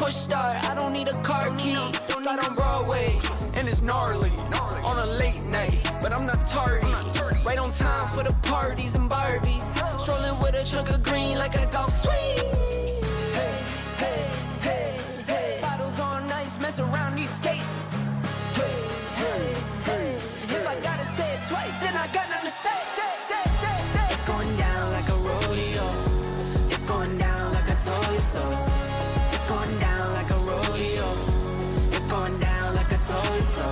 push start, I don't need a car key. Slide on Broadway, and it's gnarly. On a late night, but I'm not tardy. Right on time for the parties and Barbies. Strolling with a truck of green like a golf swing. Hey, hey, hey, hey. Bottles on ice, mess around these skates. Hey, hey, hey. If I gotta say it twice, then I got nothing to say. It's going down like a rodeo. It's going down like I told you so. It's going down like a rodeo. It's going down like I told you so.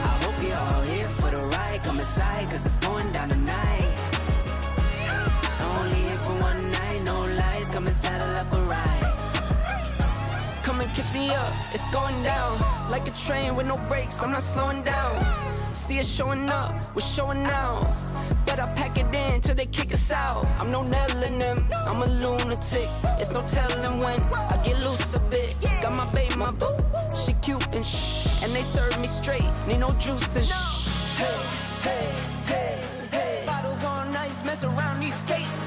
I hope you're all here for the ride. Come inside, cause it's going down tonight. Only here for one night, no lies. Come and saddle up a ride. Come and kiss me up, it's going down. Like a train with no brakes, I'm not slowing down. See us showing up, we're showing out. Better pack it in till they kick us out. I'm no nailing them, I'm a lunatic. It's no telling when I get loose a bit. Got my babe, my boo, she cute and shh. And they serve me straight, need no juice and shh. Hey, hey, hey, hey. Bottles on ice, mess around these skates.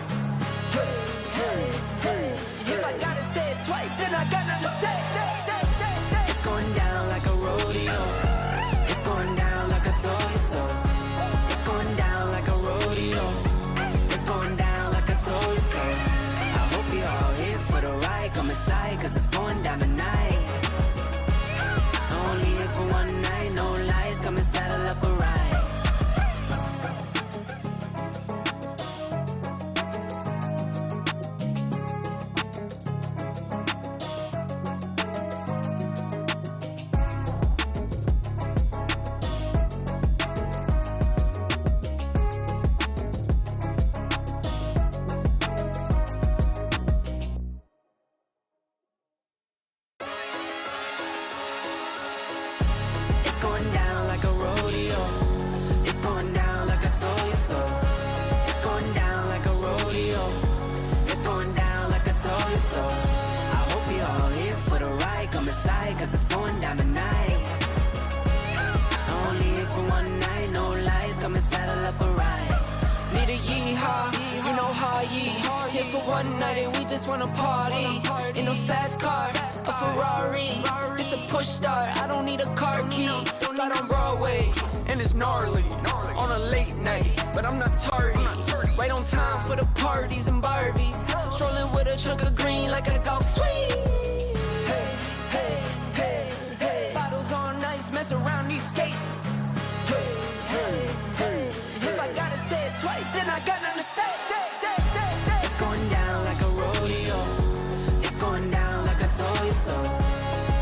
Hey, hey, hey. If I gotta say it twice, then I got nothing to say. It's going down like a rodeo. It's going down like I told you so. It's going down like a rodeo. It's going down like I told you so. I hope you're all here for the ride. Come inside, cause it's going down tonight. Only here for one night, no lies. Come and saddle up a ride. It's going down like a rodeo. It's going down like I told you so. It's going down like a rodeo. It's going down like I told you so. I hope you're all here for the ride. Come inside, cause it's going down tonight. Only here for one night, no lies. Come and saddle up a ride. Need a yeehaw, you know how ye. Here for one night and we just wanna party. In a fast car, a Ferrari. It's a push start, I don't need a car key. Slide on Broadway, and it's gnarly. On a late night, but I'm not tardy. Right on time for the parties and Barbies. Strolling with a truck of green like a golf swing. Hey, hey, hey, hey. Bottles on ice, mess around these skates. Hey, hey, hey. If I gotta say it twice, then I got nothing to say. It's going down like a rodeo. It's going down like I told you so.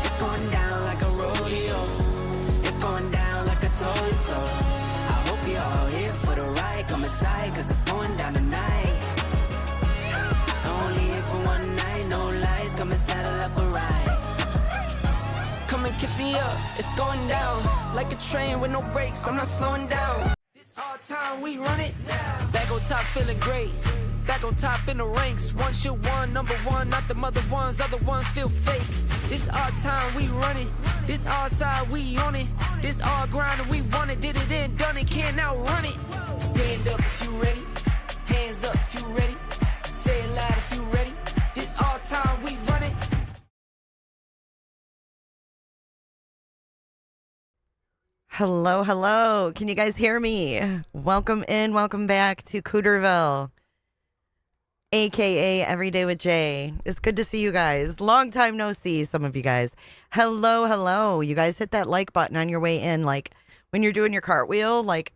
It's going down like a rodeo. It's going down like I told you so. I hope you're all here for the ride. Come inside, cause it's going down tonight. Only here for one night, no lies. Come and saddle up a ride. Come and kiss me up, it's going down. Like a train with no brakes, I'm not slowing down. This all time, we run it. Back on top, feeling great. Back on top in the ranks. One shit one, number one, not the mother ones. Other ones feel fake. This our time, we run it. This our side, we on it. This our grind and we want it. Did it and done it, can't outrun it. Stand up if you ready. Hands up if you ready. Say it loud if you ready. This our time, we run it. Hello, hello. Can you guys hear me? Welcome in, welcome back to Cooterville, aka Everyday with Jay. It's good to see you guys. Long time no see, some of you guys. Hello, hello. You guys hit that like button on your way in, like when you're doing your cartwheel, like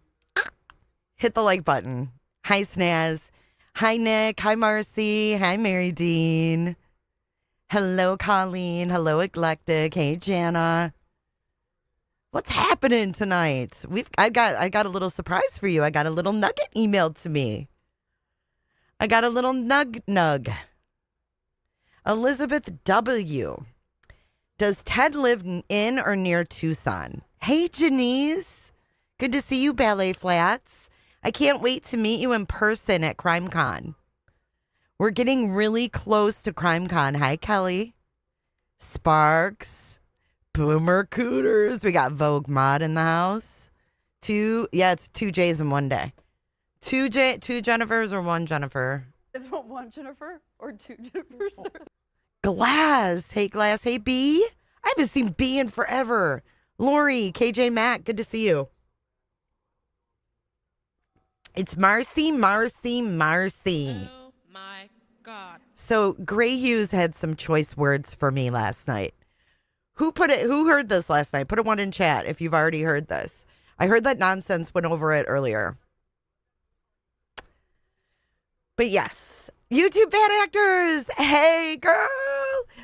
hit the like button. Hi, Snaz. Hi, Nick. Hi, Marcy. Hi, Mary Dean. Hello, Colleen. Hello, Eclectic. Hey, Jana. What's happening tonight? I got a little surprise for you. I got a little nugget emailed to me. I got a little nug. Elizabeth W. Does Ted live in or near Tucson? Hey, Janice. Good to see you, Ballet Flats. I can't wait to meet you in person at CrimeCon. We're getting really close to CrimeCon. Hi, Kelly. Sparks. Boomer Cooters. We got Vogue Mod in the house. It's two J's in one day. Two Jennifers or one Jennifer? Is it one Jennifer or two Jennifers? Glass. Hey, Glass. Hey, B. I haven't seen B in forever. Lori, KJ Mac, good to see you. It's Marcy. Oh my God. So Gray Hughes had some choice words for me last night. Who heard this last night? Put a 1 in chat if you've already heard this. I heard that nonsense went over it earlier. But yes, YouTube Bad Actors. Hey, girl.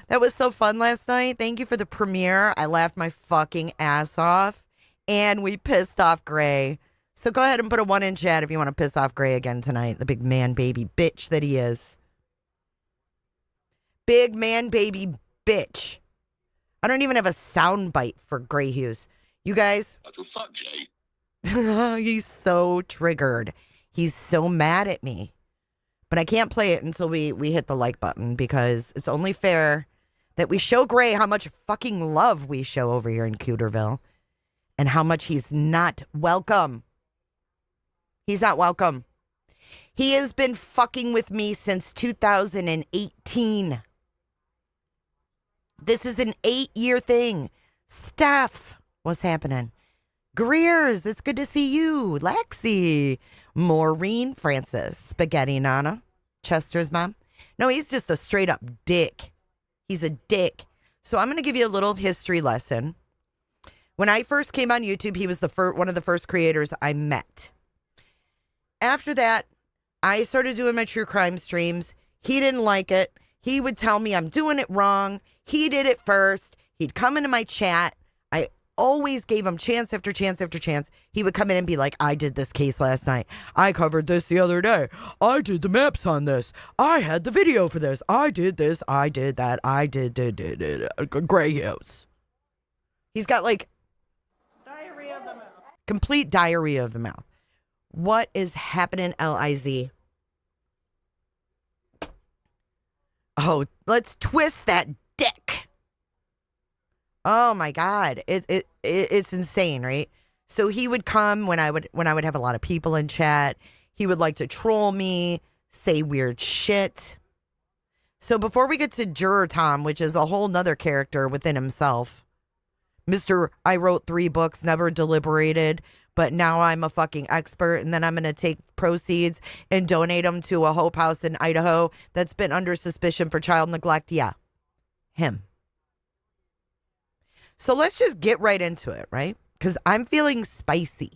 That was so fun last night. Thank you for the premiere. I laughed my fucking ass off. And we pissed off Gray. So go ahead and put a 1 in chat if you want to piss off Gray again tonight. The big man baby bitch that he is. Big man baby bitch. I don't even have a sound bite for Gray Hughes. You guys? What the fuck, Jay? He's so triggered. He's so mad at me. But I can't play it until we hit the like button because it's only fair that we show Gray how much fucking love we show over here in Cooterville and how much he's not welcome. He's not welcome. He has been fucking with me since 2018. This is an 8-year thing. Steph, what's happening? Greers, it's good to see you. Lexi, Maureen, Francis, Spaghetti Nana, Chester's mom. No, he's just a straight up dick. He's a dick. So I'm going to give you a little history lesson. When I first came on YouTube, he was one of the first creators I met. After that, I started doing my true crime streams. He didn't like it. He would tell me I'm doing it wrong. He did it first. He'd come into my chat. I always gave him chance after chance after chance. He would come in and be like, I did this case last night. I covered this the other day. I did the maps on this. I had the video for this. I did this. I did that. I did. Gray Hughes. He's got like Diarrhea of the mouth. complete diarrhea of the mouth. What is happening, Liz? Oh, let's twist that dick. Oh my God. It's insane, right? So he would come when I would have a lot of people in chat. He would like to troll me, say weird shit. So before we get to Juror Tom, which is a whole nother character within himself, Mr. I wrote 3 books, never deliberated, but now I'm a fucking expert, and then I'm going to take proceeds and donate them to a hope house in Idaho that's been under suspicion for child neglect. Yeah, him. So let's just get right into it, right? Because I'm feeling spicy.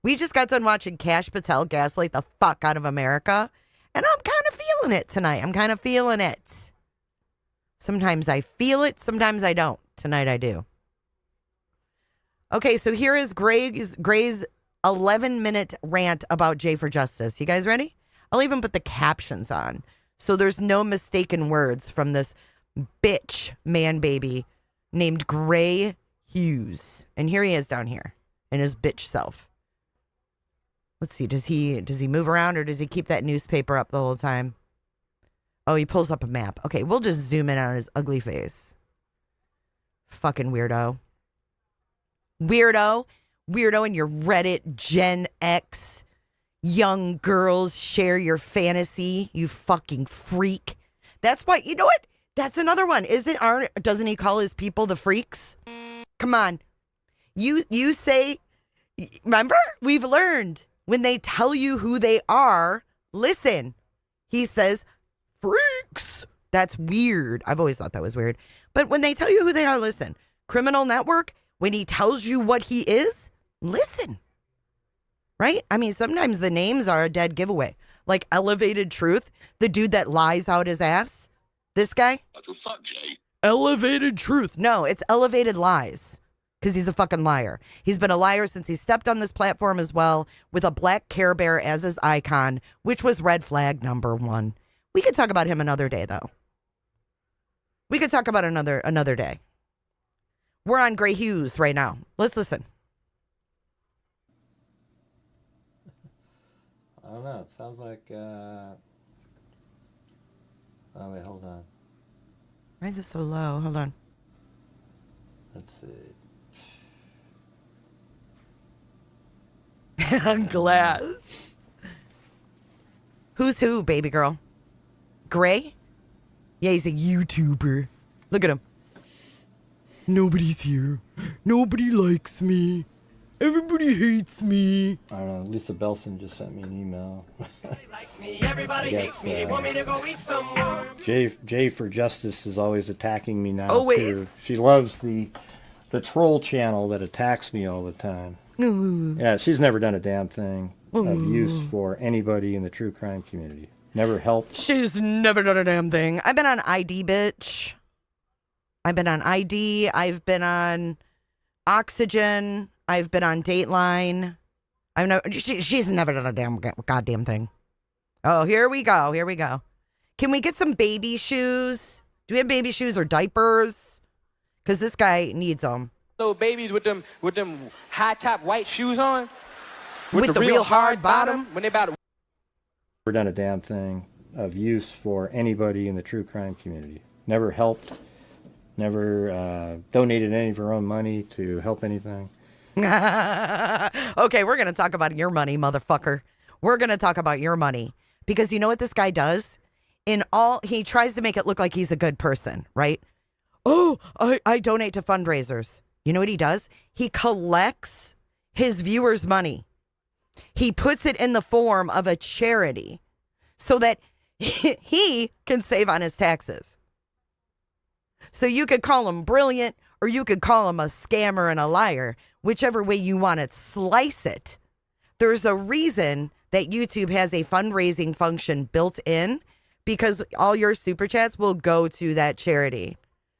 We just got done watching Kash Patel gaslight the fuck out of America, and I'm kind of feeling it tonight. I'm kind of feeling it. Sometimes I feel it, sometimes I don't. Tonight I do. Okay, so here is Gray's 11-minute rant about Jay for Justice. You guys ready? I'll even put the captions on, so there's no mistaken words from this bitch man baby named Gray Hughes. And here he is down here in his bitch self. Let's see, does he move around or does he keep that newspaper up the whole time? Oh, he pulls up a map. Okay, we'll just zoom in on his ugly face. Fucking weirdo. Weirdo in your Reddit Gen X. Young girls share your fantasy, you fucking freak. That's why, you know what? That's another one. Doesn't he call his people the freaks? Come on. You say, remember? We've learned when they tell you who they are, listen. He says, freaks. That's weird. I've always thought that was weird. But when they tell you who they are, listen. Criminal Network, when he tells you what he is, listen. Right? I mean, sometimes the names are a dead giveaway. Like Elevated Truth, the dude that lies out his ass. This guy? What the fuck, Jay? Elevated Truth. No, it's Elevated Lies. Because he's a fucking liar. He's been a liar since he stepped on this platform as well, with a black Care Bear as his icon, which was red flag number 1. We could talk about him another day, though. We could talk about another day. We're on Gray Hughes right now. Let's listen. I don't know. It sounds like. Oh, wait, hold on. Why is it so low? Hold on. Let's see. Glass. Who's who, baby girl? Gray? Yeah, he's a YouTuber. Look at him. Nobody's here. Nobody likes me. Everybody hates me. I don't know. Lisa Belson just sent me an email. Everybody hates me. They want me to go eat some worms. Jay for Justice is always attacking me now. Always. Too. She loves the troll channel that attacks me all the time. Yeah, she's never done a damn thing of use for anybody in the true crime community. Never helped. She's never done a damn thing. I've been on ID, bitch. I've been on ID. I've been on Oxygen. I've been on Dateline. She's never done a damn goddamn thing. Oh, here we go. Here we go. Can we get some baby shoes? Do we have baby shoes or diapers? Because this guy needs them. Little babies with them high top white shoes on. With the real hard bottom. When they about to Never done a damn thing of use for anybody in the true crime community. Never helped. Never donated any of her own money to help anything. Okay, we're going to talk about your money, motherfucker. We're going to talk about your money. Because you know what this guy does? He tries to make it look like he's a good person, right? Oh, I donate to fundraisers. You know what he does? He collects his viewers' money. He puts it in the form of a charity so that he can save on his taxes. So you could call him brilliant or you could call him a scammer and a liar, whichever way you want to slice it. There's a reason that YouTube has a fundraising function built in because all your super chats will go to that charity.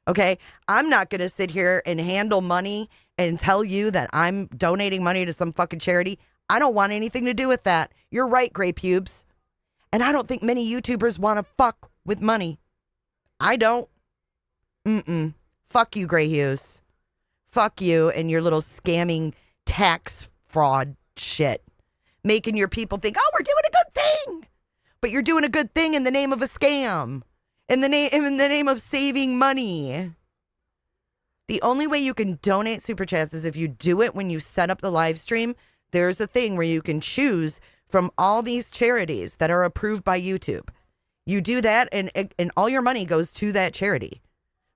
Okay, I'm not going to sit here and handle money and tell you that I'm donating money to some fucking charity. I don't want anything to do with that. You're right, Gray Pubes. And I don't think many YouTubers want to fuck with money. I don't. Fuck you, Gray Hughes. Fuck you and your little scamming tax fraud shit. Making your people think, oh, we're doing a good thing. But you're doing a good thing in the name of a scam. In the name of saving money. The only way you can donate super chats is if you do it when you set up the live stream. There's a thing where you can choose from all these charities that are approved by YouTube. You do that and all your money goes to that charity.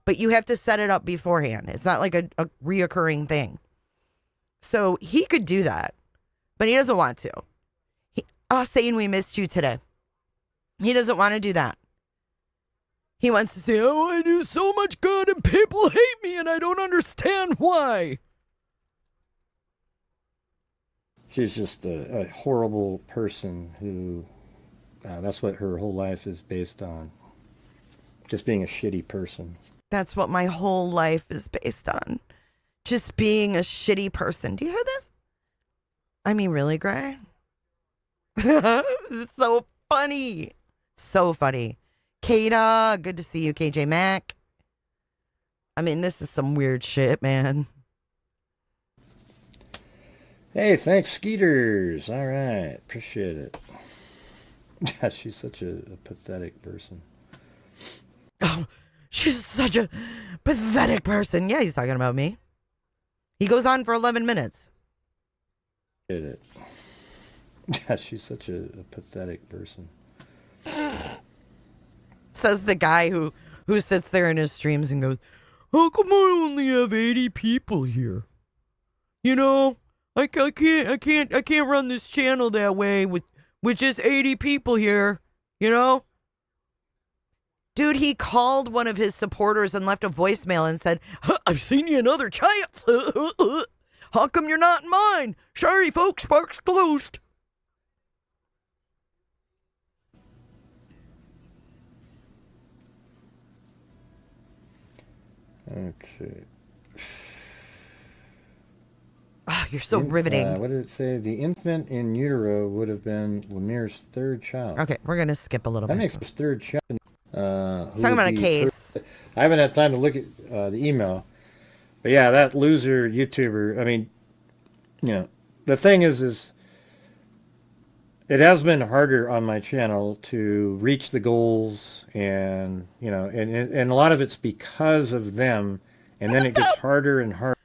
But you have to set it up beforehand. It's not like a reoccurring thing. So he could do that, but he doesn't want to. Saying we missed you today. He doesn't want to do that. He wants to say, oh, I do so much good and people hate me and I don't understand why. She's just a horrible person who, that's what her whole life is based on. Just being a shitty person. That's what my whole life is based on. Just being a shitty person. Do you hear this? I mean, really, Gray? It's so funny. So funny. Kata, good to see you, KJ Mac. I mean, this is some weird shit, man. Hey, thanks, Skeeters. All right, appreciate it. God, she's such a pathetic person. Oh, she's such a pathetic person. Yeah, he's talking about me. He goes on for 11 minutes. Did it. God, she's such a pathetic person. Says the guy who sits there in his streams and goes, how come I only have 80 people here? You know, I can't run this channel that way with just 80 people here, you know? Dude, he called one of his supporters and left a voicemail and said, I've seen you another chance. How come you're not in mine? Sorry, folks, park's closed. Okay. Oh, you're so riveting. What did it say? The infant in utero would have been Lemir's third child. Okay, we're going to skip a little That bit. makes his third child. Talking about a case. I haven't had time to look at the email. But yeah, that loser YouTuber, I mean, you know, the thing is it has been harder on my channel to reach the goals and, you know, and a lot of it's because of them. And then it gets harder and harder.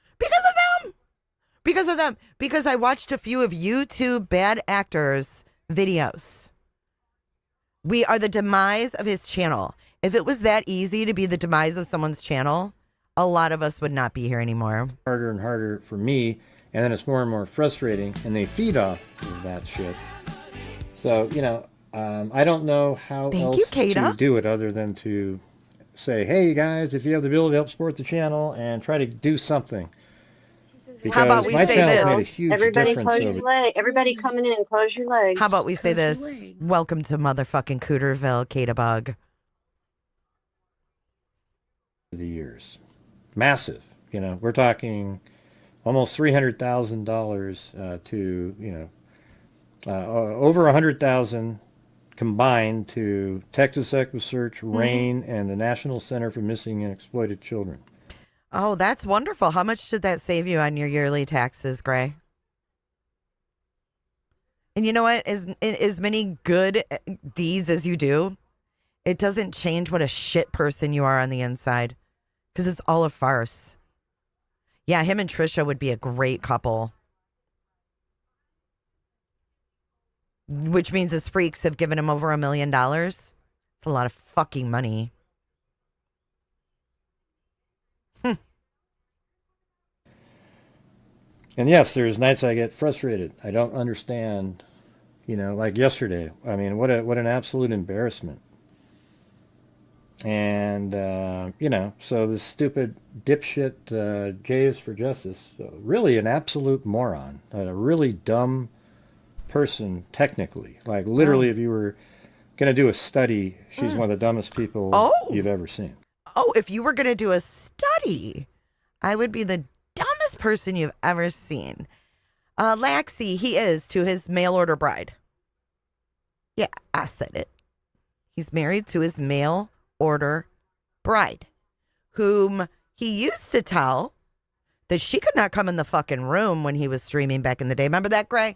Because of them. Because I watched a few of YouTube bad actors videos. We are the demise of his channel. If it was that easy to be the demise of someone's channel, a lot of us would not be here anymore. Harder and harder for me, and then it's more and more frustrating, and they feed off of that shit. So, you know, I don't know how else to do it other than to say, hey, you guys, if you have the ability to help support the channel and try to do something. Because how about we my say channel this? made a huge Everybody difference close your leg. Everybody coming in, close your legs. How about we say this? Welcome to motherfucking Cooterville, Catabug. The years. Massive. You know, we're talking almost $300,000 to, you know, over 100,000 combined to Texas EquuSearch, RAIN, and the National Center for Missing and Exploited Children. Oh, that's wonderful. How much did that save you on your yearly taxes, Gray? And you know what? As many good deeds as you do, it doesn't change what a shit person you are on the inside. Because it's all a farce. Yeah, him and Trisha would be a great couple. Which means his freaks have given him over $1 million. It's a lot of fucking money. And yes, there's nights I get frustrated. I don't understand, you know, like yesterday. I mean, what an absolute embarrassment. And, you know, so this stupid dipshit Jays for Justice, really an absolute moron, a really dumb person technically. Like literally, if you were going to do a study, she's one of the dumbest people you've ever seen. Oh, if you were going to do a study, I would be the dumbest person you've ever seen. Laxi, he is to his mail order bride. Yeah, I said it. He's married to his mail order bride, whom he used to tell that she could not come in the fucking room when he was streaming back in the day. Remember that, Gray?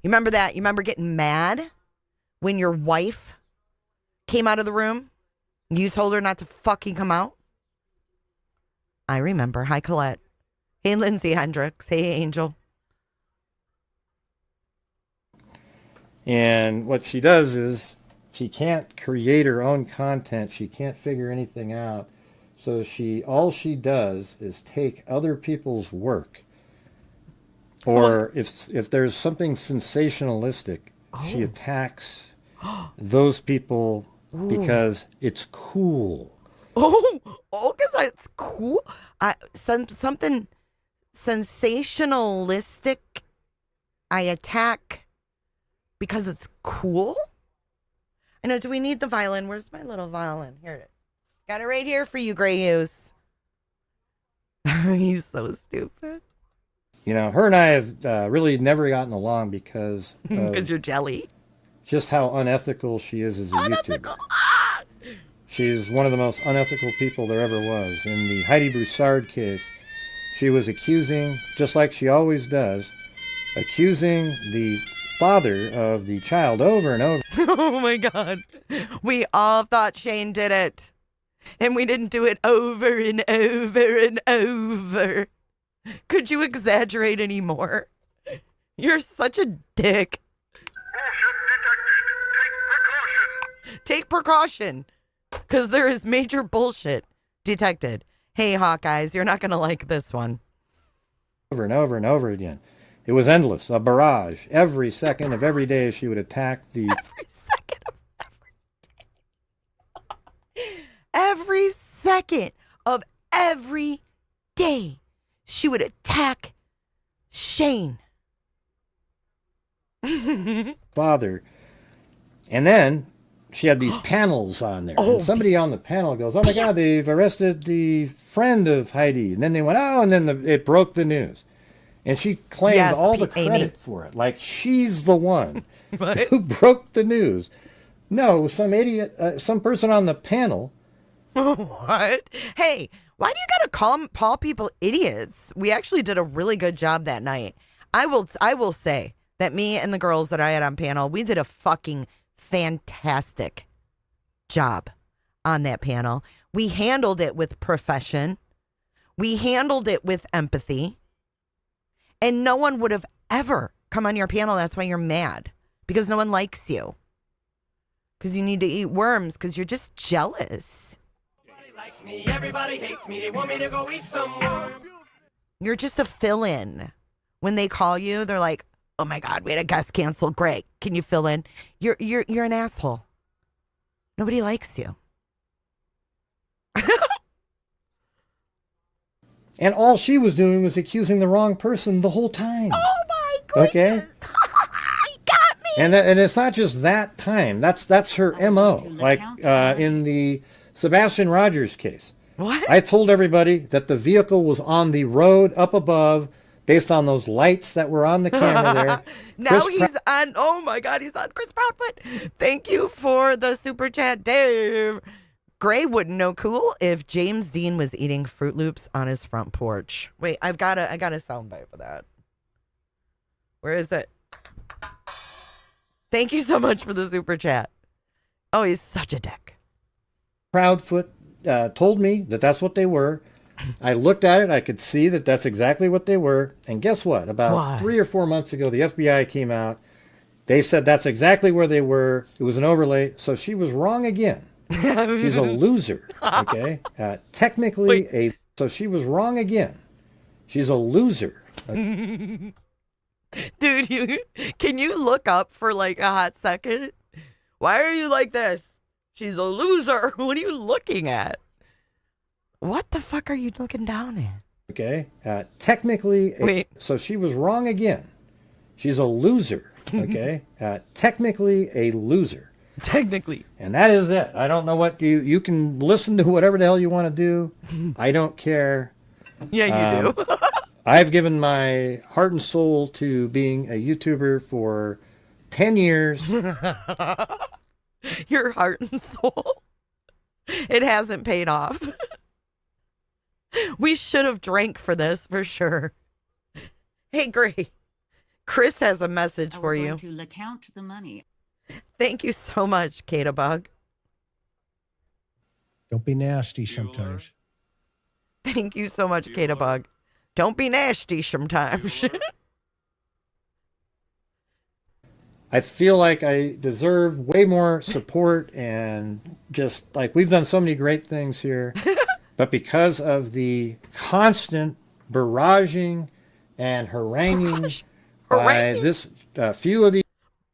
You remember that? You remember getting mad when your wife came out of the room? You told her not to fucking come out? I remember. Hi, Colette. Hey, Lindsay Hendricks. Hey, Angel. And what she does is she can't create her own content. She can't figure anything out. So all she does is take other people's work. Or if there's something sensationalistic, she attacks those people because it's cool. Because it's cool. Something sensationalistic. I attack because it's cool. I know. Do we need the violin? Where's my little violin? Here it is. Got it right here for you, Gray Hughes. He's so stupid. You know, her and I have really never gotten along because you're jelly. Just how unethical she is as a YouTuber. She's one of the most unethical people there ever was. In the Heidi Broussard case, she was accusing, just like she always does, accusing the father of the child over and over. Oh my God. We all thought Shane did it. And we didn't do it over and over and over. Could you exaggerate anymore? You're such a dick. Take precaution. Because there is major bullshit detected. Hey, Hawkeyes, you're not going to like this one. Over and over and over again. It was endless, a barrage. Every second of every day she would attack the... Every second of every day. Every second of every day she would attack Shane. Father. And then she had these panels on there. And somebody on the panel goes, oh my God, they've arrested the friend of Heidi. And then they went, and then it broke the news. And she claimed all the credit for it. Like she's the one who broke the news. No, some idiot, some person on the panel. What? Hey, why do you gotta call people idiots? We actually did a really good job that night. I will say that me and the girls that I had on panel, we did a fucking fantastic job on that panel. We handled it with profession. We handled it with empathy. And no one would have ever come on your panel. That's why you're mad. Because no one likes you. because you need to eat worms because you're just jealous. Everybody likes me, everybody hates me. They want me to go eat some worms. You're just a fill-in. When they call you, they're like, "Oh my God, we had a guest cancel. Great, can you fill in?" You're an asshole. Nobody likes you. And all she was doing was accusing the wrong person the whole time. Oh my goodness. Okay? He got me. And it's not just that time. That's her MO. Like in the Sebastian Rogers case. What? I told everybody that the vehicle was on the road up above based on those lights that were on the camera there. Now he's on, oh my God, he's on Chris Proudfoot. Thank you for the super chat, Dave. Gray wouldn't know cool if James Dean was eating Fruit Loops on his front porch. Wait, I got a soundbite for that. Where is it? Thank you so much for the super chat. Oh, he's such a dick. Proudfoot told me that that's what they were. I looked at it. I could see that that's exactly what they were. And guess what? About 3 or 4 months ago, the FBI came out. They said that's exactly where they were. It was an overlay. So she was wrong again. She's a loser. Okay. So she was wrong again. She's a loser. Dude, can you look up for like a hot second? Why are you like this? She's a loser. What are you looking at? What the fuck are you looking down at? Okay. So she was wrong again. She's a loser. Okay. Technically a loser. Technically. And that is it. I don't know what you can listen to whatever the hell you want to do. I don't care. Yeah, you do. I've given my heart and soul to being a YouTuber for 10 years. Your heart and soul. It hasn't paid off. We should have drank for this for sure. Hey, Gray. Chris has a message for you. To account the money. Thank you so much, Kata Bug. Don't be nasty sometimes. Thank you so much, Kata Bug. Don't be nasty sometimes. I feel like I deserve way more support and just like we've done so many great things here. But because of the constant barraging and haranguing by this few of these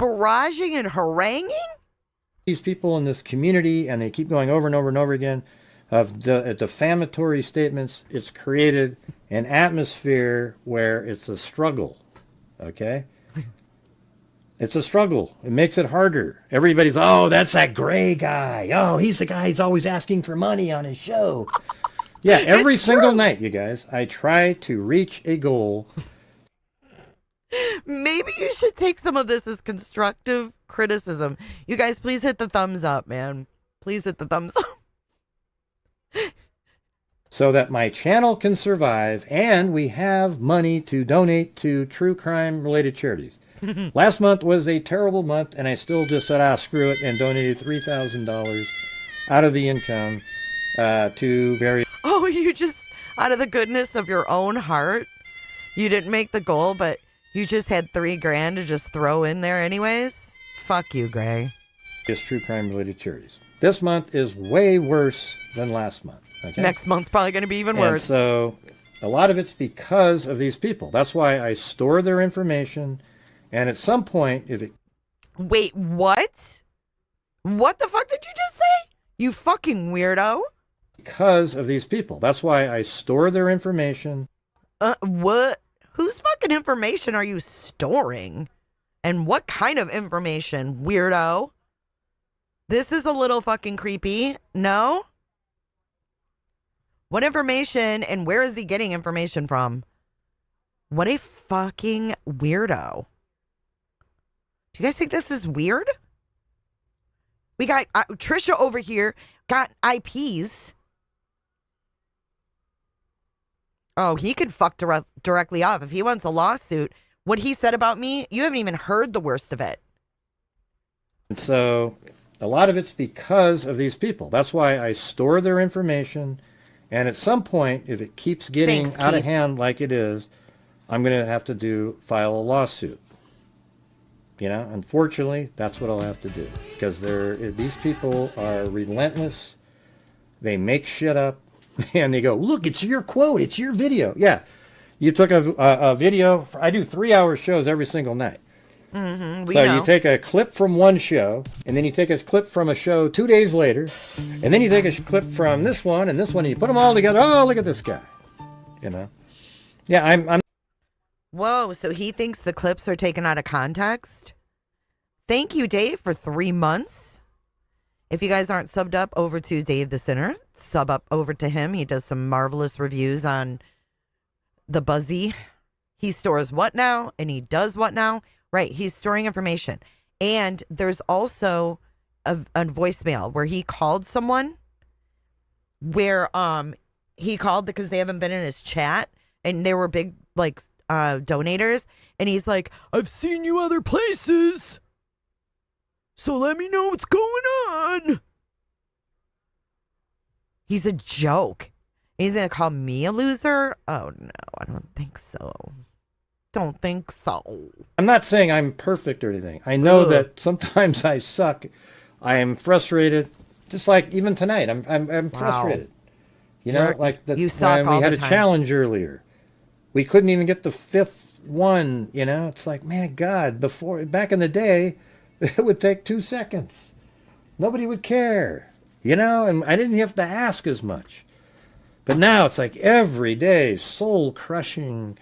barraging and haranguing these people in this community, and they keep going over and over and over again of the defamatory statements, it's created an atmosphere where it's a struggle. Okay? It's a struggle. It makes it harder. Everybody's, oh, that's that Gray guy. Oh, he's the guy who's always asking for money on his show. Yeah, every single night, you guys, I try to reach a goal. Maybe you should take some of this as constructive criticism. You guys, please hit the thumbs up, man. Please hit the thumbs up. So that my channel can survive and we have money to donate to true crime related charities. Last month was a terrible month and I still just said, screw it, and donated $3,000 out of the income to various... Oh, you just, out of the goodness of your own heart, you didn't make the goal, but you just had $3,000 to just throw in there anyways? Fuck you, Gray. Just true crime related charities. This month is way worse than last month. Okay? Next month's probably going to be even worse. And so a lot of it's because of these people. That's why I store their information. And at some point, if it... Wait, what? What the fuck did you just say? You fucking weirdo. Because of these people. That's why I store their information. What? Whose fucking information are you storing? And what kind of information, weirdo? This is a little fucking creepy. No? What information and where is he getting information from? What a fucking weirdo. Do you guys think this is weird? We got Trisha over here, got IPs. Oh, he could fuck directly off. If he wants a lawsuit, what he said about me, you haven't even heard the worst of it. And so a lot of it's because of these people. That's why I store their information. And at some point, if it keeps getting out of hand like it is, I'm going to have to file a lawsuit. You know, unfortunately, that's what I'll have to do, because these people are relentless. They make shit up, and they go, look, it's your quote, it's your video. Yeah, you took a video. I do 3-hour shows every single night. Mm-hmm, so you take a clip from one show, and then you take a clip from a show 2 days later, and then you take a clip from this one, and you put them all together. Oh, look at this guy. You know? Yeah, I'm Whoa, so he thinks the clips are taken out of context? Thank you, Dave, for 3 months. If you guys aren't subbed up over to Dave the Sinner, sub up over to him. He does some marvelous reviews on the Buzzy. He stores what now, and he does what now. Right, he's storing information. And there's also a voicemail where he called someone, where he called because they haven't been in his chat, and they were big, like, donators, and he's like, I've seen you other places, so let me know what's going on. He's a joke. He's gonna call me a loser? Oh no, I don't think so. Don't think so. I'm not saying I'm perfect or anything. I know that sometimes I suck. I am frustrated, just like even tonight. I'm frustrated. You know, like when we had a challenge earlier. We couldn't even get the 5th one, you know? It's like, man, God, back in the day, it would take 2 seconds. Nobody would care, you know? And I didn't have to ask as much. But now it's like every day, soul-crushing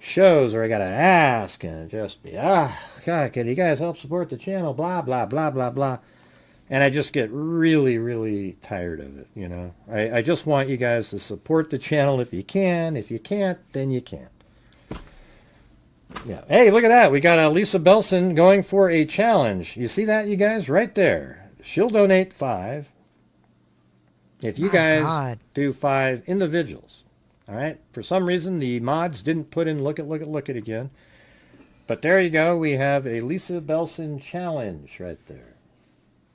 shows where I got to ask and just be, God, can you guys help support the channel? Blah, blah, blah, blah, blah. And I just get really, really tired of it, you know. I just want you guys to support the channel if you can. If you can't, then you can't. Yeah. Hey, look at that. We got Lisa Belson going for a challenge. You see that, you guys? Right there. She'll donate 5 if you guys do 5 individuals. All right? For some reason, the mods didn't put in look at again. But there you go. We have a Lisa Belson challenge right there.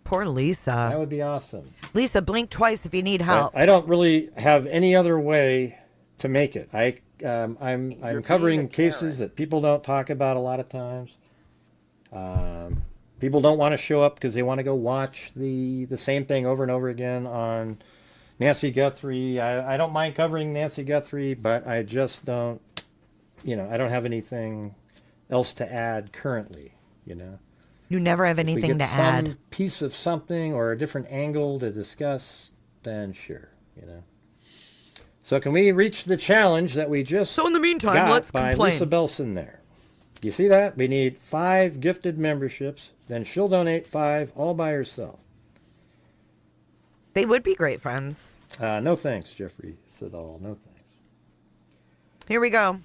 Poor Lisa. That would be awesome. Lisa, blink twice if you need help. I don't really have any other way to make it. I'm covering cases that people don't talk about a lot of times. People don't want to show up because they want to go watch the same thing over and over again on Nancy Guthrie. I don't mind covering Nancy Guthrie, but I just don't, you know, I don't have anything else to add currently, you know. You never have anything to add. Some piece of something or a different angle to discuss, then sure, you know. So can we reach the challenge that we just in the meantime, let's by complain. Lisa Belson there? You see that? We need 5 gifted memberships. Then she'll donate 5 all by herself. They would be great friends. No thanks, Jeffrey Siddall. No thanks. Here we go.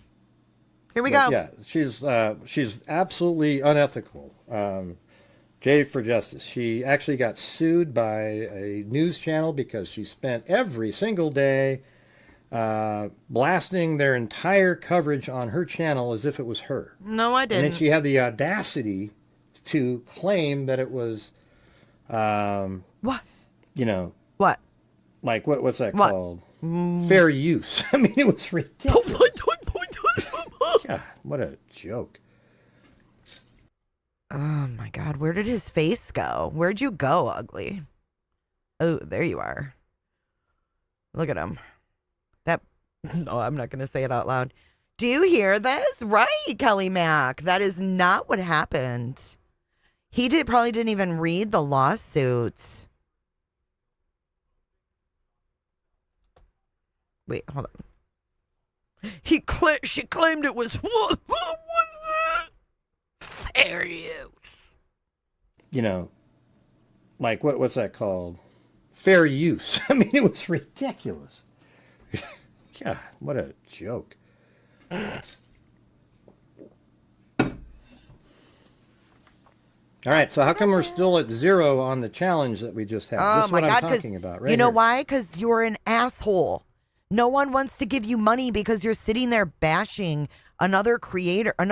Here we go. Yeah, she's absolutely unethical. Jay for Justice. She actually got sued by a news channel because she spent every single day blasting their entire coverage on her channel as if it was her. No, I didn't. And then she had the audacity to claim that it was, what? You know, what? Like what's that called? Fair use. I mean, it was ridiculous. God, what a joke. Oh my God, where did his face go? Where'd you go, ugly? Oh, there you are. Look at him. No, I'm not going to say it out loud. Do you hear this? Right, Kelly Mack. That is not what happened. He probably didn't even read the lawsuit. Wait, hold on. She claimed it was what was it? Fair use. You know, like what's that called? Fair use. I mean, it was ridiculous. God, what a joke. All right, so how come we're still at 0 on the challenge that we just had? Oh This is my what God, I'm talking about, right? You know here. why? Because you're an asshole. No one wants to give you money because you're sitting there bashing another creator, and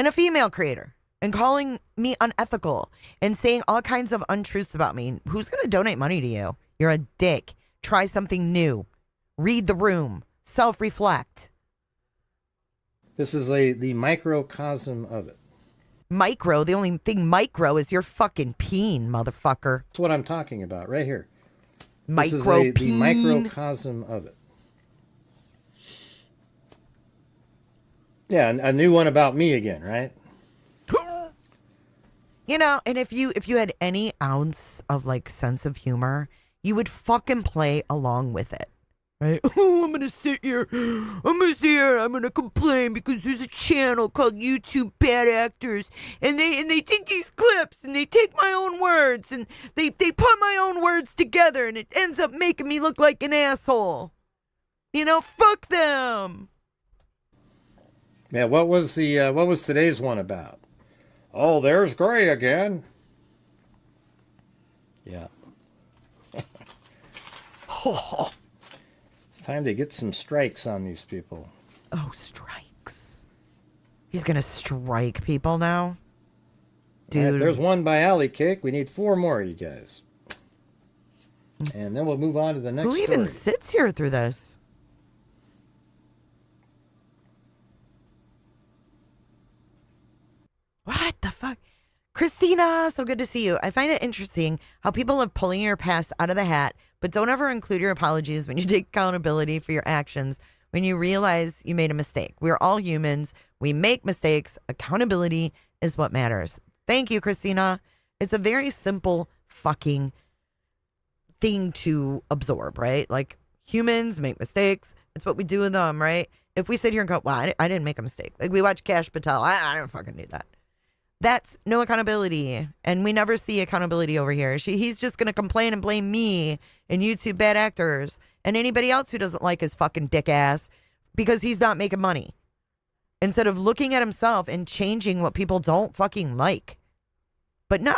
a female creator, and calling me unethical and saying all kinds of untruths about me. Who's going to donate money to you? You're a dick. Try something new. Read the room. Self-reflect. This is the microcosm of it. Micro, the only thing micro is your fucking peen, motherfucker. That's what I'm talking about right here. Micro This is the peen. microcosm of it. Yeah, a new one about me again, right? You know, and if you had any ounce of like sense of humor, you would fucking play along with it. Right? Oh, I'm gonna sit here. I'm gonna complain because there's a channel called YouTube Bad Actors, and they take these clips and they take my own words and they put my own words together and it ends up making me look like an asshole. You know, fuck them. Yeah, what was today's one about? Oh, there's Gray again. Yeah. It's time to get some strikes on these people. Oh, strikes. He's gonna strike people now? Dude. All right, there's one by Alley Cake. We need 4 more, you guys. And then we'll move on to the next Who even story. sits here through this? What the fuck? Christina, so good to see you. I find it interesting how people love pulling your past out of the hat, but don't ever include your apologies when you take accountability for your actions when you realize you made a mistake. We're all humans. We make mistakes. Accountability is what matters. Thank you, Christina. It's a very simple fucking thing to absorb, right? Like, humans make mistakes. It's what we do with them, right? If we sit here and go, well, I didn't make a mistake. Like, we watch Cash Patel. I don't fucking do that. That's no accountability. And we never see accountability over here. He's just going to complain and blame me and YouTube Bad Actors and anybody else who doesn't like his fucking dick ass because he's not making money. Instead of looking at himself and changing what people don't fucking like. But no,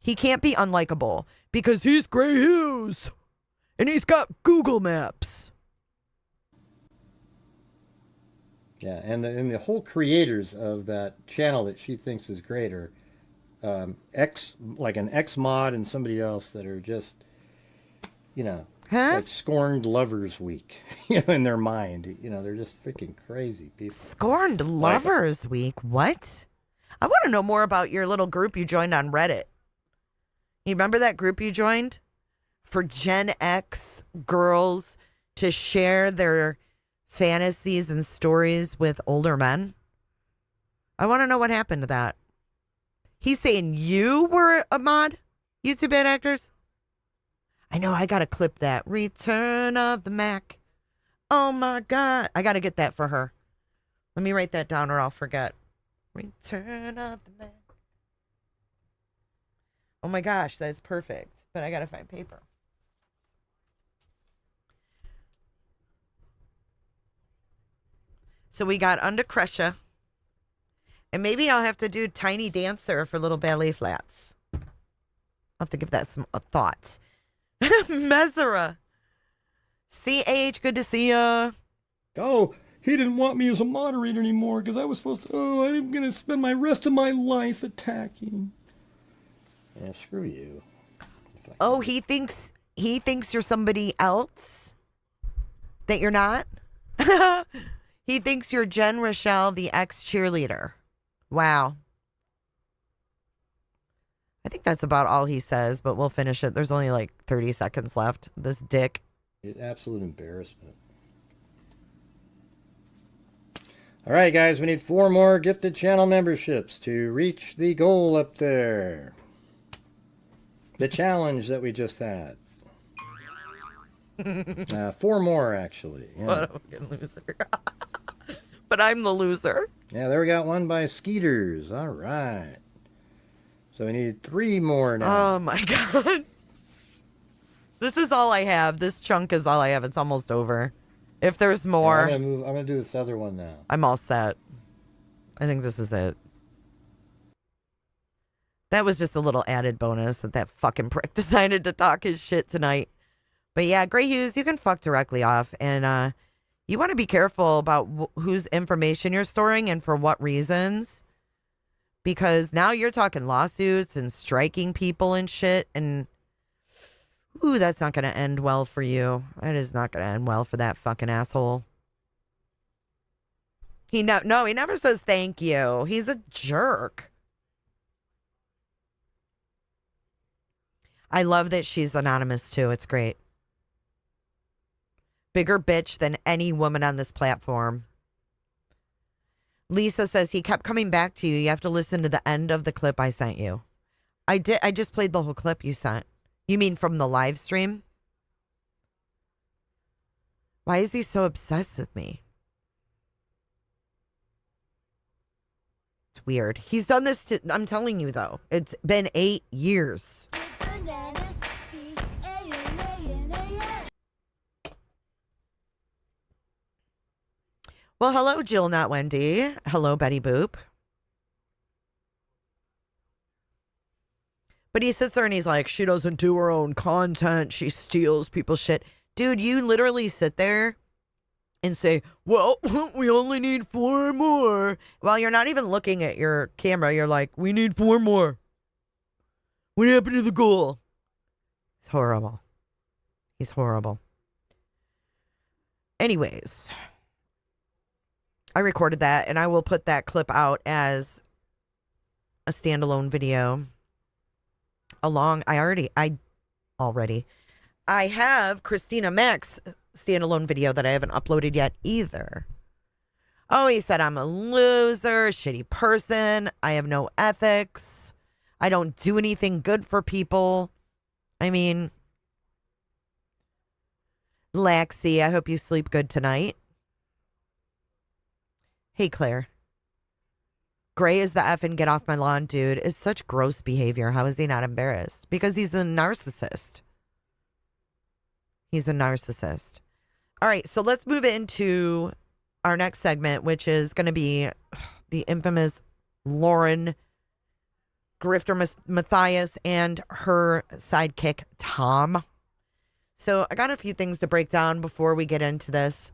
he can't be unlikable because he's Gray Hughes and he's got Google Maps. Yeah, and the whole creators of that channel that she thinks is great are like an ex-mod and somebody else that are just, you know, like scorned lovers week, you know, in their mind. You know, they're just freaking crazy people. Scorned lovers week? What? I want to know more about your little group you joined on Reddit. You remember that group you joined? For Gen X girls to share their fantasies and stories with older men? I want to know what happened to that. He's saying you were a mod? YouTube Bad Actors? I know, I got to clip that. Return of the Mac. Oh my God. I got to get that for her. Let me write that down or I'll forget. Return of the Mac. Oh my gosh, that's perfect. But I got to find paper. So we got Under Crusher. And maybe I'll have to do Tiny Dancer for little ballet flats. I'll have to give that some thought. Mesera. CH, good to see ya. Oh, he didn't want me as a moderator anymore because I was supposed to. Oh, I'm going to spend my rest of my life attacking. Yeah, screw you. Oh, he thinks you're somebody else that you're not? He thinks you're Jen Rochelle, the ex-cheerleader. Wow. I think that's about all he says, but we'll finish it. There's only like 30 seconds left. This dick. Absolute embarrassment. All right, guys, we need 4 more gifted channel memberships to reach the goal up there. The challenge that we just had. 4 more, actually. Yeah. What a fucking loser. But I'm the loser. Yeah, there we got one by Skeeters. All right. So we need 3 more now. Oh my God. This is all I have. This chunk is all I have. It's almost over. If there's more. Yeah, I'm gonna do this other one now. I'm all set. I think this is it. That was just a little added bonus that fucking prick decided to talk his shit tonight. But yeah, Gray Hughes, you can fuck directly off. And you want to be careful about whose information you're storing and for what reasons. Because now you're talking lawsuits and striking people and shit. And, ooh, that's not going to end well for you. It is not going to end well for that fucking asshole. He never says thank you. He's a jerk. I love that she's anonymous too. It's great. Bigger bitch than any woman on this platform. Lisa says he kept coming back to you. You have to listen to the end of the clip I sent you. I did. I just played the whole clip you sent. You mean from the live stream? Why is he so obsessed with me? It's weird. He's done this to, I'm telling you though, it's been 8 years. Well, hello, Jill, not Wendy. Hello, Betty Boop. But he sits there and he's like, she doesn't do her own content. She steals people's shit. Dude, you literally sit there and say, well, we only need 4 more. While you're not even looking at your camera, you're like, we need 4 more. What happened to the goal? It's horrible. He's horrible. Anyways, I recorded that and I will put that clip out as a standalone video along. I have Christina Mack's standalone video that I haven't uploaded yet either. Oh, he said I'm a loser, a shitty person. I have no ethics. I don't do anything good for people. I mean, Laxie, I hope you sleep good tonight. Hey, Claire. Gray is the F and get off my lawn, dude. It's such gross behavior. How is he not embarrassed? Because he's a narcissist. He's a narcissist. All right, so let's move into our next segment, which is going to be the infamous Lauren Grifter Matthias and her sidekick, Tom. So I got a few things to break down before we get into this.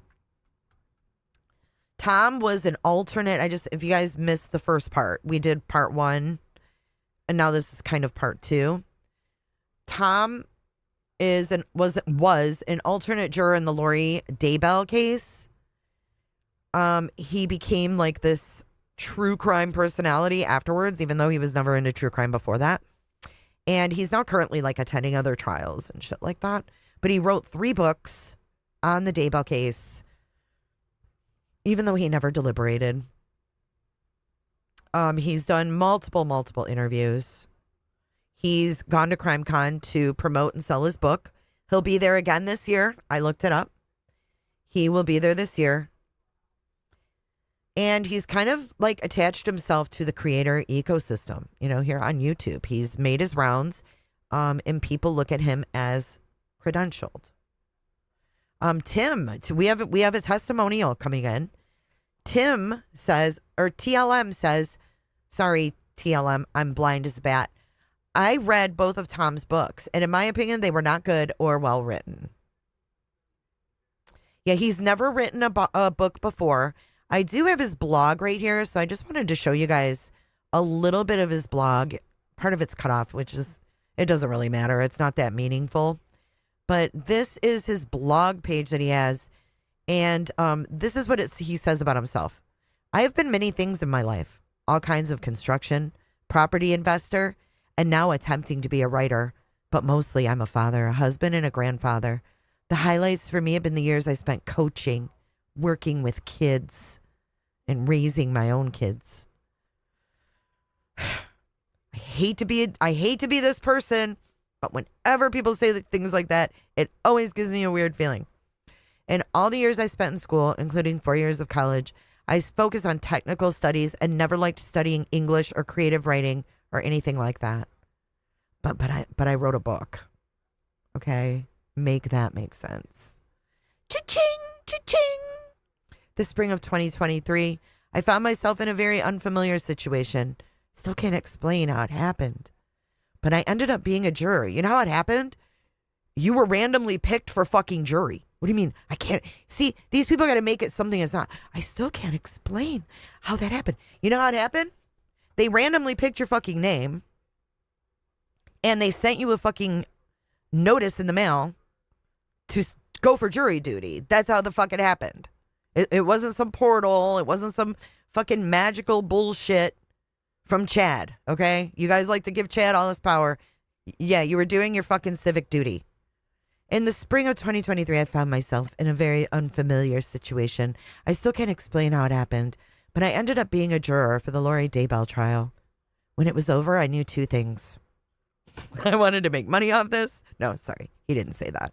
Tom was an alternate. If you guys missed the first part, we did part 1, and now this is kind of part 2. Tom was an alternate juror in the Lori Daybell case. He became like this true crime personality afterwards, even though he was never into true crime before that. And he's now currently like attending other trials and shit like that. But he wrote 3 books on the Daybell case, even though he never deliberated. He's done multiple interviews. He's gone to CrimeCon to promote and sell his book. He'll be there again this year. I looked it up. He will be there this year. And he's kind of like attached himself to the creator ecosystem, here on YouTube. He's made his rounds, and people look at him as credentialed. Tim, we have a testimonial coming in. Tim says, or TLM says, sorry, TLM, I'm blind as a bat. I read both of Tom's books, and in my opinion, they were not good or well written. Yeah, he's never written a book before. I do have his blog right here, so I just wanted to show you guys a little bit of his blog. Part of it's cut off, it doesn't really matter. It's not that meaningful. But this is his blog page that he has, and this is what he says about himself. I have been many things in my life, all kinds of construction, property investor, and now attempting to be a writer. But mostly I'm a father, a husband, and a grandfather. The highlights for me have been the years I spent coaching, working with kids, and raising my own kids. I hate to be this person, but whenever people say things like that, it always gives me a weird feeling. In all the years I spent in school, including 4 years of college, I focused on technical studies and never liked studying English or creative writing or anything like that. But I wrote a book. Okay? Make that make sense. Cha-ching! Cha-ching! The spring of 2023, I found myself in a very unfamiliar situation. Still can't explain how it happened. But I ended up being a juror. You know how it happened? You were randomly picked for fucking jury. What do you mean? I can't. See, these people got to make it something it's not. I still can't explain how that happened. You know how it happened? They randomly picked your fucking name. And they sent you a fucking notice in the mail to go for jury duty. That's how the fuck it happened. It wasn't some portal. It wasn't some fucking magical bullshit from Chad, okay? You guys like to give Chad all this power. Yeah, you were doing your fucking civic duty. In the spring of 2023, I found myself in a very unfamiliar situation. I still can't explain how it happened, but I ended up being a juror for the Lori Daybell trial. When it was over, I knew two things. I wanted to make money off this. No, sorry, he didn't say that.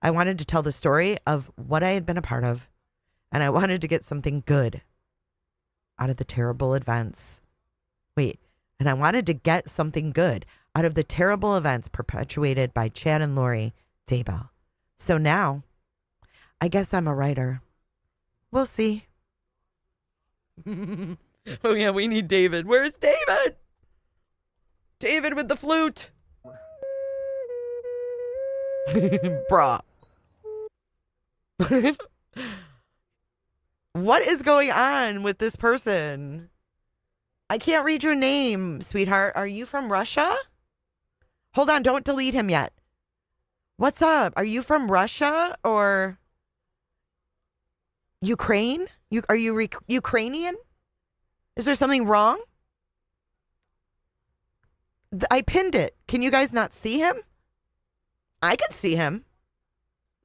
I wanted to tell the story of what I had been a part of, and I wanted to get something good out of the terrible events. And I wanted to get something good out of the terrible events perpetuated by Chad and Lori Daybell. So now, I guess I'm a writer. We'll see. Oh yeah, we need David. Where's David? David with the flute. Brah. What is going on with this person? I can't read your name, sweetheart. Are you from Russia? Hold on, don't delete him yet. What's up? Are you from Russia or Ukraine? Are you Ukrainian? Is there something wrong? I pinned it. Can you guys not see him? I can see him,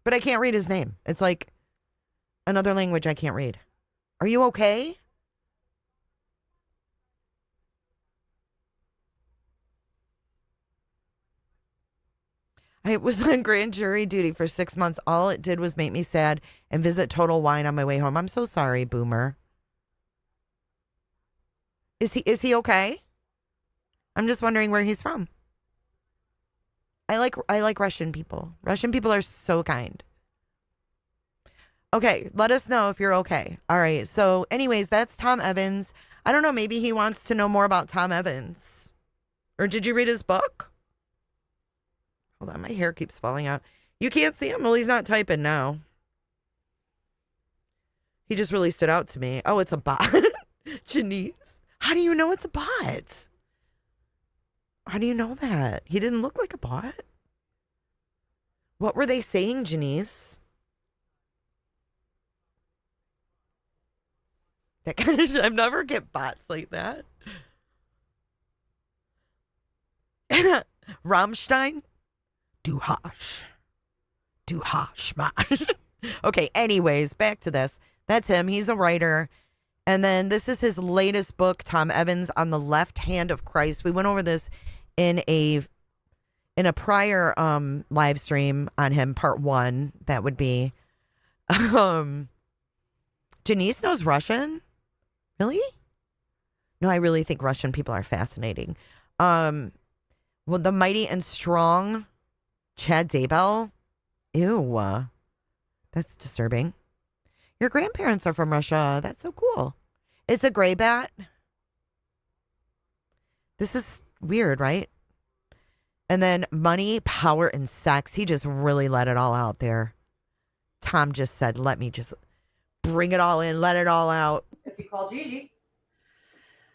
but I can't read his name. It's like another language I can't read. Are you okay? I was on grand jury duty for 6 months. All it did was make me sad and visit Total Wine on my way home. I'm so sorry, Boomer. Is he okay? I'm just wondering where he's from. I like Russian people. Russian people are so kind. Okay, let us know if you're okay. All right. So anyways, that's Tom Evans. I don't know, maybe he wants to know more about Tom Evans. Or did you read his book? Hold on, my hair keeps falling out. You can't see him? Well, he's not typing now. He just really stood out to me. Oh, it's a bot. Janice, how do you know it's a bot? How do you know that? He didn't look like a bot. What were they saying, Janice? That kind of shit. I've never get bots like that. Rammstein? Du hast. Du hast, man. Okay, anyways, back to this. That's him. He's a writer. And then this is his latest book, Tom Evans, On the Left Hand of Christ. We went over this in a prior live stream on him, part 1. That would be. Janice knows Russian? Really? No, I really think Russian people are fascinating. Well, the mighty and strong Chad Daybell. Ew. That's disturbing. Your grandparents are from Russia. That's so cool. It's a gray bat. This is weird, right? And then money, power, and sex. He just really let it all out there. Tom just said, let me just bring it all in, let it all out. If you call Gigi.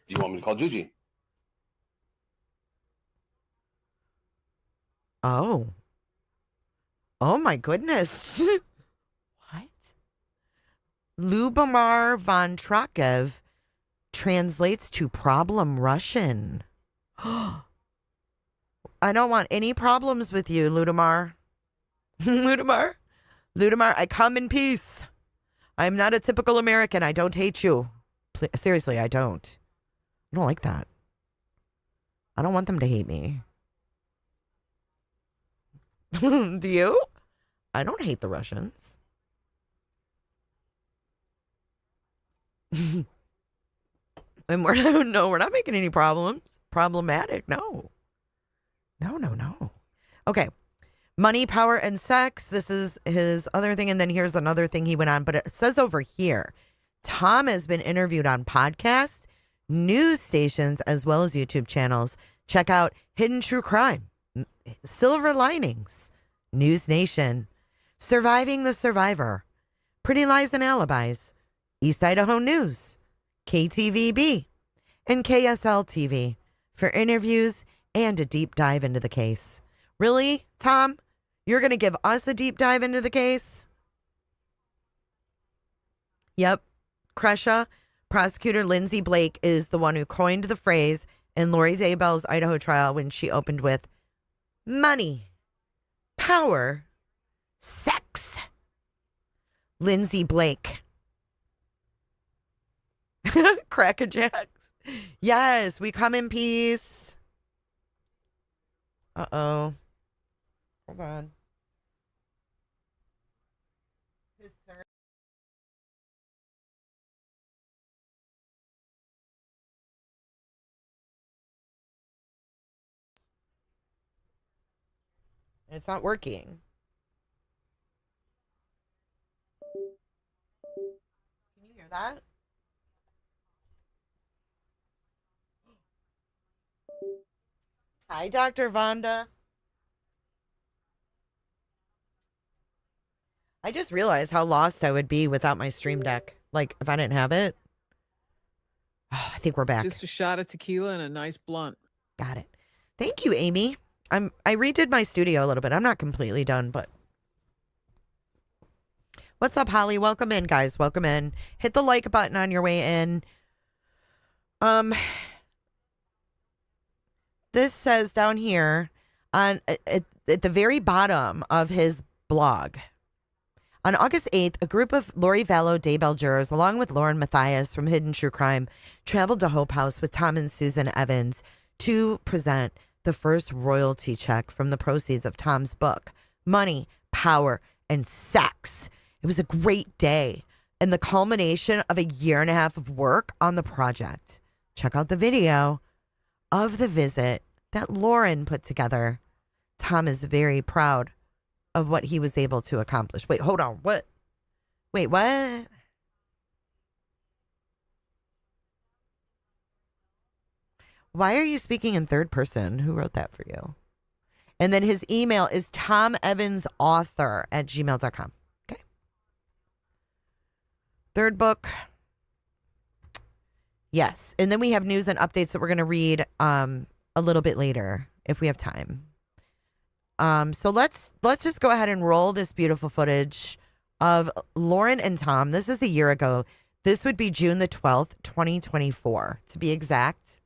You want me to call Gigi? Oh. Oh my goodness. What? Lubomir von Trakev translates to problem Russian. I don't want any problems with you, Ludomir. Ludomir? Ludomir, I come in peace. I'm not a typical American. I don't hate you. Seriously, I don't. I don't like that. I don't want them to hate me. Do you? I don't hate the Russians. And we're not making any problems. Problematic, no. No. Okay. Money, power, and sex. This is his other thing. And then here's another thing he went on. But it says over here, Tom has been interviewed on podcasts, news stations, as well as YouTube channels. Check out Hidden True Crime, Silver Linings, News Nation, Surviving the Survivor, Pretty Lies and Alibis, East Idaho News, KTVB, and KSL TV for interviews and a deep dive into the case. Really, Tom? You're going to give us a deep dive into the case? Yep. Kresha, prosecutor Lindsay Blake is the one who coined the phrase in Lori Daybell's Idaho trial when she opened with money, power, sex. Lindsay Blake. Crackerjacks. Yes, we come in peace. Uh-oh. Hold on. It's not working. Can you hear that? Hi, Dr. Vonda. I just realized how lost I would be without my stream deck. Like, if I didn't have it. Oh, I think we're back. Just a shot of tequila and a nice blunt. Got it. Thank you, Amy. I redid my studio a little bit. I'm not completely done, but what's up, Holly? Welcome in, guys. Welcome in. Hit the like button on your way in. This says down here on at the very bottom of his blog. On August 8th, a group of Lori Vallow Daybell jurors, along with Lauren Matthias from Hidden True Crime, traveled to Hope House with Tom and Susan Evans to present the first royalty check from the proceeds of Tom's book, Money, Power, and Sex. It was a great day and the culmination of a year and a half of work on the project. Check out the video of the visit that Lauren put together. Tom is very proud of what he was able to accomplish. Wait, hold on. What? Wait, what? Why are you speaking in third person? Who wrote that for you? And then his email is tomevansauthor@gmail.com. Okay. Third book. Yes. And then we have news and updates that we're going to read a little bit later if we have time. So let's just go ahead and roll this beautiful footage of Lauren and Tom. This is a year ago. This would be June the 12th, 2024, to be exact.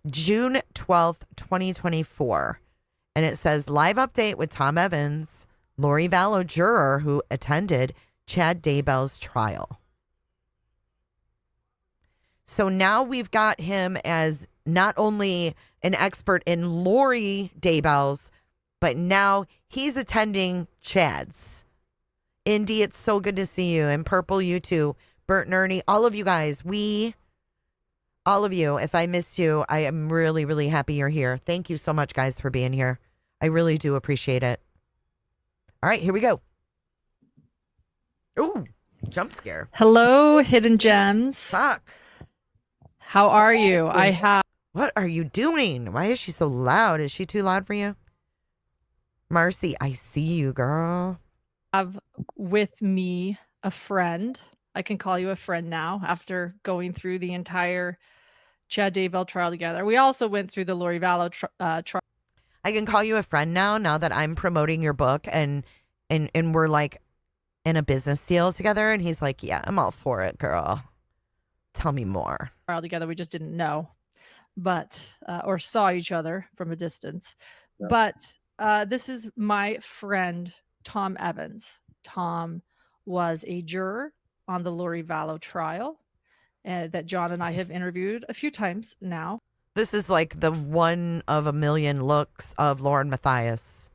June 12th, 2024. And it says, live update with Tom Evans, Lori Vallow juror who attended Chad Daybell's trial. So now we've got him as not only an expert in Lori Daybell's, but now he's attending Chad's. Indy, it's so good to see you. And Purple, you too. Bert and Ernie, all of you guys. All of you, if I missed you, I am really, really happy you're here. Thank you so much, guys, for being here. I really do appreciate it. All right, here we go. Ooh, jump scare. Hello, Hidden Gems. Fuck. How are you? I have... What are you doing? Why is she so loud? Is she too loud for you? Marcy, I see you, girl. Have with me a friend. I can call you a friend now after going through the entire Chad Daybell trial together. We also went through the Lori Vallow trial. I can call you a friend now that I'm promoting your book and we're like in a business deal together. And he's like, yeah, I'm all for it, girl. Tell me more. Trial together. We just didn't know, but, or saw each other from a distance. Yeah. But this is my friend, Tom Evans. Tom was a juror on the Lori Vallow trial that John and I have interviewed a few times now. This is like the one of a million looks of Lauren Matthias.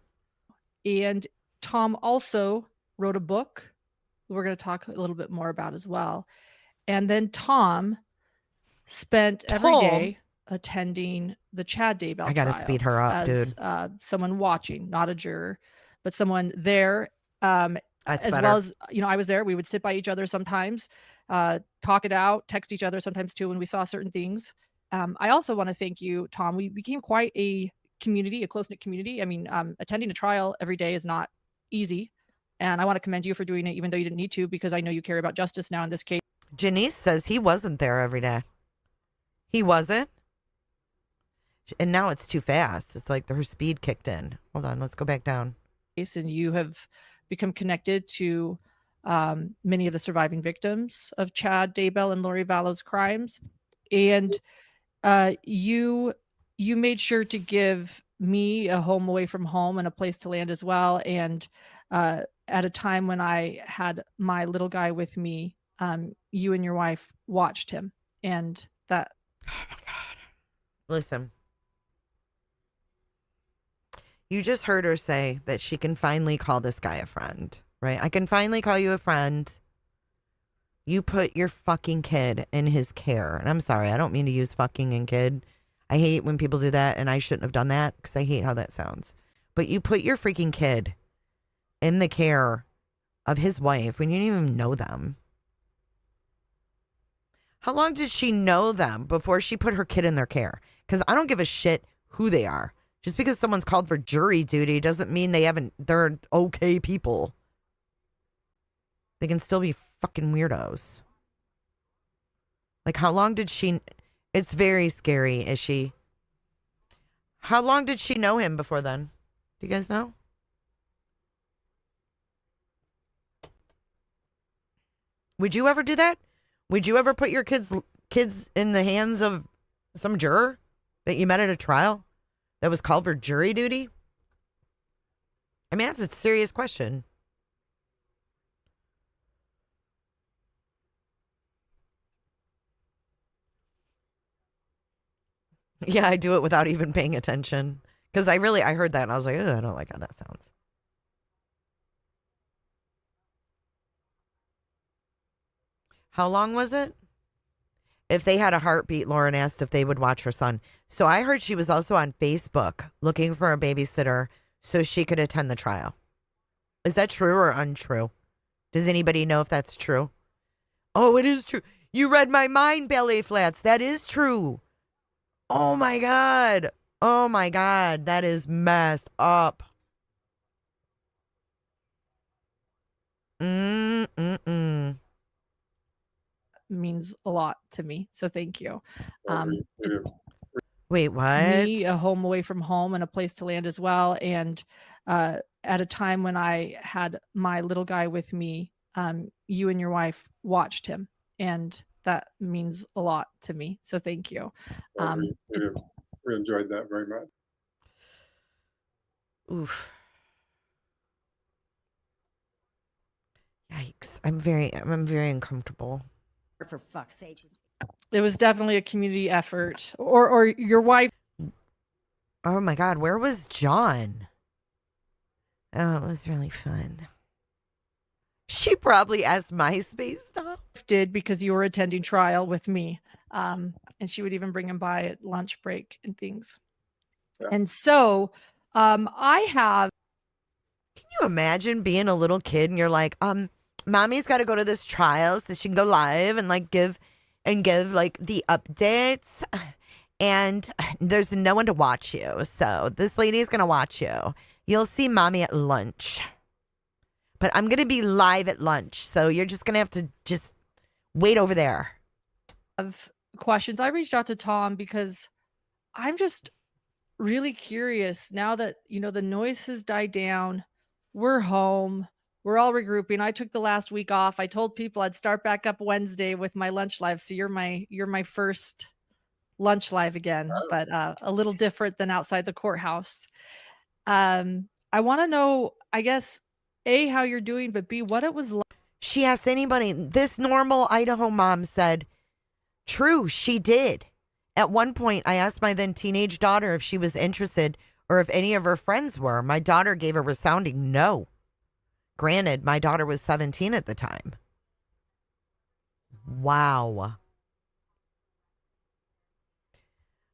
And Tom also wrote a book we're going to talk a little bit more about as well. And then Tom spent every day attending the Chad Daybell I got to trial speed her up, as, dude. Someone watching, not a juror, but someone there. As better. Well as, you know, I was there. We would sit by each other sometimes, talk it out, text each other sometimes too when we saw certain things. I also want to thank you, Tom. We became quite a community, a close-knit community. I mean, attending a trial every day is not easy. And I want to commend you for doing it, even though you didn't need to, because I know you care about justice now in this case. Janice says he wasn't there every day. He wasn't. And now it's too fast. It's like her speed kicked in. Hold on, let's go back down. And you have become connected to many of the surviving victims of Chad Daybell and Lori Vallow's crimes. And you made sure to give me a home away from home and a place to land as well. And at a time when I had my little guy with me, you and your wife watched him. And that... Oh my God. Listen. You just heard her say that she can finally call this guy a friend, right? I can finally call you a friend. You put your fucking kid in his care. And I'm sorry, I don't mean to use fucking and kid. I hate when people do that, and I shouldn't have done that because I hate how that sounds. But you put your freaking kid in the care of his wife when you didn't even know them. How long did she know them before she put her kid in their care? Because I don't give a shit who they are. Just because someone's called for jury duty doesn't mean they're okay people. They can still be fucking weirdos. Like, how long did she... It's very scary, is she? How long did she know him before then? Do you guys know? Would you ever do that? Would you ever put your kids in the hands of some juror that you met at a trial that was called for jury duty? I mean, that's a serious question. Yeah, I do it without even paying attention. Because I heard that and I was like, oh, I don't like how that sounds. How long was it? If they had a heartbeat, Lauren asked if they would watch her son. So I heard she was also on Facebook looking for a babysitter so she could attend the trial. Is that true or untrue? Does anybody know if that's true? Oh, it is true. You read my mind, Ballet Flats. That is true. Oh my God. Oh my God. That is messed up. Means a lot to me. So thank you. Wait, what? Me a home away from home and a place to land as well. And at a time when I had my little guy with me, you and your wife watched him. And that means a lot to me. So thank you. We enjoyed that very much. Oof. Yikes. I'm very uncomfortable. For fuck's sake. It was definitely a community effort. Or your wife. Oh my God, where was John? Oh, it was really fun. She probably asked MySpace stuff. Did because you were attending trial with me. And she would even bring him by at lunch break and things. Yeah. And so I have. Can you imagine being a little kid and you're like, mommy's got to go to this trial so she can go live and like give like the updates. And there's no one to watch you. So this lady's going to watch you. You'll see mommy at lunch. But I'm going to be live at lunch. So you're just going to have to just wait over there. Of questions. I reached out to Tom because I'm just really curious now that, the noise has died down. We're home. We're all regrouping. I took the last week off. I told people I'd start back up Wednesday with my lunch live. So you're my first lunch live again, but a little different than outside the courthouse. I want to know, I guess, A, how you're doing, but B, what it was like. She asked anybody. This normal Idaho mom said, true, she did. At one point, I asked my then teenage daughter if she was interested or if any of her friends were. My daughter gave a resounding no. Granted, my daughter was 17 at the time. Wow.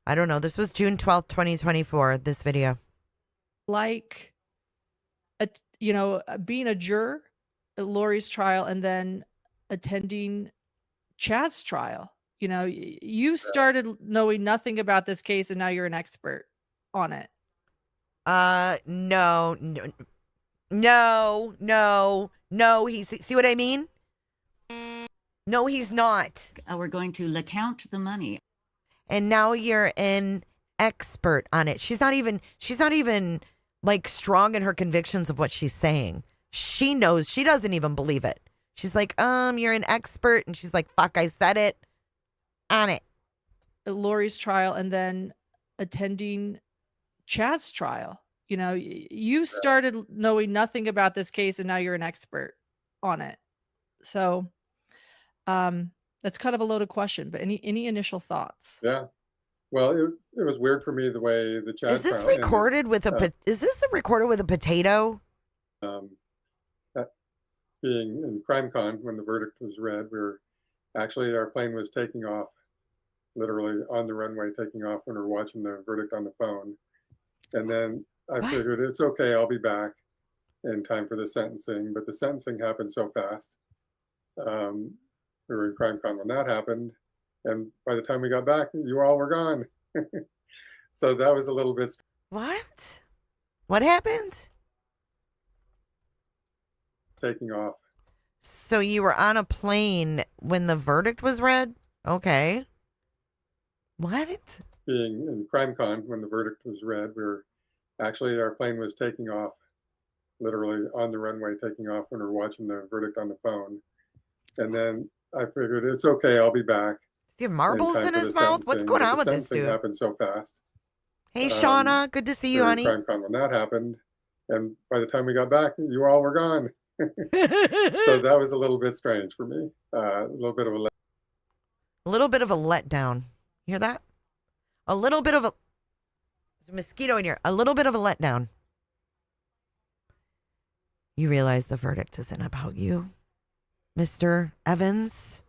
I don't know. This was June 12th, 2024, this video. Like, being a juror at Lori's trial and then attending Chad's trial. You started knowing nothing about this case and now you're an expert on it. No. See what I mean? No, he's not. We're going to count the money. And now you're an expert on it. She's not even like strong in her convictions of what she's saying. She knows. She doesn't even believe it. She's like, you're an expert. And she's like, fuck, I said it. On it. Lori's trial and then attending Chad's trial. You know, you started knowing nothing about this case and now you're an expert on it. So that's kind of a loaded question, but any initial thoughts? Yeah. Well, it was weird for me the way the Chad Is this trial ended. recorded with is this recorded with a potato? Being in CrimeCon when the verdict was read, our plane was taking off, literally on the runway taking off when we were watching the verdict on the phone. And then I figured it's okay, I'll be back in time for the sentencing, but the sentencing happened so fast. We were in CrimeCon when that happened, and by the time we got back, you all were gone. So that was a little bit. What? What happened? Taking off. So you were on a plane when the verdict was read? Okay. What? Being in CrimeCon when the verdict was read, our plane was taking off, literally on the runway taking off when we were watching the verdict on the phone. And then I figured it's okay, I'll be back. Does he have marbles in his mouth? What's going on with this dude? The happened so fast. Hey, Shauna, good to see you, honey. CrimeCon when that happened, and by the time we got back, you all were gone. So that was a little bit strange for me. A little bit of a letdown. You hear that? A little bit of a. There's a mosquito in here. A little bit of a letdown. You realize the verdict isn't about you, Mr. Evans.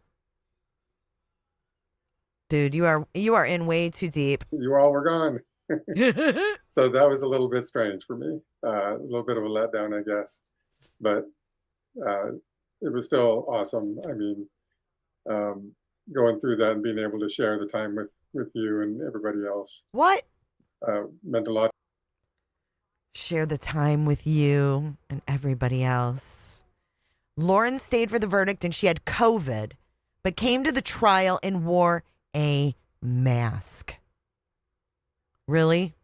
Dude, you are in way too deep. You all were gone. So that was a little bit strange for me. A little bit of a letdown, I guess. But it was still awesome. I mean, going through that and being able to share the time with you and everybody else. What? Meant a lot. Share the time with you and everybody else. Lauren stayed for the verdict and she had COVID, but came to the trial and wore a mask. Really?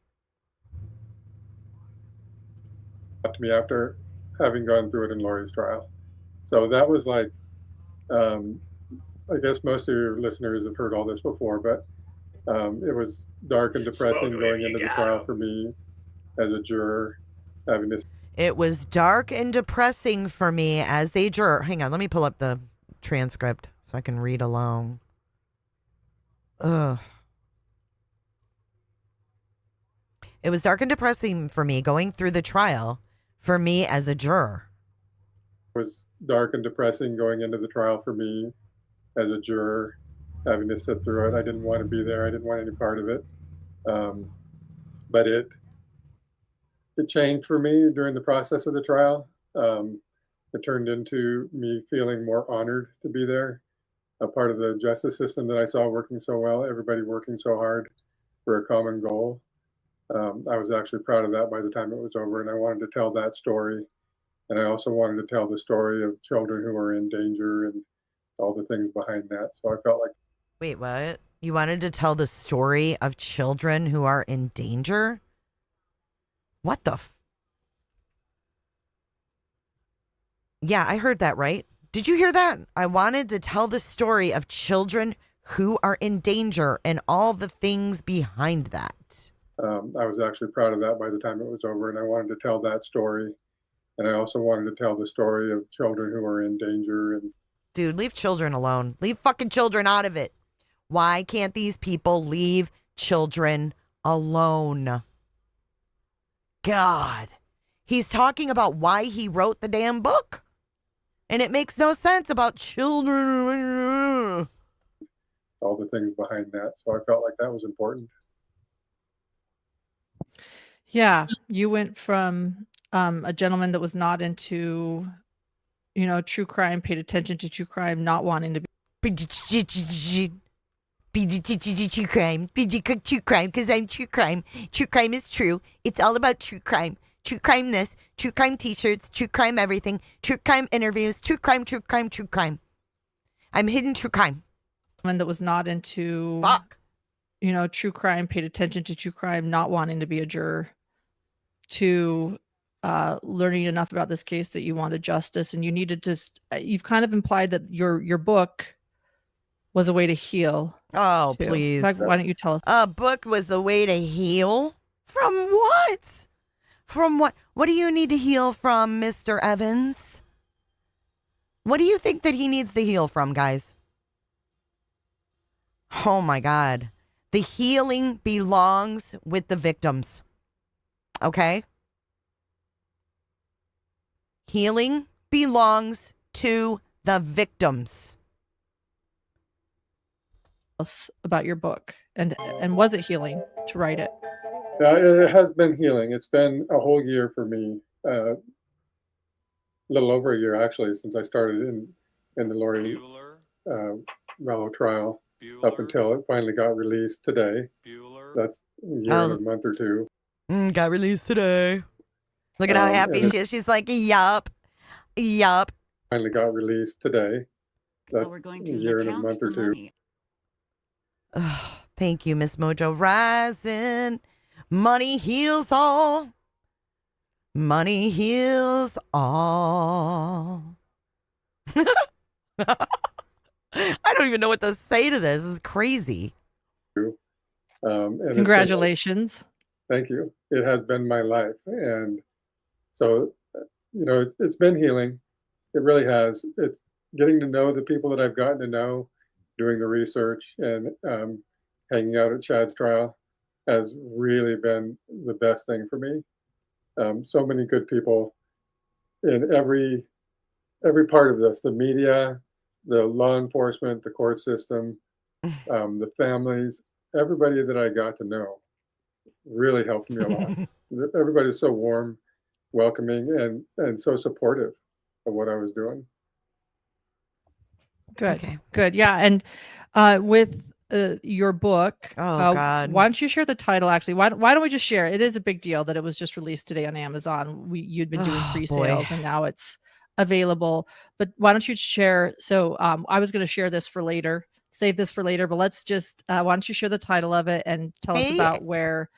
To me after having gone through it in Lori's trial. So that was like, I guess most of your listeners have heard all this before, but it was dark and depressing going into the trial for me as a juror. It was dark and depressing for me as a juror. Hang on, let me pull up the transcript so I can read along. Ugh. It was dark and depressing for me going through the trial for me as a juror. It was dark and depressing going into the trial for me as a juror, having to sit through it. I didn't want to be there. I didn't want any part of it. But it changed for me during the process of the trial. It turned into me feeling more honored to be there, a part of the justice system that I saw working so well, everybody working so hard for a common goal. I was actually proud of that by the time it was over, and I wanted to tell that story. And I also wanted to tell the story of children who are in danger and all the things behind that. So I felt like... Wait, what? You wanted to tell the story of children who are in danger? What the Yeah, I heard that, right? Did you hear that? I wanted to tell the story of children who are in danger and all the things behind that. I was actually proud of that by the time it was over, and I wanted to tell that story. And I also wanted to tell the story of children who are in danger. And dude, leave children alone. Leave fucking children out of it. Why can't these people leave children alone? God. He's talking about why he wrote the damn book. And it makes no sense about children. All the things behind that. So I felt like that was important. Yeah, you went from a gentleman that was not into, true crime, paid attention to true crime, not wanting to be true crime, because I'm true crime. True crime is true. It's all about true crime. True crime this, true crime t-shirts, true crime everything, true crime interviews, true crime, true crime, true crime. I'm hidden true crime. Someone that was not into, true crime, paid attention to true crime, not wanting to be a juror, to learning enough about this case that you wanted justice, and you needed to. You've kind of implied that your book was a way to heal. Oh, too. please. In fact, why don't you tell us? A book was the way to heal? From what? From what? What do you need to heal from, Mr. Evans? What do you think that he needs to heal from, guys? Oh, my God. The healing belongs with the victims. Okay? Healing belongs to the victims. About your book, and was it healing to write it? It has been healing. It's been a whole year for me, a little over a year actually, since I started in the Lauren Mello trial up until it finally got released today. That's a year and a month or two. Got released today. Look at how happy she is. She's like, yup. Finally got released today. That's we're going a to year and a count month or the two. money. Oh, thank you, Miss Mojo Rising. Money heals all. Money heals all. I don't even know what to say to this. This is crazy. And Congratulations. Thank you. It has been my life. And so, it's been healing. It really has. It's getting to know the people that I've gotten to know, doing the research and hanging out at Chad's trial has really been the best thing for me. So many good people in every part of this, the media, the law enforcement, the court system, the families, everybody that I got to know really helped me a lot. Everybody's so warm, welcoming, and so supportive of what I was doing. Good. Okay. Good. Yeah. And with your book, God. why don't you share the title? Actually, why don't we just share? It is a big deal that it was just released today on Amazon. You'd been doing pre-sales and now it's available. But why don't you share? So I was going to share this for later, save this for later. But let's just why don't you share the title of it and tell us about where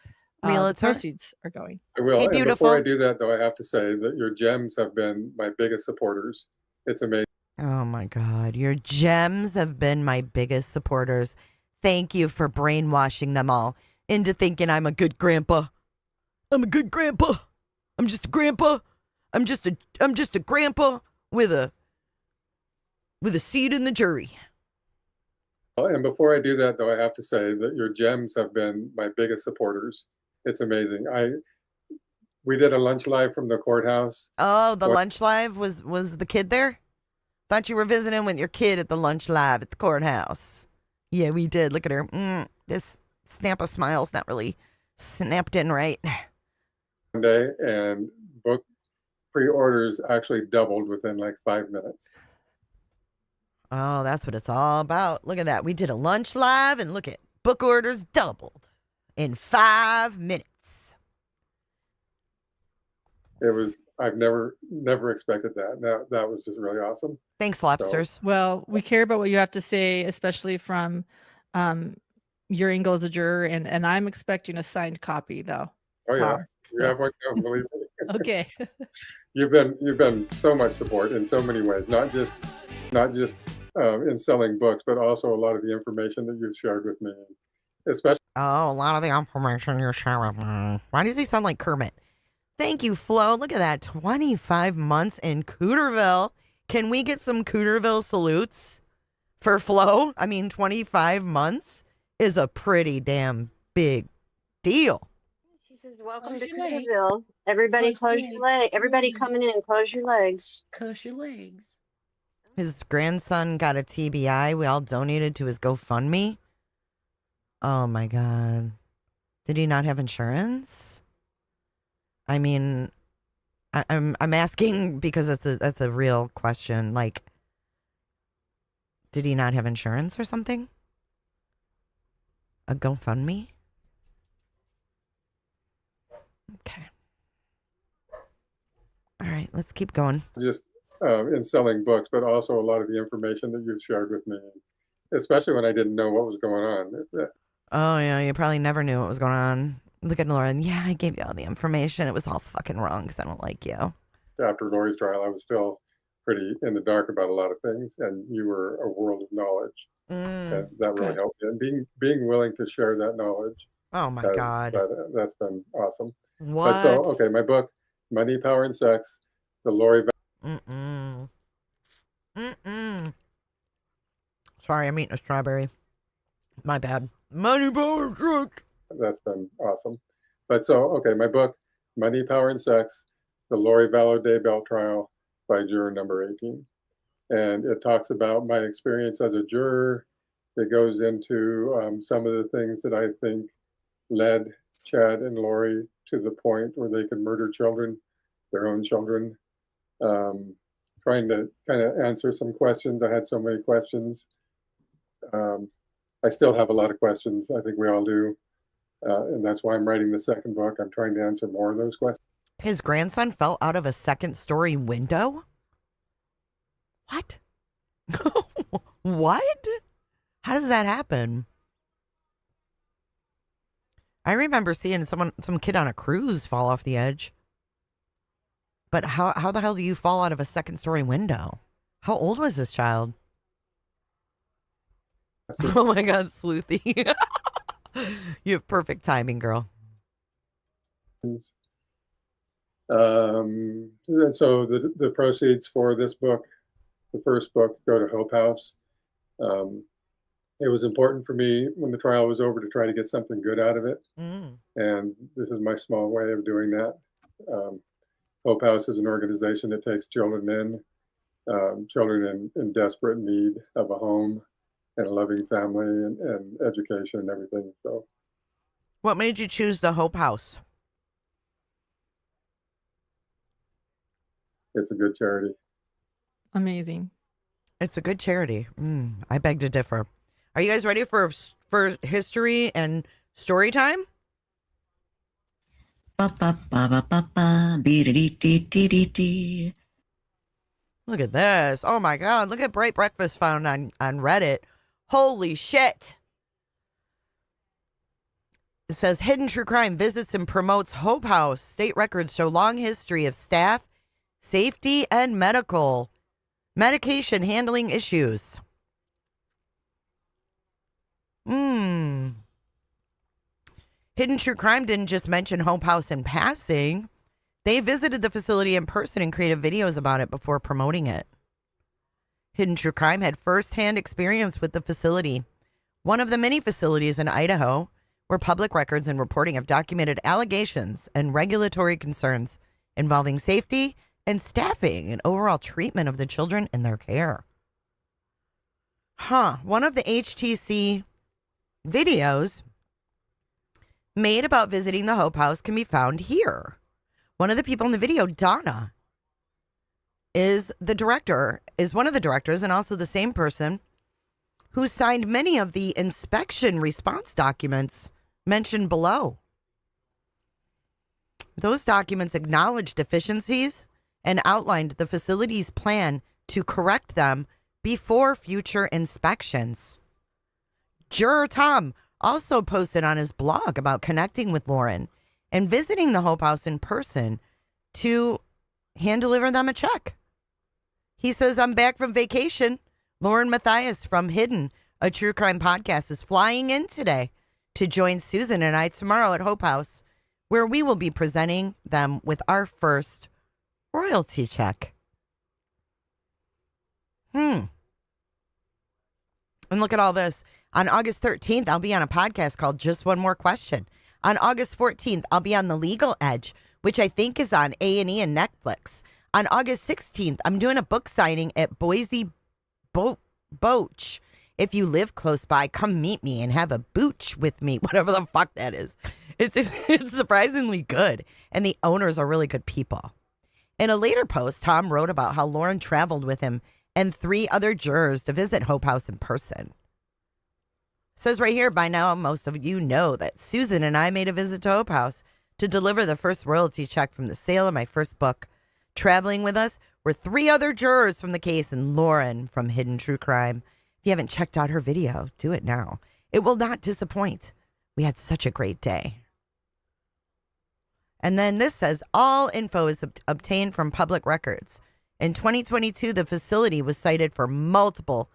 the proceeds are going? I will. Hey, and beautiful. before I do that, though, I have to say that your gems have been my biggest supporters. It's amazing. Oh my God. Your gems have been my biggest supporters. Thank you for brainwashing them all into thinking I'm a good grandpa. I'm a good grandpa. I'm just a grandpa. I'm just a grandpa with a seat in the jury. And before I do that, though, I have to say that your gems have been my biggest supporters. It's amazing. We did a lunch live from the courthouse. Oh, the lunch live was the kid there? Thought you were visiting with your kid at the lunch live at the courthouse. Yeah, we did. Look at her. This snap of smile's not really snapped in right. One day, and book pre-orders actually doubled within like 5 minutes. Oh, that's what it's all about. Look at that. We did a lunch live, and look at book orders doubled in 5 minutes. It was, I've never expected that. That was just really awesome. Thanks, lobsters. So, Well, we care about what you have to say, especially from your angle as a juror, and I'm expecting a signed copy, though. oh yeah, Tom, you have one coming, believe me. Okay. You've been so much support in so many ways, not just in selling books, but also a lot of the information that you've shared with me, especially. Oh, a lot of the information you're sharing. Why does he sound like Kermit? Thank you, Flo. Look at that. 25 months in Cooterville. Can we get some Cooterville salutes for Flo? I mean, 25 months is a pretty damn big deal. She says, "Welcome to Cooterville. Everybody close your legs. Everybody coming in, close your legs. Close your legs." His grandson got a TBI. We all donated to his GoFundMe. Oh my God. Did he not have insurance? I mean, I'm asking because that's a real question. Like, did he not have insurance or something? A GoFundMe? Okay. All right, let's keep going. Just in selling books, but also a lot of the information that you've shared with me, especially when I didn't know what was going on. Oh, yeah, you probably never knew what was going on Look at Lauren. Yeah, I gave you all the information. It was all fucking wrong because I don't like you. After Lori's trial, I was still pretty in the dark about a lot of things, and you were a world of knowledge. And that really Good. helped me. And being willing to share that knowledge. Oh my God. That's been awesome. What? But so, okay, my book, Money, Power, and Sex, the Lori. Sorry, I'm eating a strawberry. My bad. Money, power, and sex. That's been awesome. But so, okay, my book, Money, Power, and Sex, the Lori Vallow Daybell Trial by Juror number 18. And it talks about my experience as a juror. It goes into some of the things that I think led Chad and Lori to the point where they could murder children, their own children. Trying to kind of answer some questions. I had so many questions. I still have a lot of questions. I think we all do. And that's why I'm writing the second book. I'm trying to answer more of those questions. His grandson fell out of a second-story window? What? What? How does that happen? I remember seeing some kid on a cruise fall off the edge. But how the hell do you fall out of a second-story window? How old was this child? Oh my God, Sleuthy. You have perfect timing, girl. And so the proceeds for this book, the first book, go to Hope House. It was important for me when the trial was over to try to get something good out of it. And this is my small way of doing that. Hope House is an organization that takes children in desperate need of a home and a loving family and education and everything. So, what made you choose the Hope House? It's a good charity. Amazing. It's a good charity. I beg to differ. Are you guys ready for history and story time? Look at this. Oh my God. Look at Bright Breakfast found on Reddit. Holy shit. It says Hidden True Crime visits and promotes Hope House. State records show long history of staff, safety, and medication handling issues. Hidden True Crime didn't just mention Hope House in passing. They visited the facility in person and created videos about it before promoting it. Hidden True Crime had firsthand experience with the facility, one of the many facilities in Idaho where public records and reporting have documented allegations and regulatory concerns involving safety and staffing and overall treatment of the children in their care. One of the HTC videos made about visiting the Hope House can be found here. One of the people in the video, Donna, is one of the directors and also the same person who signed many of the inspection response documents mentioned below. Those documents acknowledged deficiencies and outlined the facility's plan to correct them before future inspections. Juror Tom also posted on his blog about connecting with Lauren and visiting the Hope House in person to hand deliver them a check. He says, I'm back from vacation. Lauren Matthias from Hidden, a true crime podcast, is flying in today to join Susan and I tomorrow at Hope House, where we will be presenting them with our first royalty check. And look at all this. On August 13th, I'll be on a podcast called Just One More Question. On August 14th, I'll be on The Legal Edge, which I think is on A&E and Netflix. On August 16th, I'm doing a book signing at Boise Boach. If you live close by, come meet me and have a booch with me, whatever the fuck that is. It's surprisingly good, and the owners are really good people. In a later post, Tom wrote about how Lauren traveled with him and 3 other jurors to visit Hope House in person. It says right here, by now, most of you know that Susan and I made a visit to Hope House to deliver the first royalty check from the sale of my first book. Traveling with us were 3 other jurors from the case and Lauren from Hidden True Crime. If you haven't checked out her video, do it now. It will not disappoint. We had such a great day. And then this says all info is obtained from public records. In 2022, the facility was cited for multiple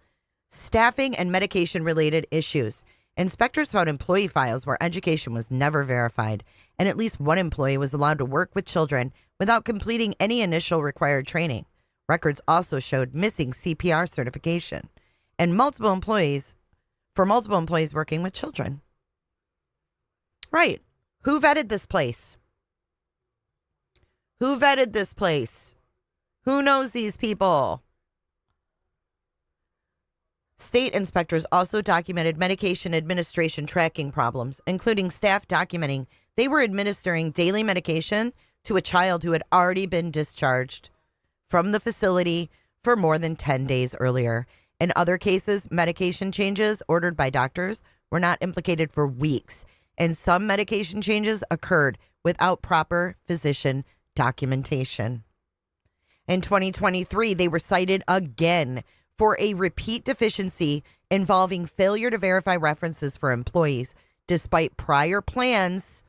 staffing and medication-related issues. Inspectors found employee files where education was never verified, and at least one employee was allowed to work with children without completing any initial required training. Records also showed missing CPR certification and multiple employees working with children. Right. Who vetted this place? Who vetted this place? Who knows these people? State inspectors also documented medication administration tracking problems, including staff documenting they were administering daily medication to a child who had already been discharged from the facility for more than 10 days earlier. In other cases, medication changes ordered by doctors were not implicated for weeks, and some medication changes occurred without proper physician documentation. In 2023, they were cited again for a repeat deficiency involving failure to verify references for employees, despite prior plans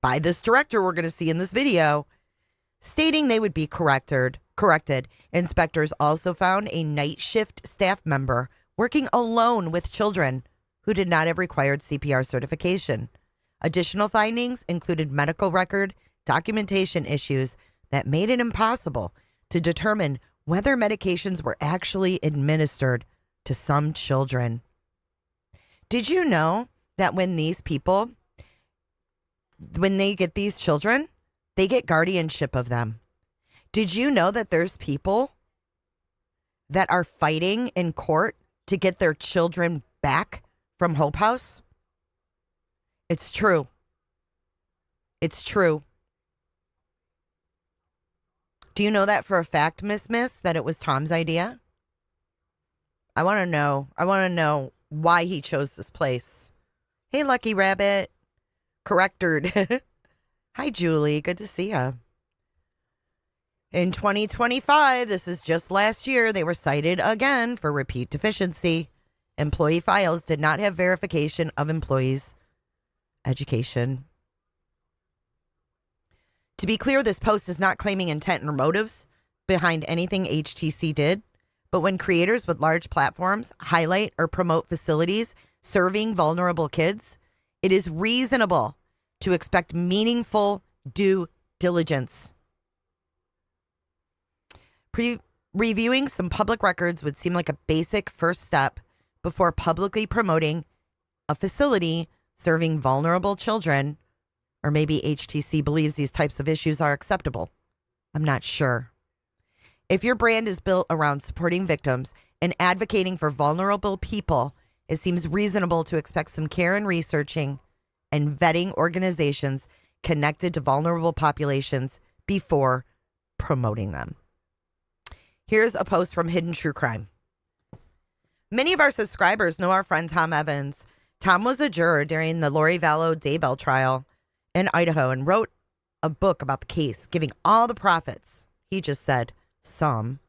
by this director we're going to see in this video, stating they would be corrected. Inspectors also found a night shift staff member working alone with children who did not have required CPR certification. Additional findings included medical record documentation issues that made it impossible to determine whether medications were actually administered to some children. Did you know that when they get these children, they get guardianship of them? Did you know that there's people that are fighting in court to get their children back from Hope House? It's true. It's true. Do you know that for a fact, Miss, that it was Tom's idea? I want to know. I want to know why he chose this place. Hey, Lucky Rabbit. Corrected. Hi, Julie. Good to see you. In 2025, this is just last year, they were cited again for repeat deficiency. Employee files did not have verification of employees' education. To be clear, this post is not claiming intent or motives behind anything HTC did, but when creators with large platforms highlight or promote facilities serving vulnerable kids, it is reasonable to expect meaningful due diligence. Reviewing some public records would seem like a basic first step before publicly promoting a facility serving vulnerable children. Or maybe HTC believes these types of issues are acceptable. I'm not sure. If your brand is built around supporting victims and advocating for vulnerable people, it seems reasonable to expect some care in researching and vetting organizations connected to vulnerable populations before promoting them. Here's a post from Hidden True Crime. Many of our subscribers know our friend Tom Evans. Tom was a juror during the Lori Vallow Daybell trial in Idaho and wrote a book about the case, giving all the profits. He just said some.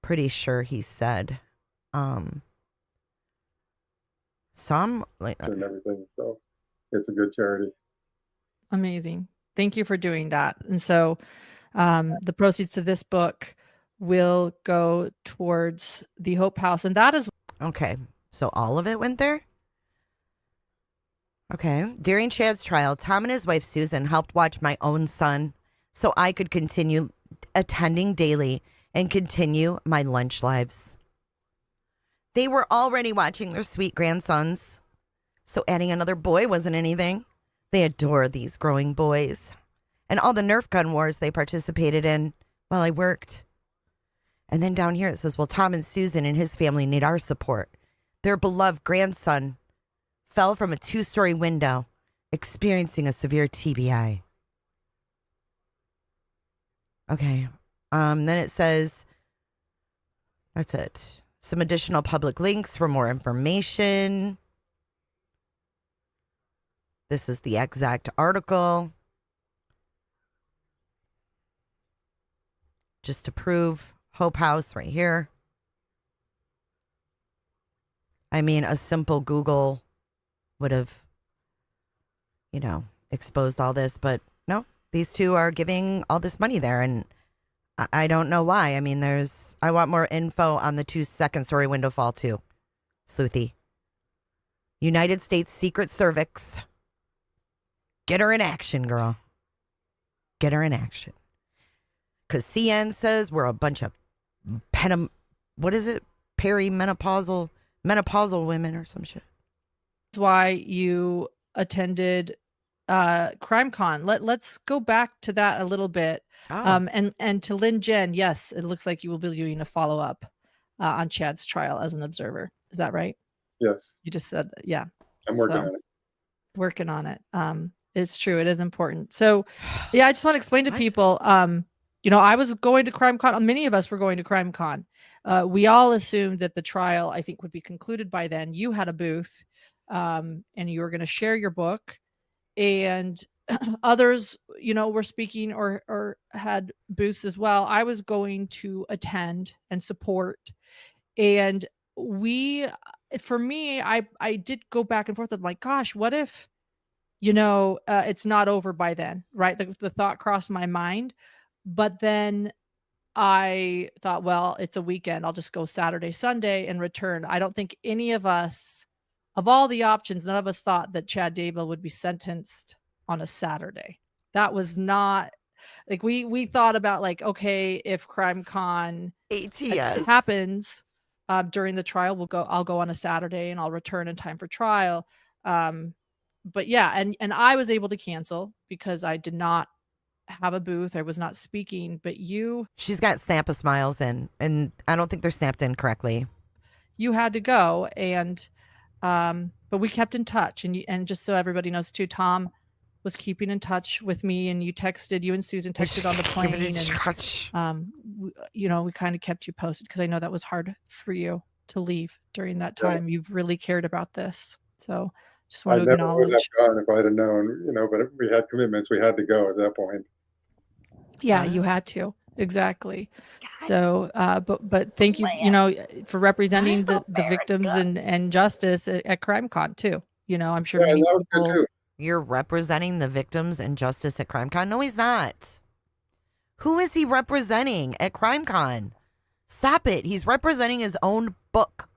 Pretty sure he said some. And everything. So it's a good charity. Amazing. Thank you for doing that. And so the proceeds of this book will go towards the Hope House. And that is okay. So all of it went there? Okay. During Chad's trial, Tom and his wife Susan helped watch my own son so I could continue attending daily and continue my lunch lives. They were already watching their sweet grandsons, so adding another boy wasn't anything. They adore these growing boys and all the Nerf gun wars they participated in while I worked. And then down here it says, well, Tom and Susan and his family need our support. Their beloved grandson fell from a 2-story window, experiencing a severe TBI. Okay. Then it says, that's it. Some additional public links for more information. This is the exact article. Just to prove Hope House right here. I mean, a simple Google would have, exposed all this, but no, These two are giving all this money there, and I don't know why. I mean, I want more info on the 2 second-story window fall too. Sleuthy. United States Secret Service. Get her in action, girl. Get her in action. Because CN says we're a bunch of what is it? Menopausal women or some shit. That's why you attended CrimeCon. Let's go back to that a little bit. And to Lynn Jen, yes, it looks like you will be doing a follow-up on Chad's trial as an observer. Is that right? Yes. You just said that. Yeah. I'm working on it. Working on it. It's true. It is important. So yeah, I just want to explain to people, I was going to CrimeCon. Many of us were going to CrimeCon. We all assumed that the trial, I think, would be concluded by then. You had a booth, and you were going to share your book, and others, were speaking or had booths as well. I was going to attend and support, and for me, I did go back and forth. I'm like, gosh, what if, it's not over by then, right? The thought crossed my mind, but then I thought, well, it's a weekend. I'll just go Saturday, Sunday and return. I don't think any of us, of all the options, none of us thought that Chad Daybell would be sentenced on a Saturday. That was not like we thought about like, okay, if CrimeCon ATS happens during the trial, I'll go on a Saturday and I'll return in time for trial. But yeah, and I was able to cancel because I did not have a booth. I was not speaking, but she's got Sampa Smiles in, and I don't think they're snapped in correctly. You had to go, and but we kept in touch, and just so everybody knows too, Tom was keeping in touch with me, and you and Susan texted on the plane, and we kind of kept you posted because I know that was hard for you to leave during that time. You've really cared about this, so just want to acknowledge. I never would have gone if I'd have known, but we had commitments. We had to go at that point. Yeah, you had to. Exactly. So, but thank you, for representing the victims and justice at CrimeCon too. I'm sure many that was people. good too. You're representing the victims and justice at CrimeCon? No, he's not. Who is he representing at CrimeCon? Stop it. He's representing his own book.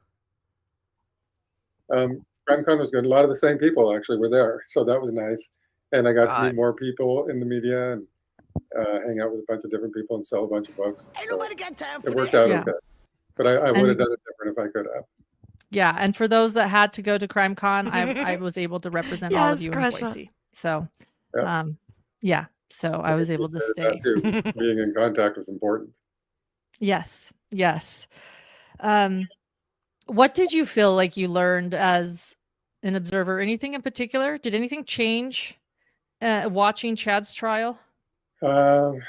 CrimeCon was good. A lot of the same people actually were there, so that was nice. And I got to meet more people in the media and hang out with a bunch of different people and sell a bunch of books. Ain't nobody got time for it worked out okay. But I would have done it different if I could have. Yeah, and for those that had to go to CrimeCon, I was able to represent all of you in Boise. So, so I was able to stay. Being in contact was important. Yes. What did you feel like you learned as an observer? Anything in particular? Did anything change watching Chad's trial? There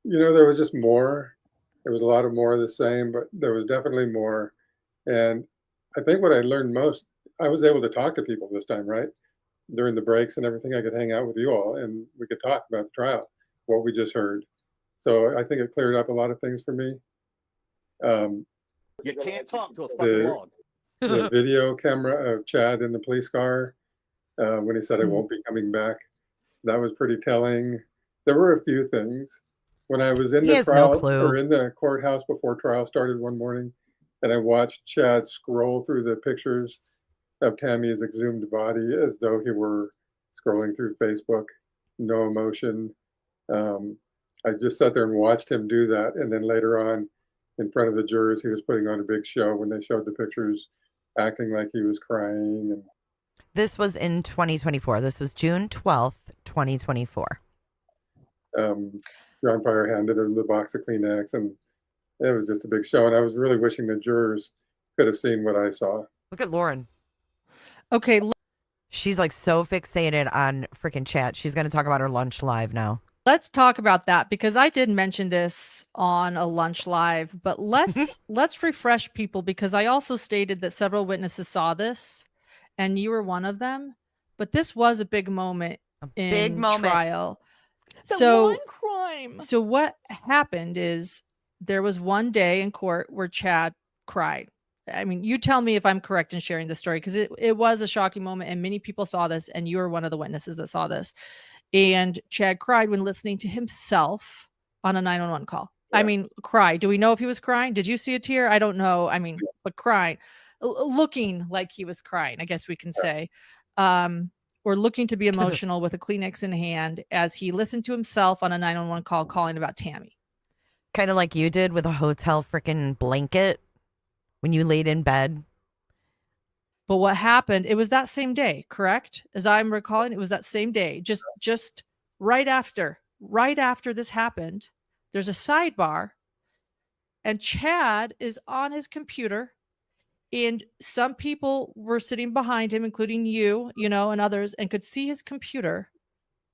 was just more. There was a lot of more of the same, but there was definitely more. And I think what I learned most, I was able to talk to people this time, right? During the breaks and everything, I could hang out with you all and we could talk about the trial, what we just heard. So I think it cleared up a lot of things for me. You can't talk to a fucking log. The video camera of Chad in the police car when he said I won't be coming back, that was pretty telling. There were a few things. When I was in the trial or in the courthouse before trial started one morning, and I watched Chad scroll through the pictures of Tammy's exhumed body as though he were scrolling through Facebook, no emotion. I just sat there and watched him do that. And then later on, in front of the jurors, he was putting on a big show when they showed the pictures, acting like he was crying. And this was in 2024. This was June 12th, 2024. John Pryor handed him the box of Kleenex, and it was just a big show. And I was really wishing the jurors could have seen what I saw. Look at Lauren. Okay. She's like so fixated on freaking chat. She's going to talk about her lunch live now. Let's talk about that because I did mention this on a lunch live, but let's refresh people because I also stated that several witnesses saw this and you were one of them, but this was a big moment in trial. One crime. So what happened is there was one day in court where Chad cried. I mean, you tell me if I'm correct in sharing this story because it was a shocking moment and many people saw this and you were one of the witnesses that saw this. And Chad cried when listening to himself on a 911 call. I mean, cry. Do we know if he was crying? Did you see a tear? I don't know. I mean, but crying, looking like he was crying, I guess we can say. Or looking to be emotional with a Kleenex in hand as he listened to himself on a 911 call calling about Tammy. Kind of like you did with a hotel freaking blanket when you laid in bed. But what happened, it was that same day, correct? As I'm recalling, it was that same day. Just right after this happened, there's a sidebar and Chad is on his computer and some people were sitting behind him, including you, and others, and could see his computer.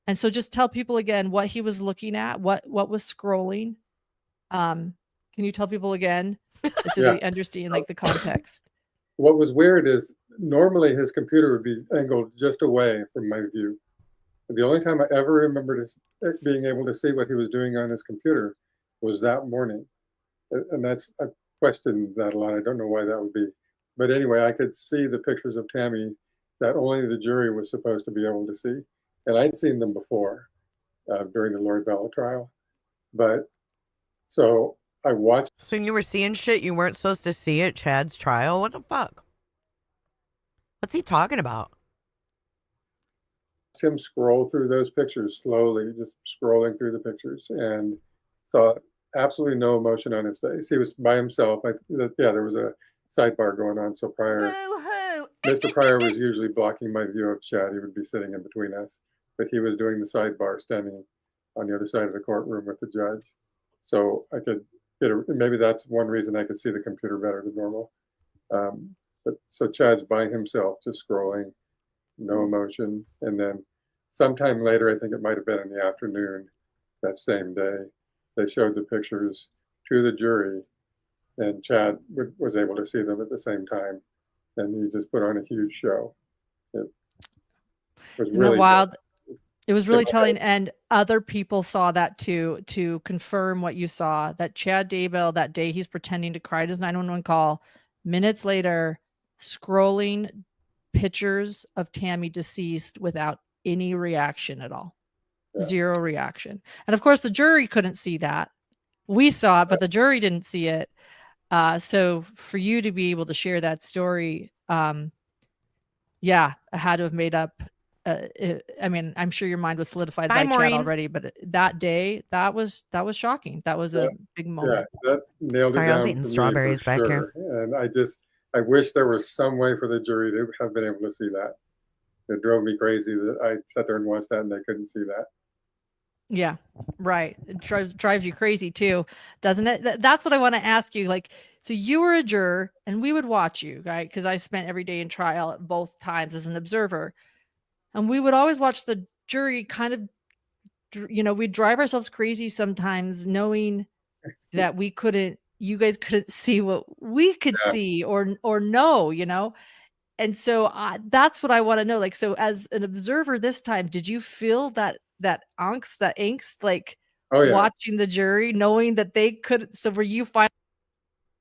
And so just tell people again what he was looking at, what was scrolling. Can you tell people again so they understand like the context? What was weird is normally his computer would be angled just away from my view. The only time I ever remembered being able to see what he was doing on his computer was that morning. And I questioned that a lot. I don't know why that would be. But anyway, I could see the pictures of Tammy that only the jury was supposed to be able to see. And I'd seen them before during the Lori Bella trial. But so I watched. So you were seeing shit you weren't supposed to see at Chad's trial? What the fuck? What's he talking about? Him scroll through those pictures slowly, just scrolling through the pictures, and saw absolutely no emotion on his face. He was by himself. There was a sidebar going on. So Mr. Pryor was usually blocking my view of Chad. He would be sitting in between us, but he was doing the sidebar, standing on the other side of the courtroom with the judge. So I could maybe that's one reason I could see the computer better than normal. But so Chad's by himself, just scrolling, no emotion. And then sometime later, I think it might have been in the afternoon that same day, they showed the pictures to the jury, and Chad was able to see them at the same time. And he just put on a huge show. It was really wild. It was really telling, and other people saw that too, to confirm what you saw, that Chad Daybell, that day he's pretending to cry at his 911 call, minutes later, scrolling pictures of Tammy deceased without any reaction at all. Yeah. Zero reaction. And of course, the jury couldn't see that. We saw it, but the jury didn't see it. So for you to be able to share that story, I had to have made up. I mean, I'm sure your mind was solidified by Chad already, but that day, that was shocking. That was a big moment. Yeah, that nailed it down. Sorry, I was eating strawberries back here. And I wish there was some way for the jury to have been able to see that. It drove me crazy that I sat there and watched that and they couldn't see that. Yeah, right. It drives you crazy too, doesn't it? That's what I want to ask you. Like, so you were a juror and we would watch you, right? Because I spent every day in trial at both times as an observer. And we would always watch the jury kind of, we'd drive ourselves crazy sometimes knowing that you guys couldn't see what we could see or know, And so that's what I want to know. Like, so as an observer this time, did you feel that angst, like watching the jury, knowing that they could, so were you finally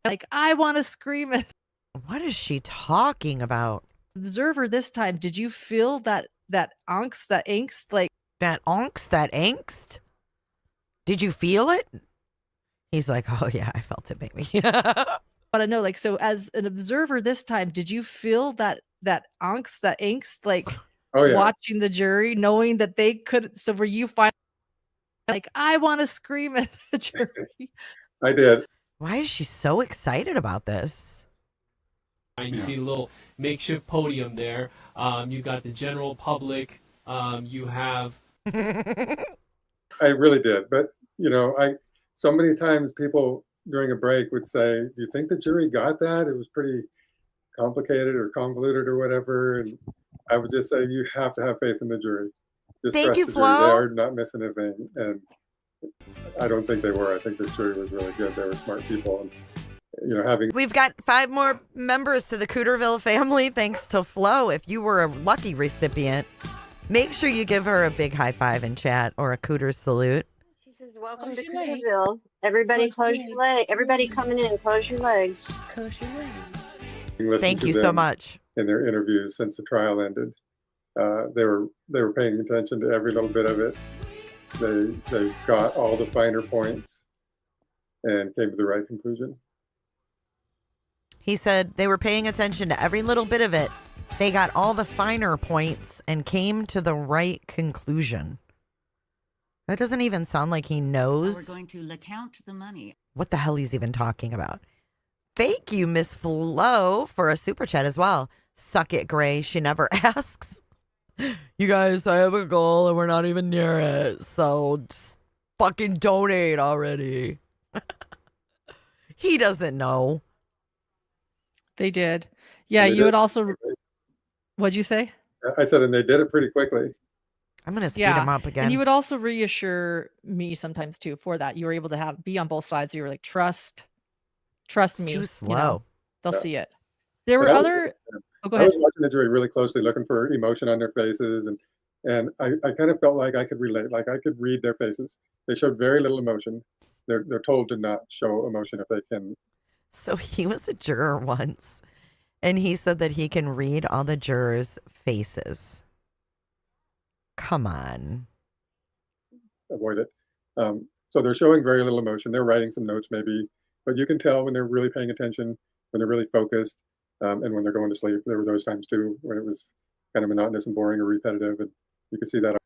like, I want to scream at. What is she talking about? Observer this time, did you feel that angst, like that angst? Did you feel it? He's like, oh yeah, I felt it, baby. I want to know, like, so as an observer this time, did you feel that angst, like watching the jury, knowing that they could, so were you finally like, I want to scream at the jury? I did. Why is she so excited about this? You see a little makeshift podium there. You got the general public. You have. I really did, but so many times people during a break would say, "Do you think the jury got that? It was pretty complicated or convoluted or whatever." And I would just say, you have to have faith in the jury. Just Thank trust you, the Flo. jury. They are not missing anything, and I don't think they were. I think this jury was really good. They were smart people, and We've got 5 more members to the Cooterville family, thanks to Flo. If you were a lucky recipient, make sure you give her a big high five in chat or a Cooter salute. She says, welcome to Cooterville. Everybody close your legs. Everybody coming in, close your legs. Thank you so much. In their interviews since the trial ended. They were paying attention to every little bit of it. They got all the finer points and came to the right conclusion. He said they were paying attention to every little bit of it. They got all the finer points and came to the right conclusion. That doesn't even sound like he knows. We're going to account the money. What the hell he's even talking about. Thank you, Miss Flo, for a super chat as well. Suck it, Gray. She never asks. You guys, I have a goal and we're not even near it. So just fucking donate already. He doesn't know. They did. Yeah, you would also. What'd you say? I said, and they did it pretty quickly. I'm going to speed him up again. And you would also reassure me sometimes too for that. You were able to be on both sides. You were like, trust me. Too slow. You know, they'll see it. There were other. Go ahead. I was watching the jury really closely, looking for emotion on their faces, and I kind of felt like I could relate, like I could read their faces. They showed very little emotion. They're told to not show emotion if they can. So he was a juror once, and he said that he can read all the jurors' faces. Come on. Avoid it. So they're showing very little emotion. They're writing some notes maybe, but you can tell when they're really paying attention, when they're really focused, and when they're going to sleep. There were those times too when it was kind of monotonous and boring or repetitive, and you could see that.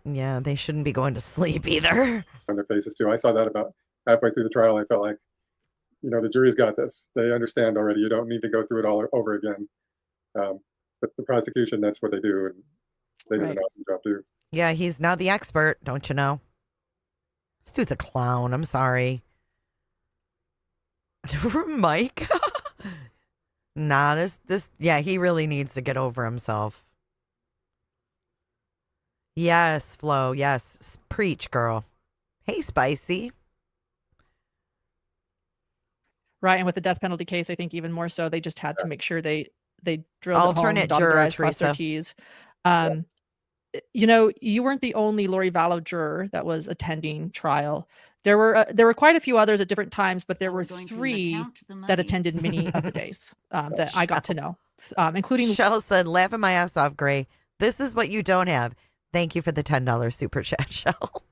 Yeah, they shouldn't be going to sleep either. On their faces too. I saw that about halfway through the trial. I felt like, the jury's got this. They understand already. You don't need to go through it all over again. But the prosecution, that's what they do, and they did an awesome job too. Yeah, he's now the expert, don't you know? This dude's a clown. I'm sorry. Mike? Nah, he really needs to get over himself. Yes, Flo. Yes. Preach, girl. Hey, Spicy. Right, and with the death penalty case, I think even more so, they just had to make sure they drilled alternate it home, juror, crossed their T's. You weren't the only Lori Vallow juror that was attending trial. There were quite a few others at different times, but there were 3 that attended many of the days that I got to know, including. Shell said, laughing my ass off, Gray. This is what you don't have. Thank you for the $10 super chat, Shell.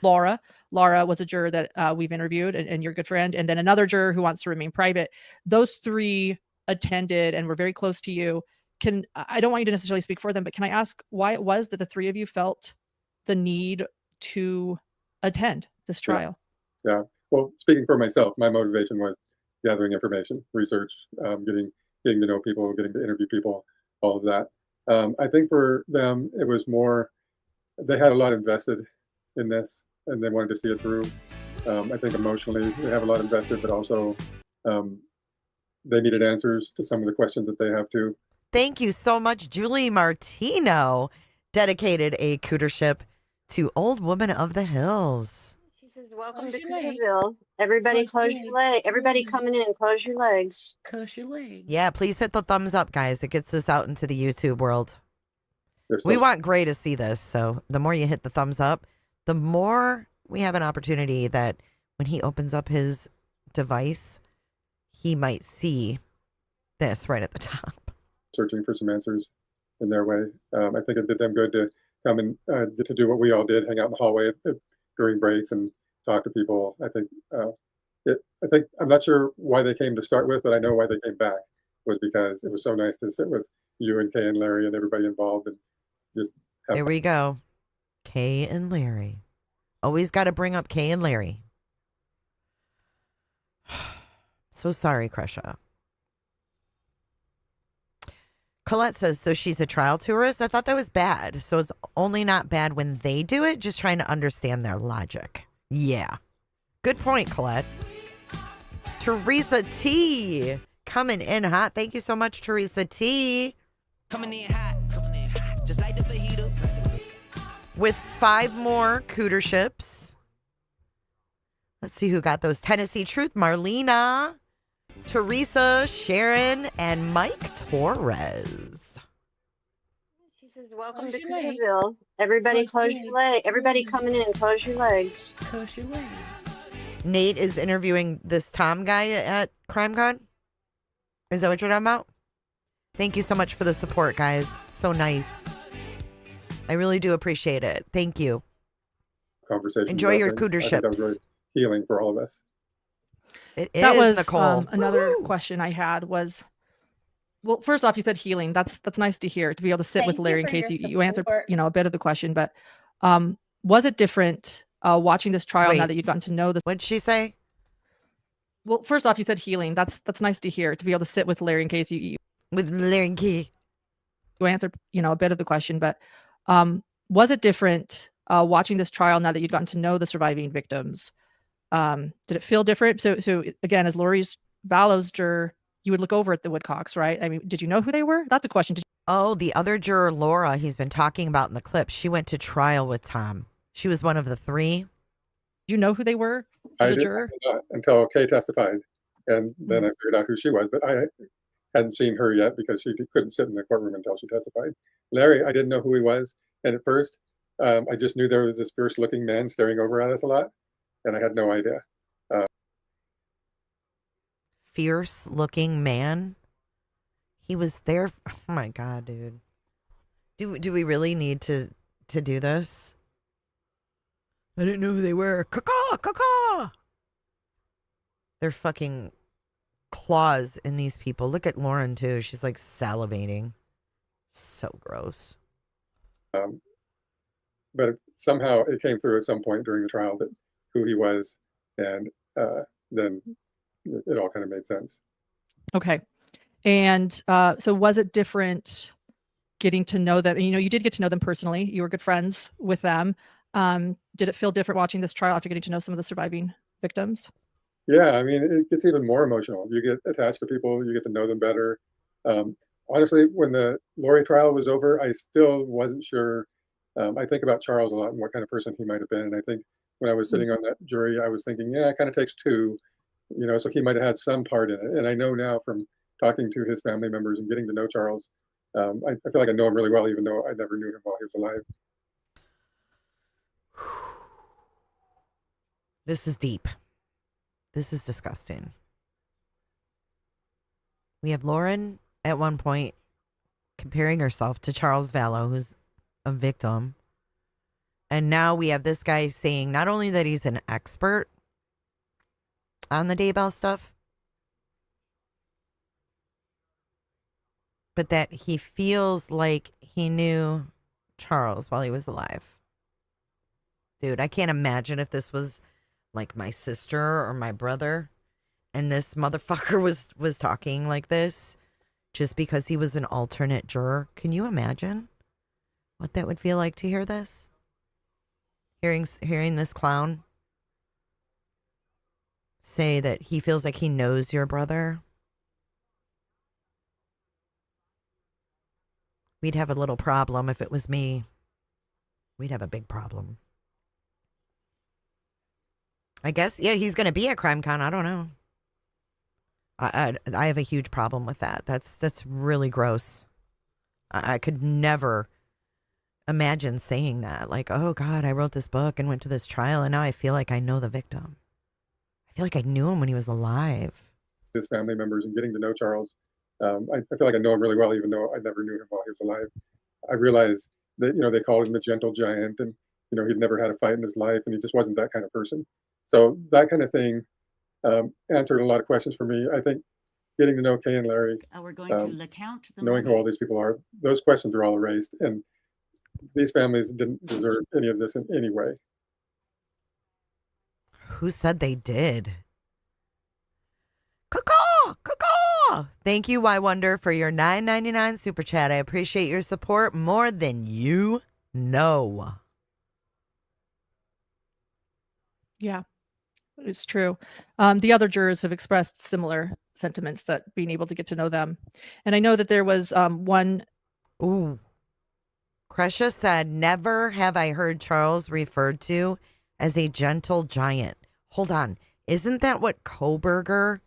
Laura was a juror that we've interviewed, and your good friend, and then another juror who wants to remain private. Those 3 attended and were very close to you. I don't want you to necessarily speak for them, but can I ask why it was that the 3 of you felt the need to attend this trial? Yeah. Well, speaking for myself, my motivation was gathering information, research, getting to know people, getting to interview people, all of that. I think for them, it was more, they had a lot invested in this and they wanted to see it through. I think emotionally they have a lot invested, but also they needed answers to some of the questions that they have too. Thank you so much. Julie Martino dedicated a cootership to Old Woman of the Hills. She says, welcome to Cooterville. Everybody close your legs. Everybody coming in, close your legs. Close your legs. Yeah, please hit the thumbs up, guys. It gets this out into the YouTube world. We want Gray to see this, so the more you hit the thumbs up, the more we have an opportunity that when he opens up his device, he might see this right at the top. Searching for some answers in their way. I think it did them good to come and get to do what we all did, hang out in the hallway during breaks and talk to people. I think I'm not sure why they came to start with, but I know why they came back was because it was so nice to sit with you and Kay and Larry and everybody involved and just have There we go. Kay and Larry. Always got to bring up Kay and Larry. So sorry, Crusha. Colette says, so she's a trial tourist? I thought that was bad. So it's only not bad when they do it, just trying to understand their logic. Yeah. Good point, Colette. Teresa T. Coming in hot. Thank you so much, Teresa T. Coming in hot, just like the fajita. With 5 more cooterships. Let's see who got those. Tennessee Truth, Marlena, Teresa, Sharon, and Mike Torres. She says, welcome to Cooterville. Everybody close your legs. Everybody coming in, close your legs. Close your legs. Nate is interviewing this Tom guy at CrimeCon. Is that what you're talking about? Thank you so much for the support, guys. So nice. I really do appreciate it. Thank you. Conversation. Enjoy your cooter I think that was ships. really healing for all of us. It is, That was Nicole. another question I had was, well, first off, you said healing. That's nice to hear, to be able to sit with Larry in case you answered, a bit of the question. But was it different watching this trial now that you'd gotten to know the? What'd she say? Well, first off, you said healing. That's nice to hear, to be able to sit with Larry in case you with Larry Key. You answered, a bit of the question, but was it different watching this trial now that you'd gotten to know the surviving victims? Did it feel different? So again, as Lori's Vallows juror, you would look over at the Woodcocks, right? I mean, did you know who they were? That's a question. Oh, the other juror, Laura, he's been talking about in the clip. She went to trial with Tom. She was one of the 3. Did you know who they were as a juror? Until Kay testified, and then I figured out who she was, but I hadn't seen her yet because she couldn't sit in the courtroom until she testified. Larry, I didn't know who he was, and at first, I just knew there was this fierce-looking man staring over at us a lot, and I had no idea. Fierce-looking man? He was there. Oh my God, dude. Do we really need to do this? I didn't know who they were. Caw-caw, caw-caw. They're fucking claws in these people. Look at Lauren, too. She's like salivating. So gross. But somehow it came through at some point during the trial that who he was, and then it all kind of made sense. Okay. And so was it different getting to know them? You did get to know them personally. You were good friends with them. Did it feel different watching this trial after getting to know some of the surviving victims? Yeah, I mean, it gets even more emotional. You get attached to people, you get to know them better. Honestly, when the Lori trial was over, I still wasn't sure. I think about Charles a lot and what kind of person he might have been. And I think when I was sitting on that jury, I was thinking, yeah, it kind of takes 2, so he might have had some part in it. And I know now from talking to his family members and getting to know Charles, I feel like I know him really well, even though I never knew him while he was alive. This is deep. This is disgusting. We have Lauren at one point comparing herself to Charles Vallow, who's a victim. And now we have this guy saying not only that he's an expert on the Daybell stuff, but that he feels like he knew Charles while he was alive. Dude, I can't imagine if this was like my sister or my brother and this motherfucker was talking like this just because he was an alternate juror. Can you imagine what that would feel like to hear this? Hearing this clown say that he feels like he knows your brother. We'd have a little problem if it was me. We'd have a big problem. I guess, yeah, he's going to be at CrimeCon. I don't know. I have a huge problem with that. That's really gross. I could never imagine saying that. Like, oh, God, I wrote this book and went to this trial, and now I feel like I know the victim. I feel like I knew him when he was alive. His family members and getting to know Charles, I feel like I know him really well, even though I never knew him while he was alive. I realized that, they called him a gentle giant, and, he'd never had a fight in his life, and he just wasn't that kind of person. So that kind of thing answered a lot of questions for me. I think getting to know Kay and Larry, we're going to count the knowing who all these people are, those questions are all erased. And these families didn't deserve any of this in any way. Who said they did? Caw-caw! Caw-caw! Thank you, Y Wonder, for your $9.99 super chat. I appreciate your support more than you know. Yeah, it's true. The other jurors have expressed similar sentiments, that being able to get to know them. And I know that there was one. Ooh. Kresha said, never have I heard Charles referred to as a gentle giant. Hold on. Isn't that what Koberger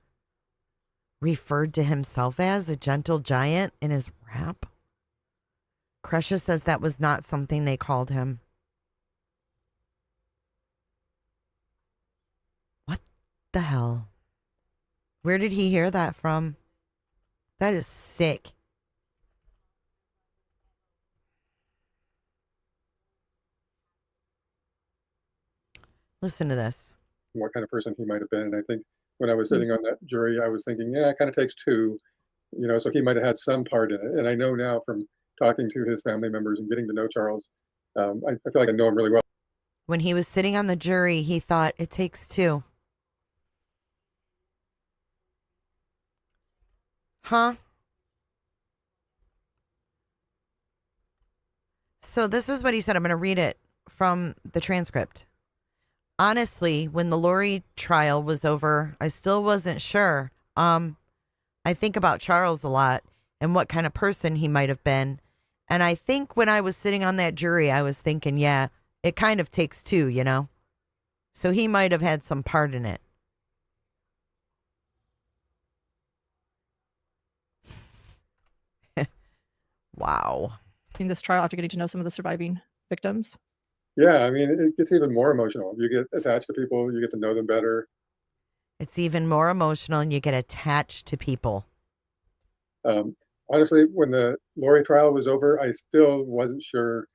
referred to himself as, a gentle giant, in his rap? Kresha says that was not something they called him. What the hell? Where did he hear that from? That is sick. Listen to this. What kind of person he might have been. And I think when I was sitting on that jury, I was thinking, yeah, it kind of takes two, so he might have had some part in it. And I know now from talking to his family members and getting to know Charles, I feel like I know him really well. When he was sitting on the jury, he thought it takes two. Huh? So this is what he said. I'm going to read it from the transcript. Honestly, when the Lori trial was over, I still wasn't sure. I think about Charles a lot and what kind of person he might have been. And I think when I was sitting on that jury, I was thinking, yeah, it kind of takes two, So he might have had some part in it. Wow. In this trial, after getting to know some of the surviving victims? Yeah, I mean, it gets even more emotional. You get attached to people, you get to know them better. It's even more emotional and you get attached to people. Honestly, when the Lori trial was over, I still wasn't sure.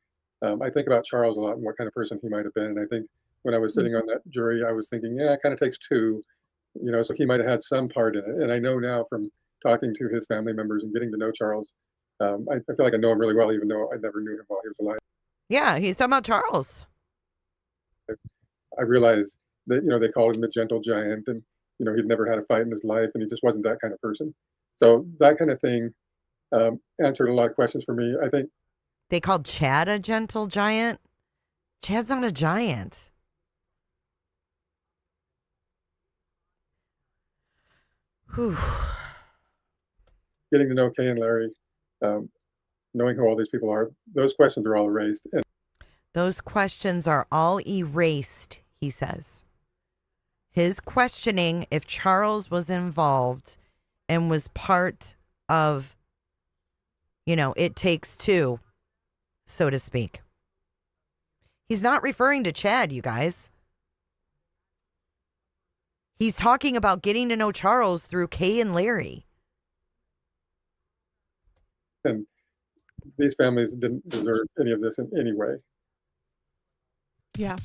I think about Charles a lot and what kind of person he might have been. And I think when I was sitting on that jury, I was thinking, yeah, it kind of takes two, so he might have had some part in it. And I know now from talking to his family members and getting to know Charles, I feel like I know him really well, even though I never knew him while he was alive. Yeah, he's talking about Charles. I realized that, they called him the gentle giant and, he'd never had a fight in his life and he just wasn't that kind of person. So that kind of thing answered a lot of questions for me. I think they called Chad a gentle giant. Chad's not a giant. Whew. Getting to know Kay and Larry, knowing who all these people are, those questions are all erased. And those questions are all erased, he says. His questioning if Charles was involved and was part of, it takes two, so to speak. He's not referring to Chad, you guys. He's talking about getting to know Charles through Kay and Larry. And these families didn't deserve any of this in any way. Yeah,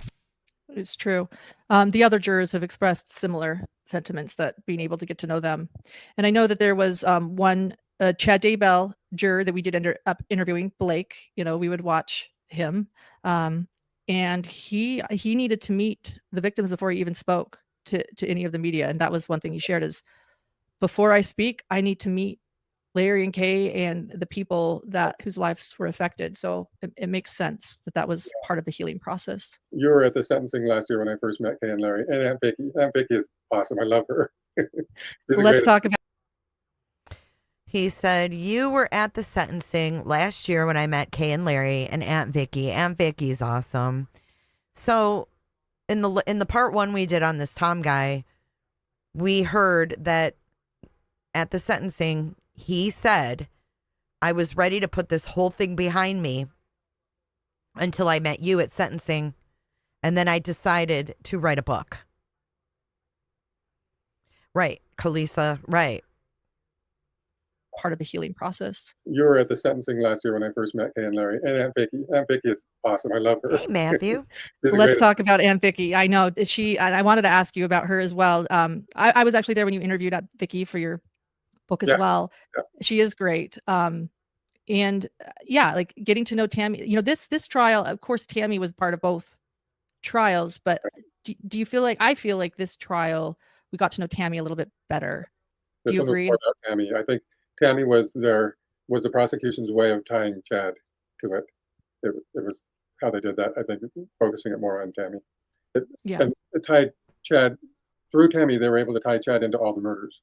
it's true. The other jurors have expressed similar sentiments, that being able to get to know them. And I know that there was one Chad Daybell juror that we did end up interviewing, Blake. We would watch him. And he needed to meet the victims before he even spoke to any of the media. And that was one thing he shared is, before I speak, I need to meet Larry and Kay and the people whose lives were affected. So it makes sense that was part of the healing process. You were at the sentencing last year when I first met Kay and Larry, and Aunt Vicky. Aunt Vicky is awesome. I love her. Let's talk about. He said, you were at the sentencing last year when I met Kay and Larry and Aunt Vicky. Aunt Vicky's awesome. So in the part one we did on this Tom guy, we heard that at the sentencing, he said, I was ready to put this whole thing behind me until I met you at sentencing. And then I decided to write a book. Right. Kalisa. Right. Part of the healing process. You were at the sentencing last year when I first met Kay and Larry, and Aunt Vicky. Aunt Vicky is awesome. I love her. Hey, Matthew. Let's talk about Aunt Vicky. I know I wanted to ask you about her as well. I was actually there when you interviewed Aunt Vicky for your book as well. Yeah. She is great. And like getting to know Tammy, this trial, of course, Tammy was part of both trials, but do you feel like, I feel like this trial, we got to know Tammy a little bit better. Do you agree? More about Tammy. I think Tammy was the prosecution's way of tying Chad to it. It was how they did that. I think focusing it more on Tammy. And it tied Chad through Tammy. They were able to tie Chad into all the murders,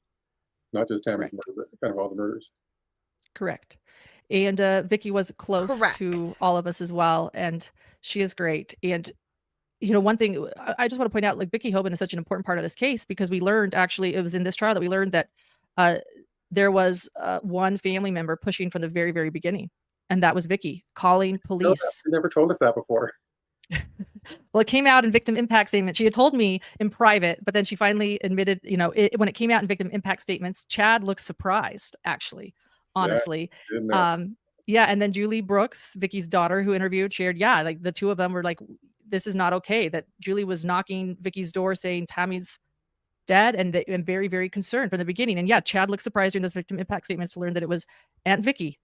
not just Tammy's murder, but kind of all the murders. Correct. And Vicky was close to all of us as well, and she is great. And one thing I just want to point out, like Vicky Hoban is such an important part of this case, because we learned, actually, it was in this trial that we learned that there was one family member pushing from the very, very beginning, and that was Vicky calling police. You never told us that before. Well, it came out in victim impact statement. She had told me in private, but then she finally admitted, when it came out in victim impact statements, Chad looked surprised, actually, honestly. Yeah, and then Julie Brooks, Vicky's daughter, who interviewed, shared, like the two of them were like, this is not okay, that Julie was knocking Vicky's door saying Tammy's dead, and very, very concerned from the beginning. And yeah, Chad looked surprised during those victim impact statements to learn that it was Aunt Vicky,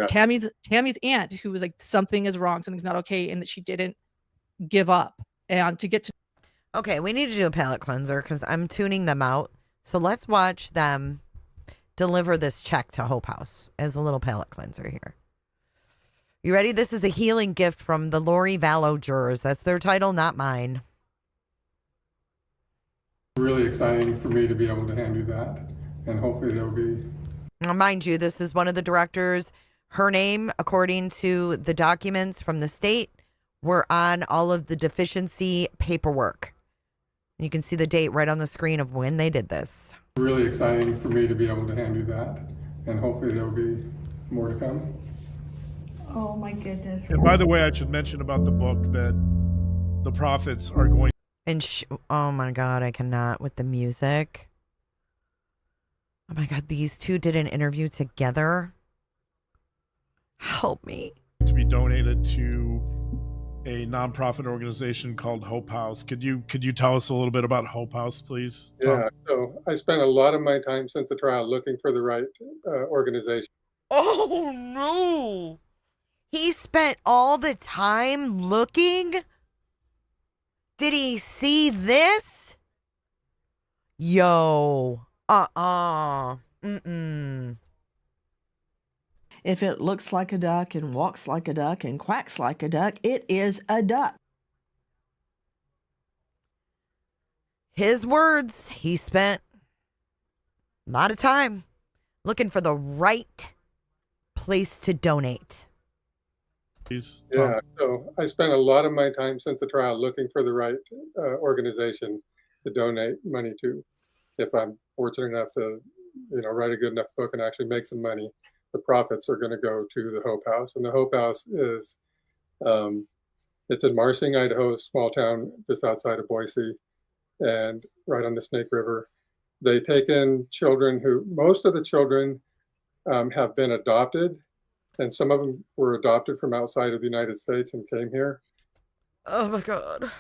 Tammy's aunt, who was like, something is wrong, something's not okay, and that she didn't give up. And to get to Okay, we need to do a palate cleanser because I'm tuning them out. So let's watch them deliver this check to Hope House as a little palate cleanser here. You ready? This is a healing gift from the Lori Vallow jurors. That's their title, not mine. Really exciting for me to be able to hand you that, and hopefully there'll be. Now, mind you, this is one of the directors. Her name, according to the documents from the state, were on all of the deficiency paperwork. You can see the date right on the screen of when they did this. Really exciting for me to be able to hand you that, and hopefully there'll be more to come. Oh my goodness. And by the way, I should mention about the book that the profits are going. And oh my God, I cannot with the music. Oh my God, these two did an interview together. Help me. To be donated to a nonprofit organization called Hope House. Could you tell us a little bit about Hope House, please? Tom? Yeah, so I spent a lot of my time since the trial looking for the right organization. Oh no. He spent all the time looking? Did he see this? Yo. Mm-mm. If it looks like a duck and walks like a duck and quacks like a duck, it is a duck. His words, he spent a lot of time looking for the right place to donate. Yeah, so I spent a lot of my time since the trial looking for the right organization to donate money to. If I'm fortunate enough to, write a good enough book and actually make some money, the profits are going to go to the Hope House. And the Hope House is, it's in Marsing, Idaho, small town just outside of Boise, and right on the Snake River. They take in children who, most of the children have been adopted, and some of them were adopted from outside of the United States and came here. Oh my God.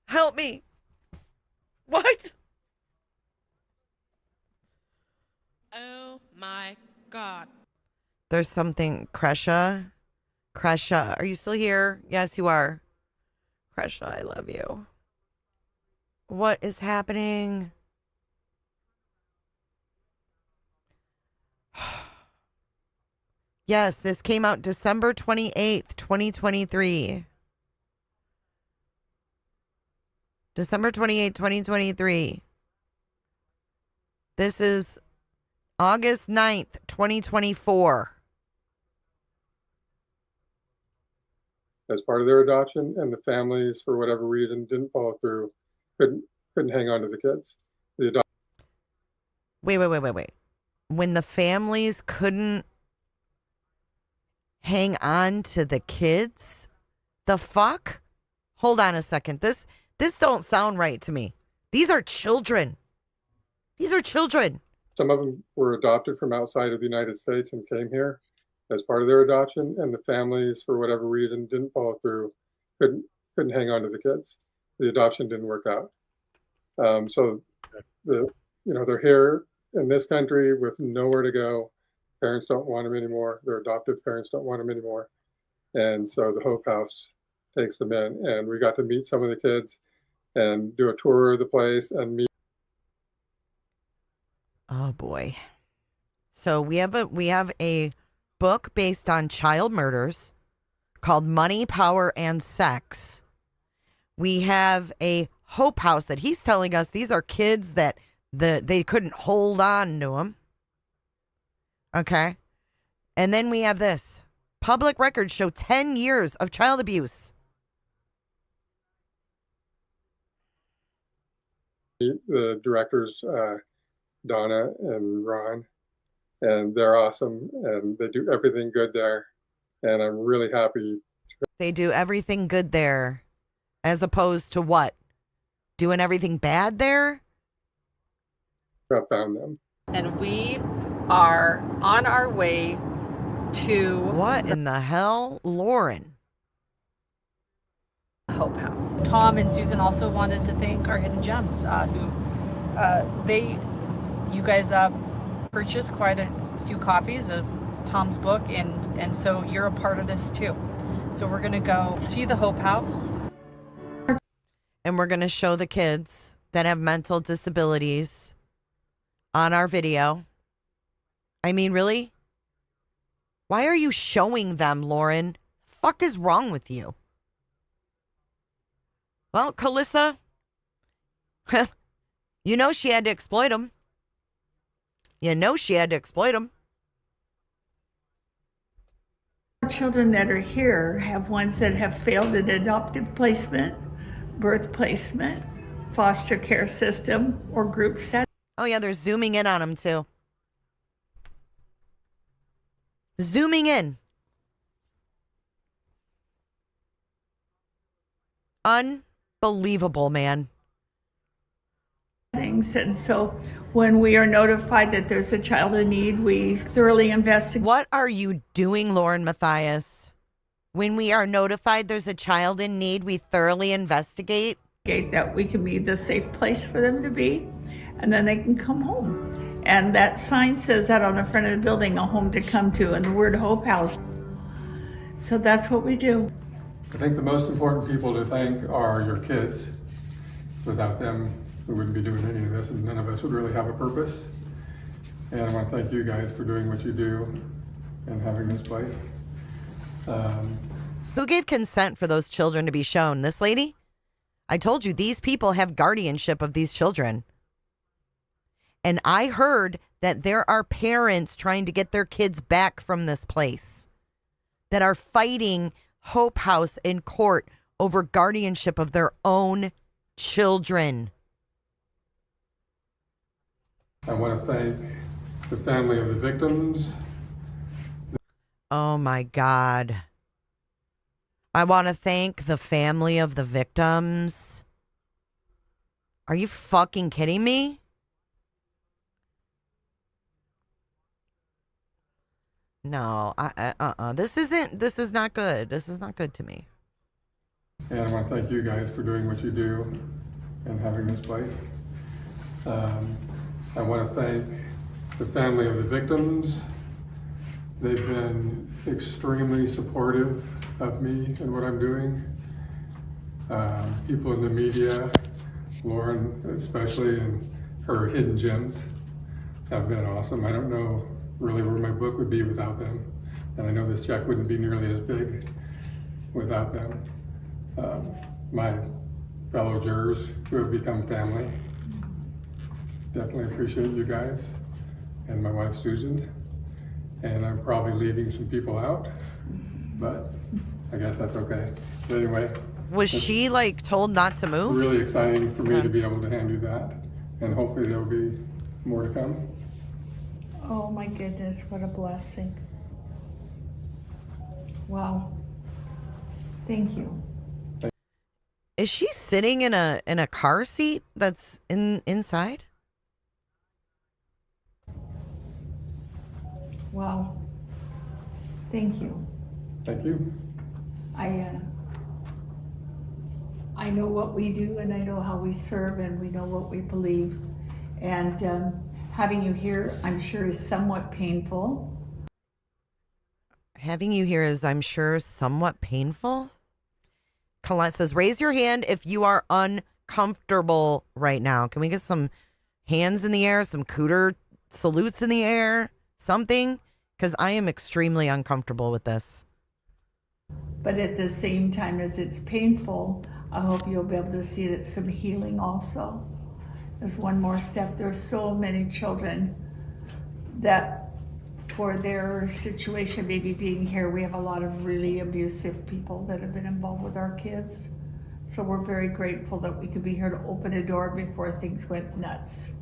Help me. What? Oh my God. There's something. Kresha, are you still here? Yes, you are. Kresha, I love you. What is happening? Yes, this came out December 28th, 2023. December 28th, 2023. This is August 9th, 2024. As part of their adoption, and the families, for whatever reason, didn't follow through, couldn't hang on to the kids. Wait. When the families couldn't hang on to the kids? The fuck? Hold on a second. This don't sound right to me. These are children. Some of them were adopted from outside of the United States and came here as part of their adoption, and the families, for whatever reason, didn't follow through, couldn't hang on to the kids. The adoption didn't work out. So they're here in this country with nowhere to go. Parents don't want them anymore. Their adoptive parents don't want them anymore. And so the Hope House takes them in, and we got to meet some of the kids and do a tour of the place and meet. Oh boy. So we have a book based on child murders called Money, Power, and Sex. We have a Hope House that he's telling us these are kids that they couldn't hold on to them. Okay. And then we have this. Public records show 10 years of child abuse. The directors, Donna and Ron, and they're awesome, and they do everything good there, and I'm really happy. They do everything good there, as opposed to what? Doing everything bad there? I found them. And we are on our way to... What in the hell? Lauren. Hope House. Tom and Susan also wanted to thank our Hidden Gems, you guys purchased quite a few copies of Tom's book, and so you're a part of this too. So we're gonna go see the Hope House. And we're gonna show the kids that have mental disabilities on our video. I mean, really? Why are you showing them, Lauren? Fuck is wrong with you? Well, Calissa, you know she had to exploit them. You know she had to exploit them. Children that are here have ones that have failed an adoptive placement, birth placement, foster care system, or group setting. Oh yeah, they're zooming in on them too. Zooming in. Unbelievable, man. And so when we are notified that there's a child in need, we thoroughly investigate. What are you doing, Lauren Matthias? When we are notified there's a child in need, we thoroughly investigate. That we can be the safe place for them to be, and then they can come home. And that sign says that on the front of the building, a home to come to, and the word Hope House. So that's what we do. I think the most important people to thank are your kids. Without them, we wouldn't be doing any of this, and none of us would really have a purpose. And I want to thank you guys for doing what you do and having this place. Who gave consent for those children to be shown? This lady? I told you, these people have guardianship of these children. And I heard that there are parents trying to get their kids back from this place that are fighting Hope House in court over guardianship of their own children. I want to thank the family of the victims. Oh my God. I want to thank the family of the victims. Are you fucking kidding me? No, this is not good. This is not good to me. And I want to thank you guys for doing what you do and having this place. I want to thank the family of the victims. They've been extremely supportive of me and what I'm doing. People in the media, Lauren especially, and her Hidden Gems have been awesome. I don't know really where my book would be without them. And I know this check wouldn't be nearly as big without them. My fellow jurors who have become family. Definitely appreciate you guys and my wife Susan. And I'm probably leaving some people out, but I guess that's okay. But anyway. Was she like told not to move? Really exciting for me to be able to hand you that. And hopefully there'll be more to come. Oh my goodness, what a blessing. Wow. Thank you. Is she sitting in a car seat that's inside? Wow. Thank you. Thank you. I know what we do, and I know how we serve, and we know what we believe. And having you here, I'm sure, is somewhat painful. Having you here is, I'm sure, somewhat painful. Colette says, raise your hand if you are uncomfortable right now. Can we get some hands in the air, some cooter salutes in the air, something? Because I am extremely uncomfortable with this. But at the same time as it's painful, I hope you'll be able to see it as some healing also. As one more step, there's so many children that for their situation, maybe being here, we have a lot of really abusive people that have been involved with our kids. So we're very grateful that we could be here to open a door before things went nuts.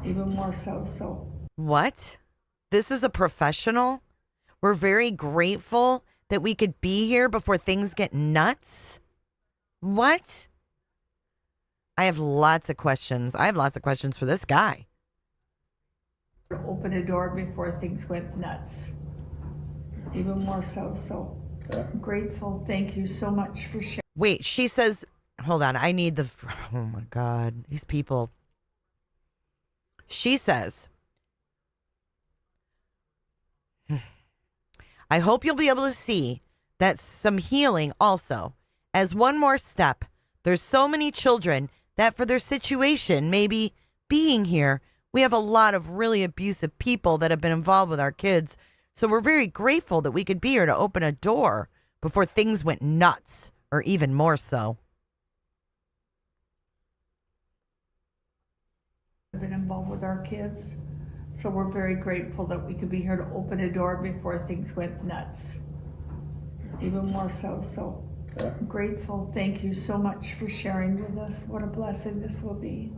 Even more so. What? This is a professional? We're very grateful that we could be here before things get nuts? What? I have lots of questions. I have lots of questions for this guy. Open a door before things went nuts. Even more so. I'm grateful. Thank you so much for sharing. Wait, she says, hold on, I need the, oh my God, these people. She says, I hope you'll be able to see that some healing also. As one more step, there's so many children that for their situation, maybe being here, we have a lot of really abusive people that have been involved with our kids. So we're very grateful that we could be here to open a door before things went nuts, or even more so. Been involved with our kids. So we're very grateful that we could be here to open a door before things went nuts. Even more so. So I'm grateful. Thank you so much for sharing with us. What a blessing this will be.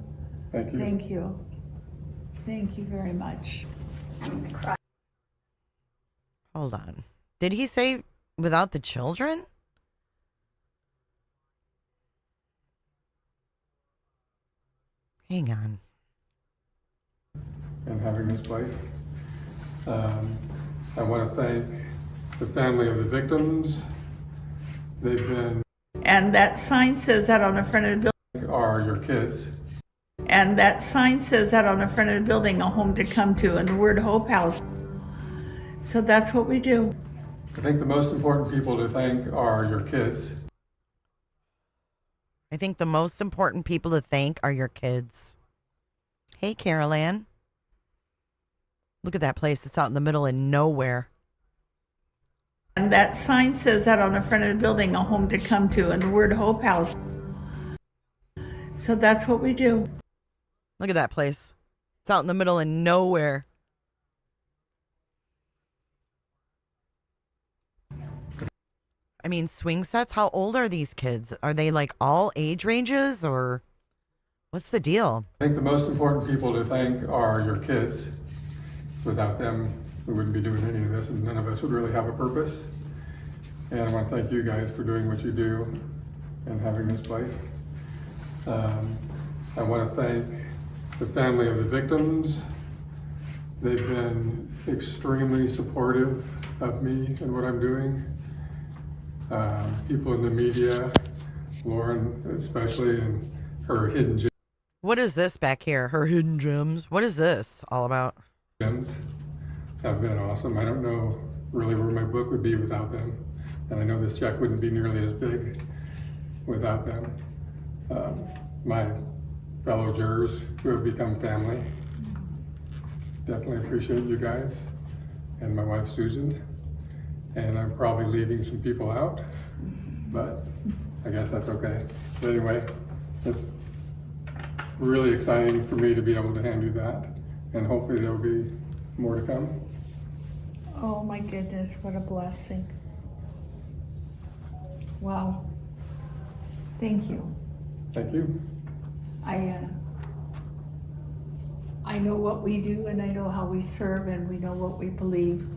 Thank you. Thank you. Thank you very much. I'm gonna cry. Hold on. Did he say without the children? Hang on. And having this place. I want to thank the family of the victims. They've been... And that sign says that on the front of the building. Are your kids. And that sign says that on the front of the building, a home to come to, and the word Hope House. So that's what we do. I think the most important people to thank are your kids. I think the most important people to thank are your kids. Hey, Carol Ann. Look at that place. It's out in the middle of nowhere. And that sign says that on the front of the building, a home to come to, and the word Hope House. So that's what we do. Look at that place. It's out in the middle of nowhere. I mean, swing sets, how old are these kids? Are they like all age ranges, or what's the deal? I think the most important people to thank are your kids. Without them, we wouldn't be doing any of this, and none of us would really have a purpose. And I want to thank you guys for doing what you do and having this place. I want to thank the family of the victims. They've been extremely supportive of me and what I'm doing. People in the media, Lauren especially, and her hidden gems. What is this back here? Her hidden gems? What is this all about? Gems have been awesome. I don't know really where my book would be without them. And I know this check wouldn't be nearly as big without them. My fellow jurors who have become family. Definitely appreciate you guys. And my wife, Susan. And I'm probably leaving some people out, but I guess that's okay. But anyway, it's really exciting for me to be able to hand you that. And hopefully there'll be more to come. Oh my goodness, what a blessing. Wow. Thank you. Thank you. I know what we do, and I know how we serve, and we know what we believe.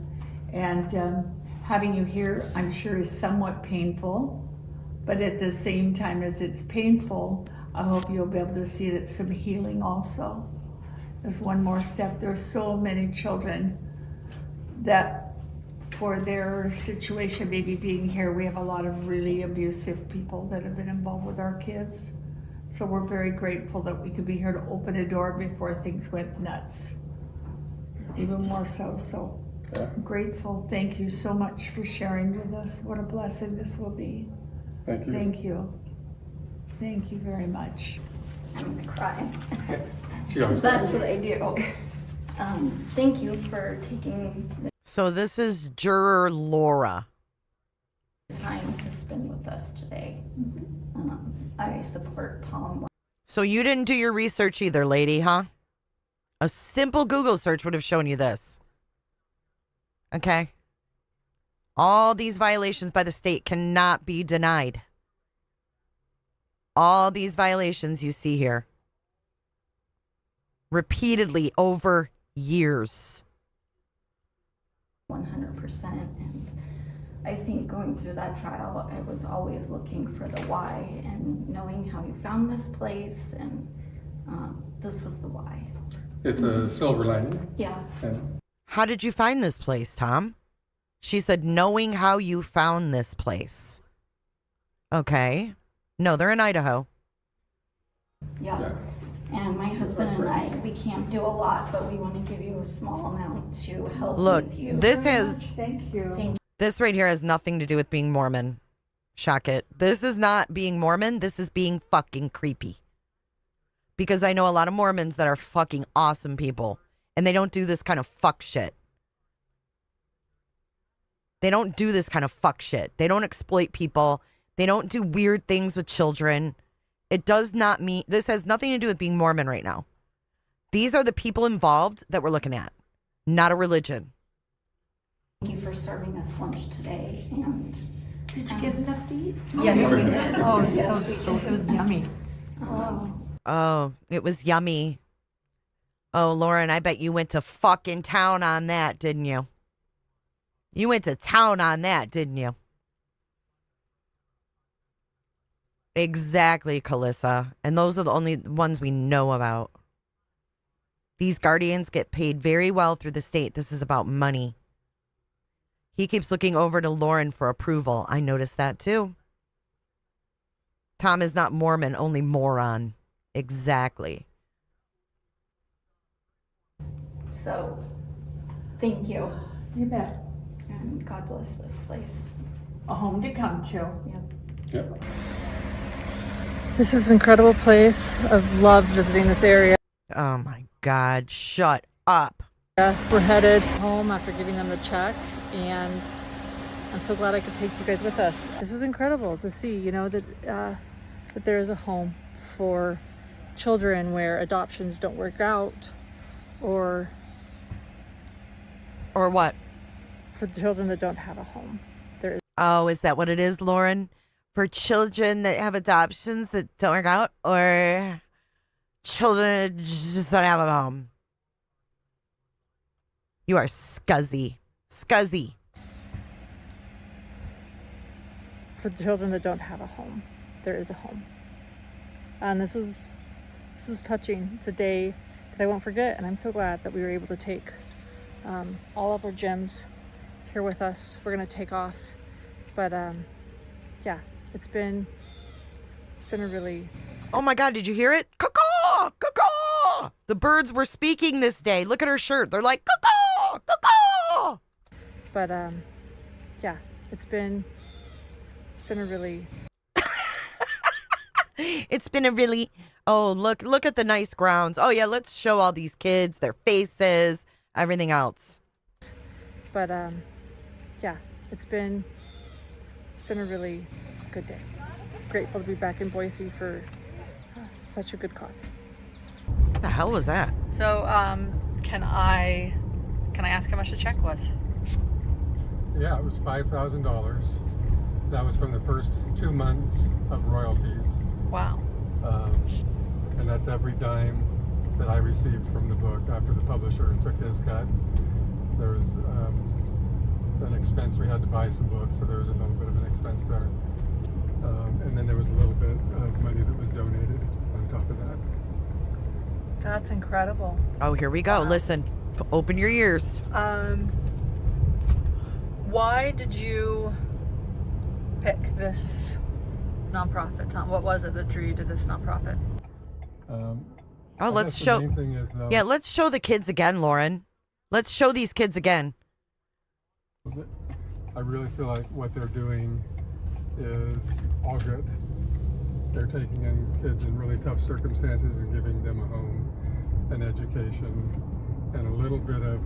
And having you here, I'm sure, is somewhat painful, but at the same time as it's painful, I hope you'll be able to see that some healing also. As one more step, there's so many children that for their situation, maybe being here, we have a lot of really abusive people that have been involved with our kids. So we're very grateful that we could be here to open a door before things went nuts. Even more so. So I'm grateful. Thank you so much for sharing with us. What a blessing this will be. Thank you. Thank you. Thank you very much. I'm gonna cry. That's what I do. Thank you for taking So this is Juror Laura. the time to spend with us today. I support Tom. So you didn't do your research either, lady, huh? A simple Google search would have shown you this. Okay? All these violations by the state cannot be denied. All these violations you see here. Repeatedly over years. 100%. And I think going through that trial, I was always looking for the why and knowing how you found this place, and this was the why. It's a silver lining. Yeah. And How did you find this place, Tom? She said, knowing how you found this place. Okay. No, they're in Idaho. Yeah. And my husband and I, we can't do a lot, but we want to give you a small amount to help Look, with you. this has Thank you. this right here has nothing to do with being Mormon. Shock it. This is not being Mormon. This is being fucking creepy. Because I know a lot of Mormons that are fucking awesome people, and they don't do this kind of fuck shit. They don't do this kind of fuck shit. They don't exploit people. They don't do weird things with children. It does not mean, this has nothing to do with being Mormon right now. These are the people involved that we're looking at, not a religion. Thank you for serving us lunch today. And Did you get enough to eat? yes, we did. Oh, it was Yes, so we good. did. It was yummy. Oh, it was yummy. Oh, Lauren, I bet you went to fucking town on that, didn't you? You went to town on that, didn't you? Exactly, Calissa. And those are the only ones we know about. These guardians get paid very well through the state. This is about money. He keeps looking over to Lauren for approval. I noticed that too. Tom is not Mormon, only moron. Exactly. So, thank you. You bet. And God bless this place. A home to come to. Yep. Yep. This is an incredible place. I've loved visiting this area. Oh my God, shut up. We're headed home after giving them the check, and I'm so glad I could take you guys with us. This was incredible to see, you know, that there is a home for children where adoptions don't work out, or what? For the children that don't have a home. There is. Oh, is that what it is, Lauren? For children that have adoptions that don't work out, or children that just don't have a home? You are scuzzy. Scuzzy. For the children that don't have a home, there is a home. And this was touching. It's a day that I won't forget, and I'm so glad that we were able to take all of our gems here with us. We're gonna take off, but yeah, it's been a really. Oh my God, did you hear it? Caw-caw! Caw-caw! The birds were speaking this day. Look at her shirt. They're like, caw-caw! Caw-caw! But yeah, it's been a really. It's been a really. Oh, look at the nice grounds. Oh yeah, let's show all these kids their faces, everything else. But yeah, it's been a really good day. Grateful to be back in Boise for such a good cause. What the hell was that? So can I ask how much the check was? Yeah, it was $5,000. That was from the first 2 months of royalties. Wow. And that's every dime that I received from the book after the publisher took his cut. There was an expense. We had to buy some books, so there was a little bit of an expense there. And then there was a little bit of money that was donated on top of that. That's incredible. Oh, here we go. Wow. Listen, open your ears. Why did you pick this nonprofit, Tom? What was it that drew you to this nonprofit? Oh, let's show. The main thing is, though, yeah, let's show the kids again, Lauren. Let's show these kids again. I really feel like what they're doing is all good. They're taking in kids in really tough circumstances and giving them a home, an education, and a little bit of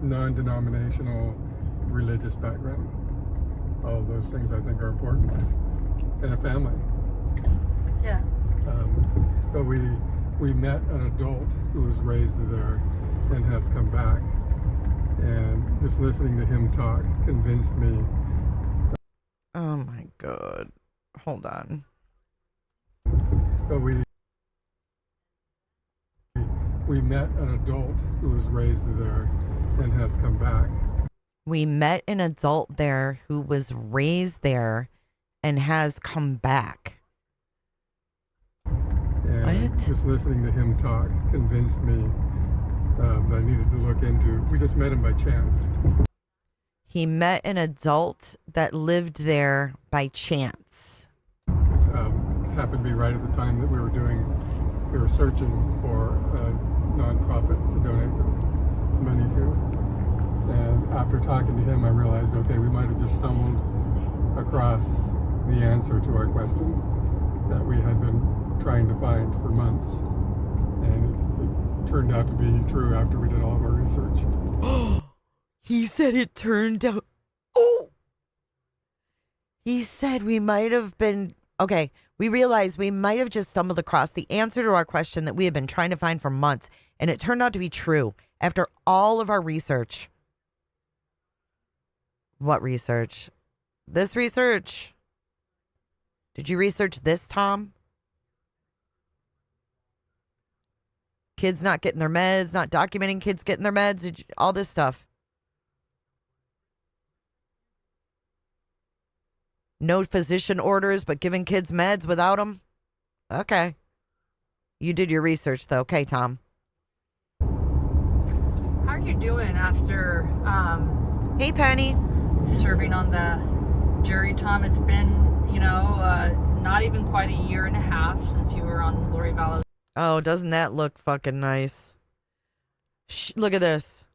non-denominational religious background. All of those things I think are important. And a family. Yeah. But we met an adult who was raised there and has come back. And just listening to him talk convinced me. Oh my God. Hold on. But we met an adult who was raised there and has come back. We met an adult there who was raised there and has come back. And what? Just listening to him talk convinced me that I needed to look into. We just met him by chance. He met an adult that lived there by chance. Happened to be right at the time that we were searching for a nonprofit to donate the money to. And after talking to him, I realized, okay, we might have just stumbled across the answer to our question that we had been trying to find for months. And it turned out to be true after we did all of our research. He said it turned out. Oh! He said we might have been. Okay, we realized we might have just stumbled across the answer to our question that we had been trying to find for months, and it turned out to be true after all of our research. What research? This research. Did you research this, Tom? Kids not getting their meds, not documenting kids getting their meds, all this stuff. No physician orders, but giving kids meds without them? Okay. You did your research, though. Okay, Tom. How are you doing after Hey, Penny. serving on the jury, Tom? It's been, not even quite a year and a half since you were on Lori Vallow's. Oh, doesn't that look fucking nice? Look at this.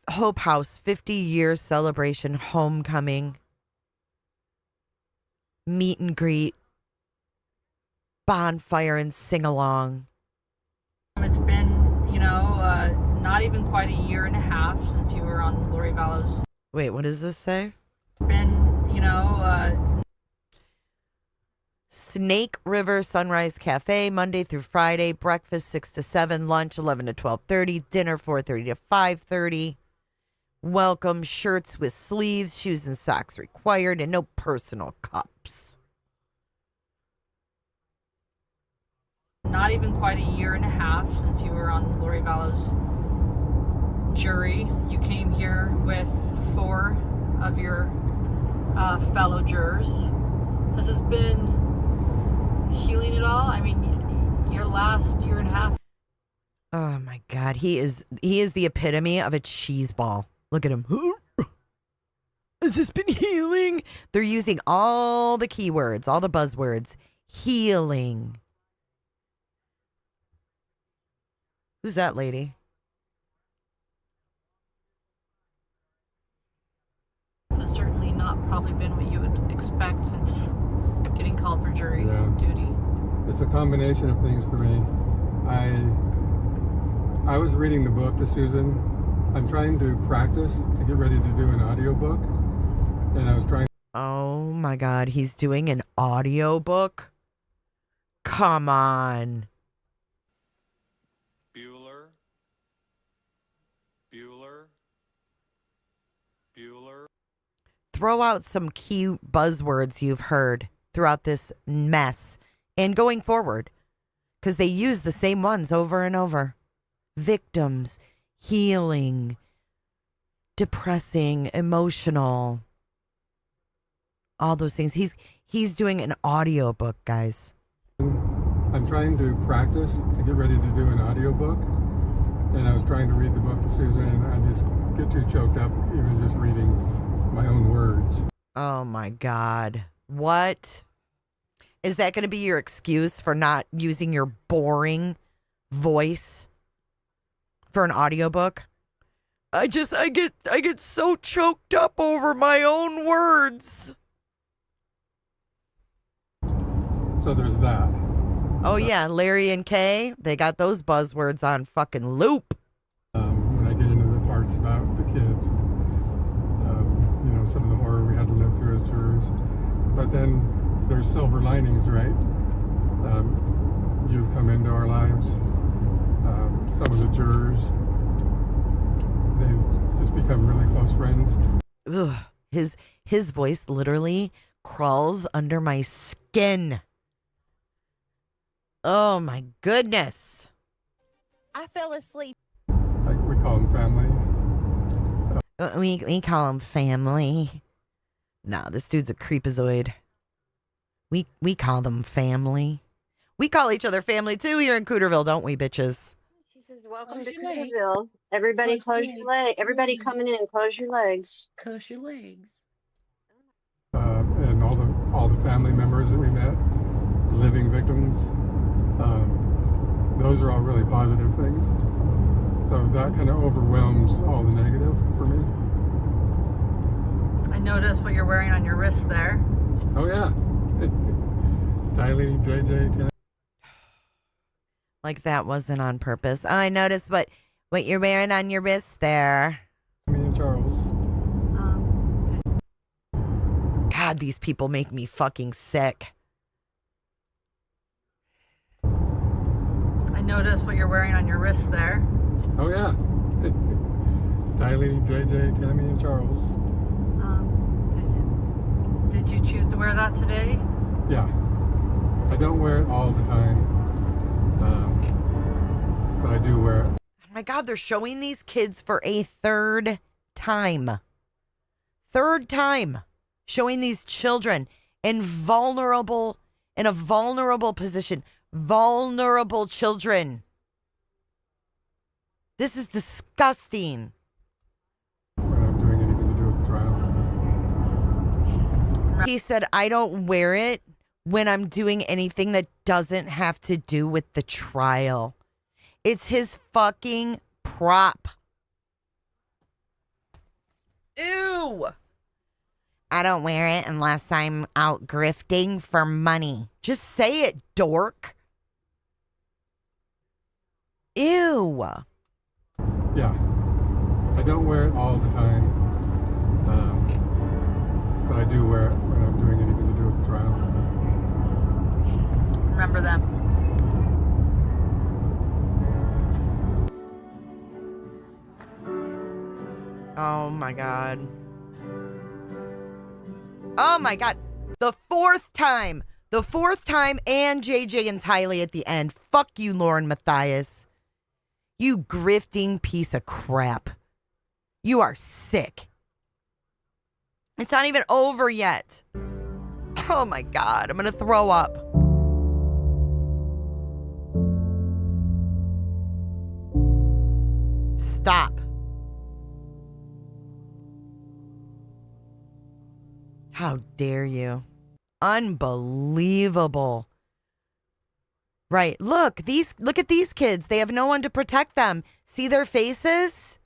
Hope House 50-year celebration homecoming. Meet and greet. Bonfire and sing-along. It's been, not even quite a year and a half since you were on Lori Vallow's. Wait, what does this say? Been, Snake River Sunrise Cafe, Monday through Friday. Breakfast 6 to 7, lunch 11 to 12:30, dinner 4:30 to 5:30. Welcome shirts with sleeves, shoes and socks required, and no personal cups. Not even quite a year and a half since you were on Lori Vallow's jury. You came here with 4 of your fellow jurors. Has this been healing at all? I mean, your last year and a half. Oh my God, he is the epitome of a cheese ball. Look at him. Has this been healing? They're using all the keywords, all the buzzwords. Healing. Who's that lady? Has certainly not probably been what you would expect since getting called for jury duty. It's a combination of things for me. I was reading the book to Susan. I'm trying to practice to get ready to do an audiobook. And I was trying. Oh my God, he's doing an audiobook? Come on. Bueller. Throw out some key buzzwords you've heard throughout this mess and going forward, because they use the same ones over and over. Victims, healing, depressing, emotional, all those things. He's doing an audiobook, guys. I'm trying to practice to get ready to do an audiobook. And I was trying to read the book to Susan, and I just get too choked up even just reading my own words. Oh my God. What? Is that going to be your excuse for not using your boring voice for an audiobook? I get so choked up over my own words. So there's that. Oh yeah, Larry and Kay, they got those buzzwords on fucking loop. When I get into the parts about the kids, some of the horror we had to live through as jurors. But then there's silver linings, right? You've come into our lives. Some of the jurors, they've just become really close friends. Ugh, his voice literally crawls under my skin. Oh my goodness. I fell asleep. We call them family. We call him family. No, this dude's a creepazoid. We call them family. We call each other family too here in Cooterville, don't we, bitches? She says, Welcome to Cooterville. Everybody close your legs. Everybody coming in, close your legs. Close your legs. And all the family members that we met, living victims, those are all really positive things. So that kind of overwhelms all the negative for me. I noticed what you're wearing on your wrist there. Oh yeah, Tylee, JJ, Tim. Like that wasn't on purpose. Oh, I noticed what you're wearing on your wrist there. Me and Charles. God, these people make me fucking sick. I noticed what you're wearing on your wrist there. Oh yeah, Tylee, JJ, Tammy, and Charles. Did you choose to wear that today? Yeah, I don't wear it all the time, but I do wear it. Oh my God, they're showing these kids for a third time. Third time. Showing these children in a vulnerable position. Vulnerable children. This is disgusting. We're not doing anything to do with the trial. He said, I don't wear it when I'm doing anything that doesn't have to do with the trial. It's his fucking prop. Ew. I don't wear it unless I'm out grifting for money. Just say it, dork. Ew. Yeah, I don't wear it all the time, but I do wear it when I'm doing anything to do with the trial. Remember them. Oh my God. Oh my God. The fourth time and JJ and Tylee at the end. Fuck you, Lauren Matthias. You grifting piece of crap. You are sick. It's not even over yet. Oh my God. I'm going to throw up. Stop. How dare you? Unbelievable. Right. Look at these kids. They have no one to protect them. See their faces?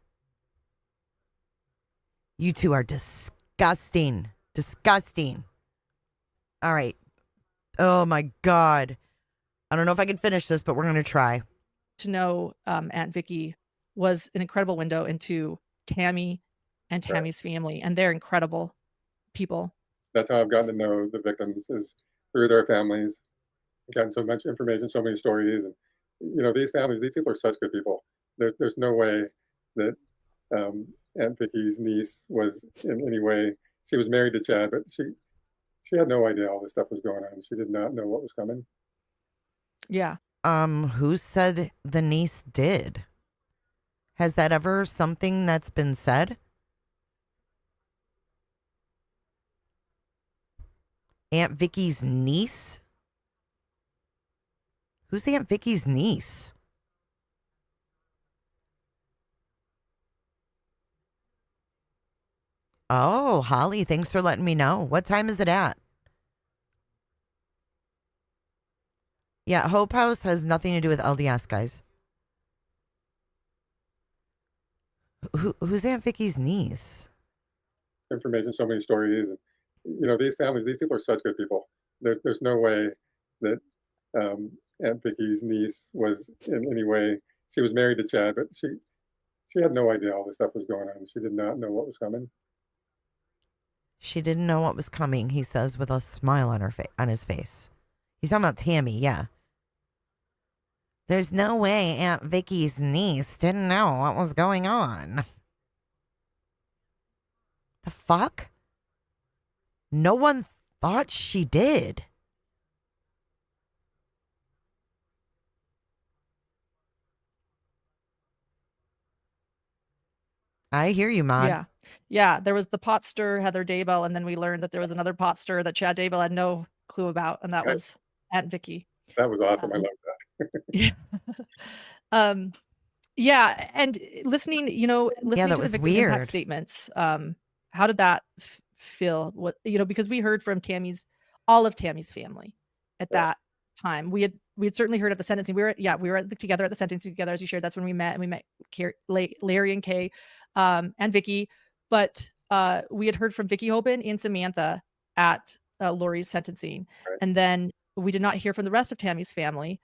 You two are disgusting. Disgusting. All right. Oh my God. I don't know if I can finish this, but we're going to try. To know Aunt Vicky was an incredible window into Tammy and Tammy's family, and they're incredible people. That's how I've gotten to know the victims, is through their families. I've gotten so much information, so many stories, and these families, these people are such good people. There's no way that Aunt Vicky's niece was in any way. She was married to Chad, but she had no idea all this stuff was going on. She did not know what was coming. Yeah. Who said the niece did? Has that ever something that's been said? Aunt Vicky's niece? Who's Aunt Vicky's niece? Oh, Holly, thanks for letting me know. What time is it at? Yeah, Hope House has nothing to do with LDS, guys. Who's Aunt Vicky's niece? Information, so many stories, and these families, these people are such good people. There's no way that Aunt Vicky's niece was in any way. She was married to Chad, but she had no idea all this stuff was going on. She did not know what was coming. She didn't know what was coming, he says with a smile on his face. He's talking about Tammy, yeah. There's no way Aunt Vicky's niece didn't know what was going on. The fuck? No one thought she did. I hear you, Maude. Yeah. Yeah. There was the pot stir, Heather Daybell, and then we learned that there was another pot stir that Chad Daybell had no clue about, and that was Aunt Vicky. That was awesome. I love that. Yeah. Yeah, and listening, listening that to the was victim impact weird. statements, how did that feel? What, because we heard from all of Tammy's family at that time. We had certainly heard at the sentencing. We were together at the sentencing together, as you shared. That's when we met, and we met Larry and Kay, and Vicky. But we had heard from Vicky Hoban and Samantha at Lori's sentencing, and then we did not hear from the rest of Tammy's family,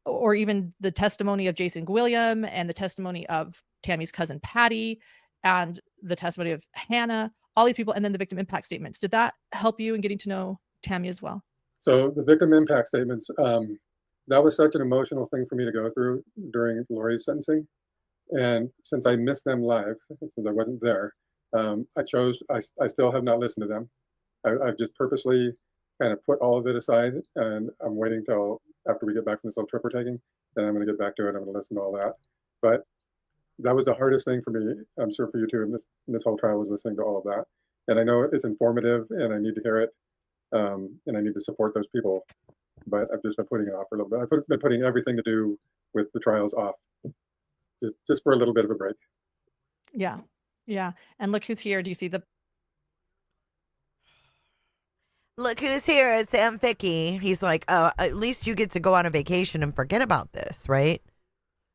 or even the testimony of Jason Gwilliam and the testimony of Tammy's cousin Patty and the testimony of Hannah, all these people, and then the victim impact statements. Did that help you in getting to know Tammy as well? So the victim impact statements, that was such an emotional thing for me to go through during Lori's sentencing. And since I missed them live, since I wasn't there, I still have not listened to them. I've just purposely kind of put all of it aside, and I'm waiting till after we get back from this little trip we're taking, then I'm going to get back to it. I'm going to listen to all that. But that was the hardest thing for me. I'm sure for you too. In this whole trial was listening to all of that. And I know it's informative, and I need to hear it, and I need to support those people. But I've just been putting it off for a little bit. I've been putting everything to do with the trials off, just for a little bit of a break. Yeah, yeah. And look who's here. Do you see the? Look who's here. It's Aunt Vicky. He's like, oh, at least you get to go on a vacation and forget about this, right?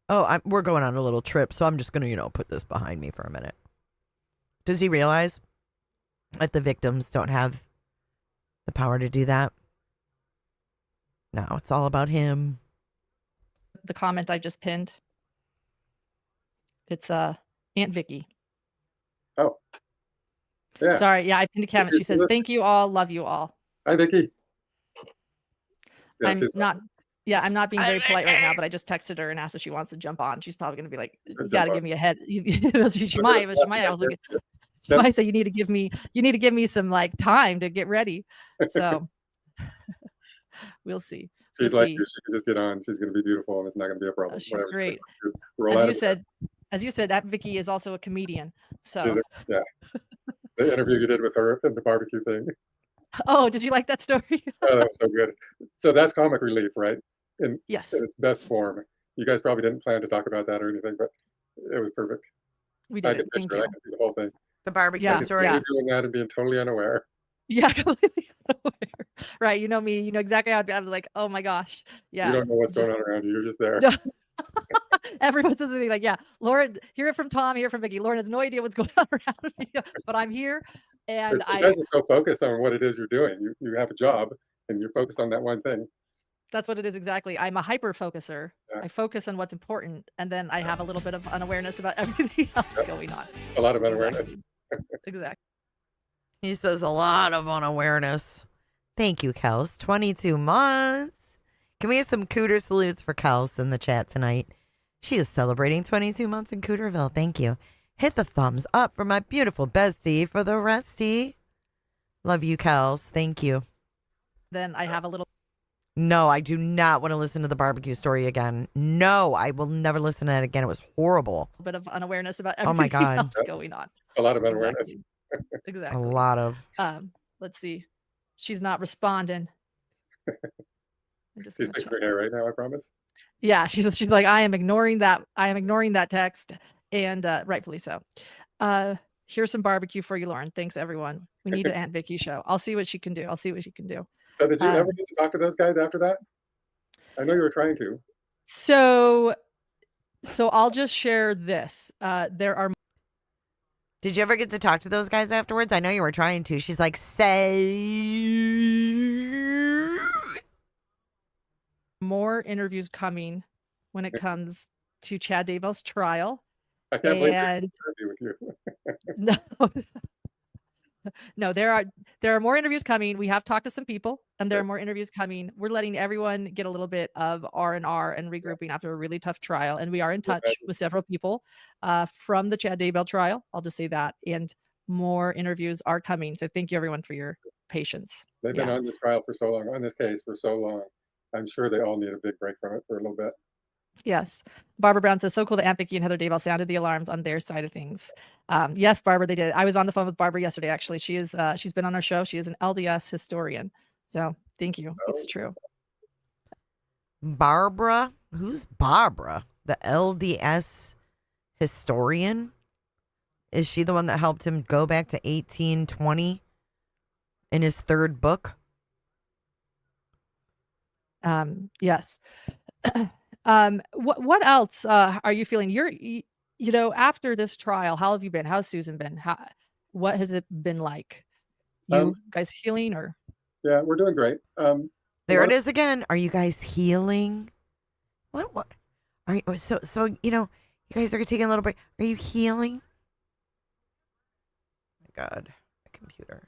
Oh, we're going on a little trip, so I'm just going to, put this behind me for a minute. Does he realize that the victims don't have the power to do that? No, it's all about him. The comment I just pinned. It's Aunt Vicky. Oh. Yeah. Sorry, yeah, I pinned a comment. She says, "Thank you all, love you all." Hi, Vicky. Yeah, I'm not being very polite right now, but I just texted her and asked if she wants to jump on. She's probably going to be like, "You got to give me a head." She might, but she might also she might say, "You need to give me some like time to get ready." So we'll see. She's like, she can just get on. She's going to be beautiful, and it's not going to be a problem. She's great. As you said, that Vicky is also a comedian. So yeah, the interview you did with her and the barbecue thing. Oh, did you like that story? Oh, that was so good. So that's comic relief, right? Yes. In its best form. You guys probably didn't plan to talk about that or anything, but it was perfect. We did. I can picture it. I can see the whole thing. The barbecue story. Yeah. Doing that and being totally unaware. Yeah, completely unaware. Right. You know me. You know exactly how I'd be. I'm like, oh my gosh. Yeah. You don't know what's going on around you. You're just there. Everyone's like, yeah, Lauren, hear it from Tom, hear it from Vicky. Lauren has no idea what's going on around me, but I'm here. And you guys are so focused on what it is you're doing. You have a job and you're focused on that one thing. That's what it is exactly. I'm a hyper focuser. Yeah. I focus on what's important, and then I have a little bit of unawareness about everything else going on. A lot of unawareness. Exactly. He says a lot of unawareness. Thank you, Kels. 22 months. Can we have some Cooter salutes for Kels in the chat tonight? She is celebrating 22 months in Cooterville. Thank you. Hit the thumbs up for my beautiful bestie for the resty. Love you, Kels. Thank you. Then I have a little. No, I do not want to listen to the barbecue story again. No, I will never listen to that again. It was horrible. A bit of unawareness about everything else going on. A lot of unawareness. Exactly. A lot of. Let's see. She's not responding. She's fixing her hair right now, I promise. Yeah, she's like, I am ignoring that. I am ignoring that text, and rightfully so. Here's some barbecue for you, Lauren. Thanks, everyone. We need an Aunt Vicky show. I'll see what she can do. So did you ever get to talk to those guys after that? I know you were trying to. So I'll just share this. There are. Did you ever get to talk to those guys afterwards? I know you were trying to. She's like, say. More interviews coming when it comes to Chad Daybell's trial. I can't believe I'm with you. No, there are more interviews coming. We have talked to some people, and there are more interviews coming. We're letting everyone get a little bit of R&R and regrouping after a really tough trial, and we are in touch with several people from the Chad Daybell trial. I'll just say that, and more interviews are coming. So thank you, everyone, for your patience. They've been on this trial for so long, on this case for so long. I'm sure they all need a big break from it for a little bit. Yes. Barbara Brown says, so cool that Aunt Vicky and Heather Daybell sounded the alarms on their side of things. Yes, Barbara, they did. I was on the phone with Barbara yesterday, actually. She's been on our show. She is an LDS historian. So thank you. It's true. Barbara? Who's Barbara? the LDS historian. Is she the one that helped him go back to 1820 in his third book? Yes. What else are you feeling? After this trial, how have you been? How's Susan been? What has it been like? You guys healing or? Yeah, we're doing great. There it is again. Are you guys healing? What? Are you, so you guys are taking a little break. Are you healing? Oh my God, my computer.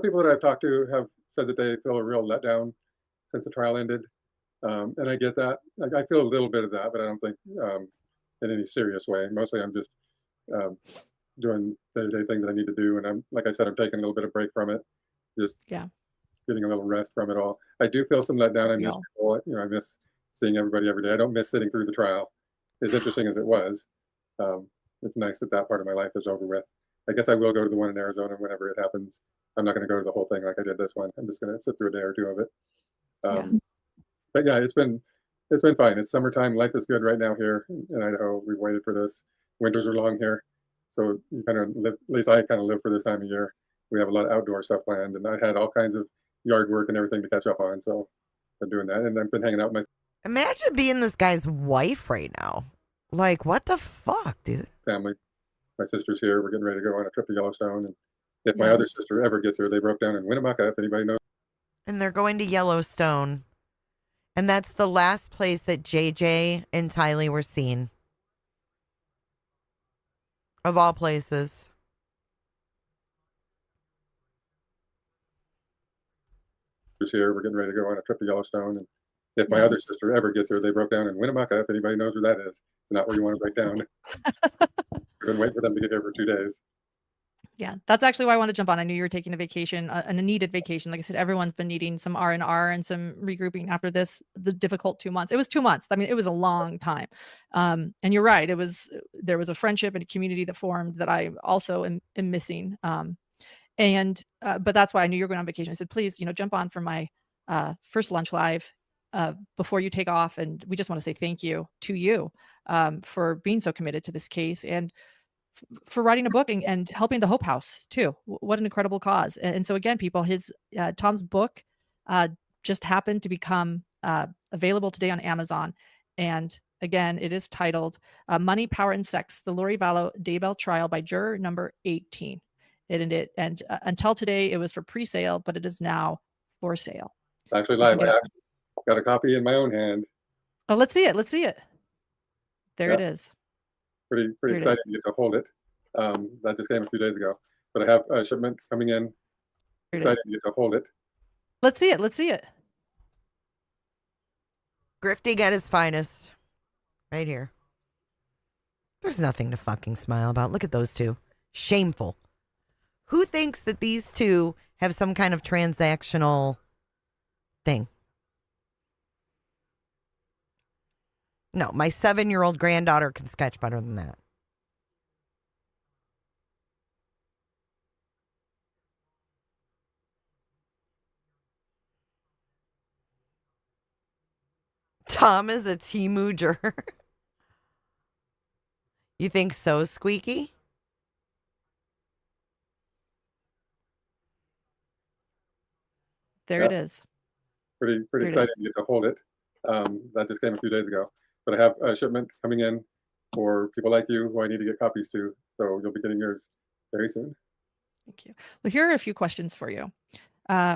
People that I've talked to have said that they feel a real letdown since the trial ended. And I get that. I feel a little bit of that, but I don't think in any serious way. Mostly I'm just doing day-to-day things that I need to do. And I'm, like I said, I'm taking a little bit of break from it. Just getting a little rest from it all. I do feel some letdown. I miss people. I miss seeing everybody every day. I don't miss sitting through the trial. As interesting as it was, it's nice that that part of my life is over with. I guess I will go to the one in Arizona whenever it happens. I'm not going to go to the whole thing like I did this one. I'm just going to sit through a day or two of it. But yeah, it's been fine. It's summertime. Life is good right now here in Idaho. We've waited for this. Winters are long here, so you kind of live. At least I kind of live for this time of year. We have a lot of outdoor stuff planned, and I had all kinds of yard work and everything to catch up on. So I'm doing that, and I've been hanging out with my. Imagine being this guy's wife right now. Like, what the fuck, dude? Family. My sister's here. We're getting ready to go on a trip to Yellowstone, and if my other sister ever gets here, they broke down in Winnemucca. If anybody knows. And they're going to Yellowstone. And that's the last place that JJ and Tylee were seen. Of all places. Here, we're getting ready to go on a trip to Yellowstone. And if my other sister ever gets here, they broke down in Winnemucca. If anybody knows where that is, it's not where you want to break down. We've been waiting for them to get here for 2 days. Yeah, that's actually why I want to jump on. I knew you were taking a vacation, and a needed vacation. Like I said, everyone's been needing some R&R and some regrouping after the difficult 2 months. It was 2 months. I mean, it was a long time. And you're right. There was a friendship and a community that formed that I also am missing. But that's why I knew you were going on vacation. I said, please, jump on for my first lunch live before you take off. And we just want to say thank you to you for being so committed to this case and for writing a book and helping the Hope House too. What an incredible cause. And so again, people, Tom's book just happened to become available today on Amazon. And again, it is titled Money, Power, and Sex, The Lori Vallow Daybell Trial by Juror number 18. And until today, it was for pre-sale, but it is now for sale. It's actually live. I actually got a copy in my own hand. Oh, let's see it. There it is. Pretty excited to get to hold it. That just came a few days ago, but I have a shipment coming in. Excited to get to hold it. Let's see it. Grifting at his finest. Right here. There's nothing to fucking smile about. Look at those two. Shameful. Who thinks that these two have some kind of transactional thing? No, my 7-year-old granddaughter can sketch better than that. Tom is a Temu juror. You think so, Squeaky? There it is. Pretty excited to get to hold it. That just came a few days ago. But I have a shipment coming in for people like you who I need to get copies to. So you'll be getting yours very soon. Thank you. Well, here are a few questions for you.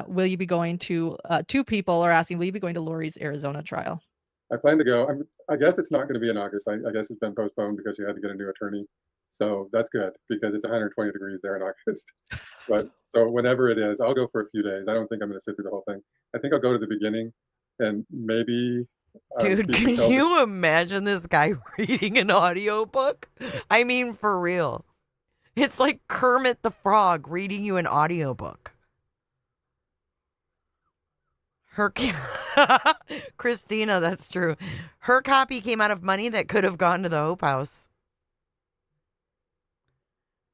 Will you be going to, two people are asking, will you be going to Lori's Arizona trial? I plan to go. I guess it's not going to be in August. I guess it's been postponed because you had to get a new attorney. So that's good because it's 120 degrees there in August. But so whenever it is, I'll go for a few days. I don't think I'm going to sit through the whole thing. I think I'll go to the beginning and maybe. Dude, can you imagine this guy reading an audiobook? I mean, for real. It's like Kermit the Frog reading you an audiobook. Christina, that's true. Her copy came out of money that could have gone to the Hope House.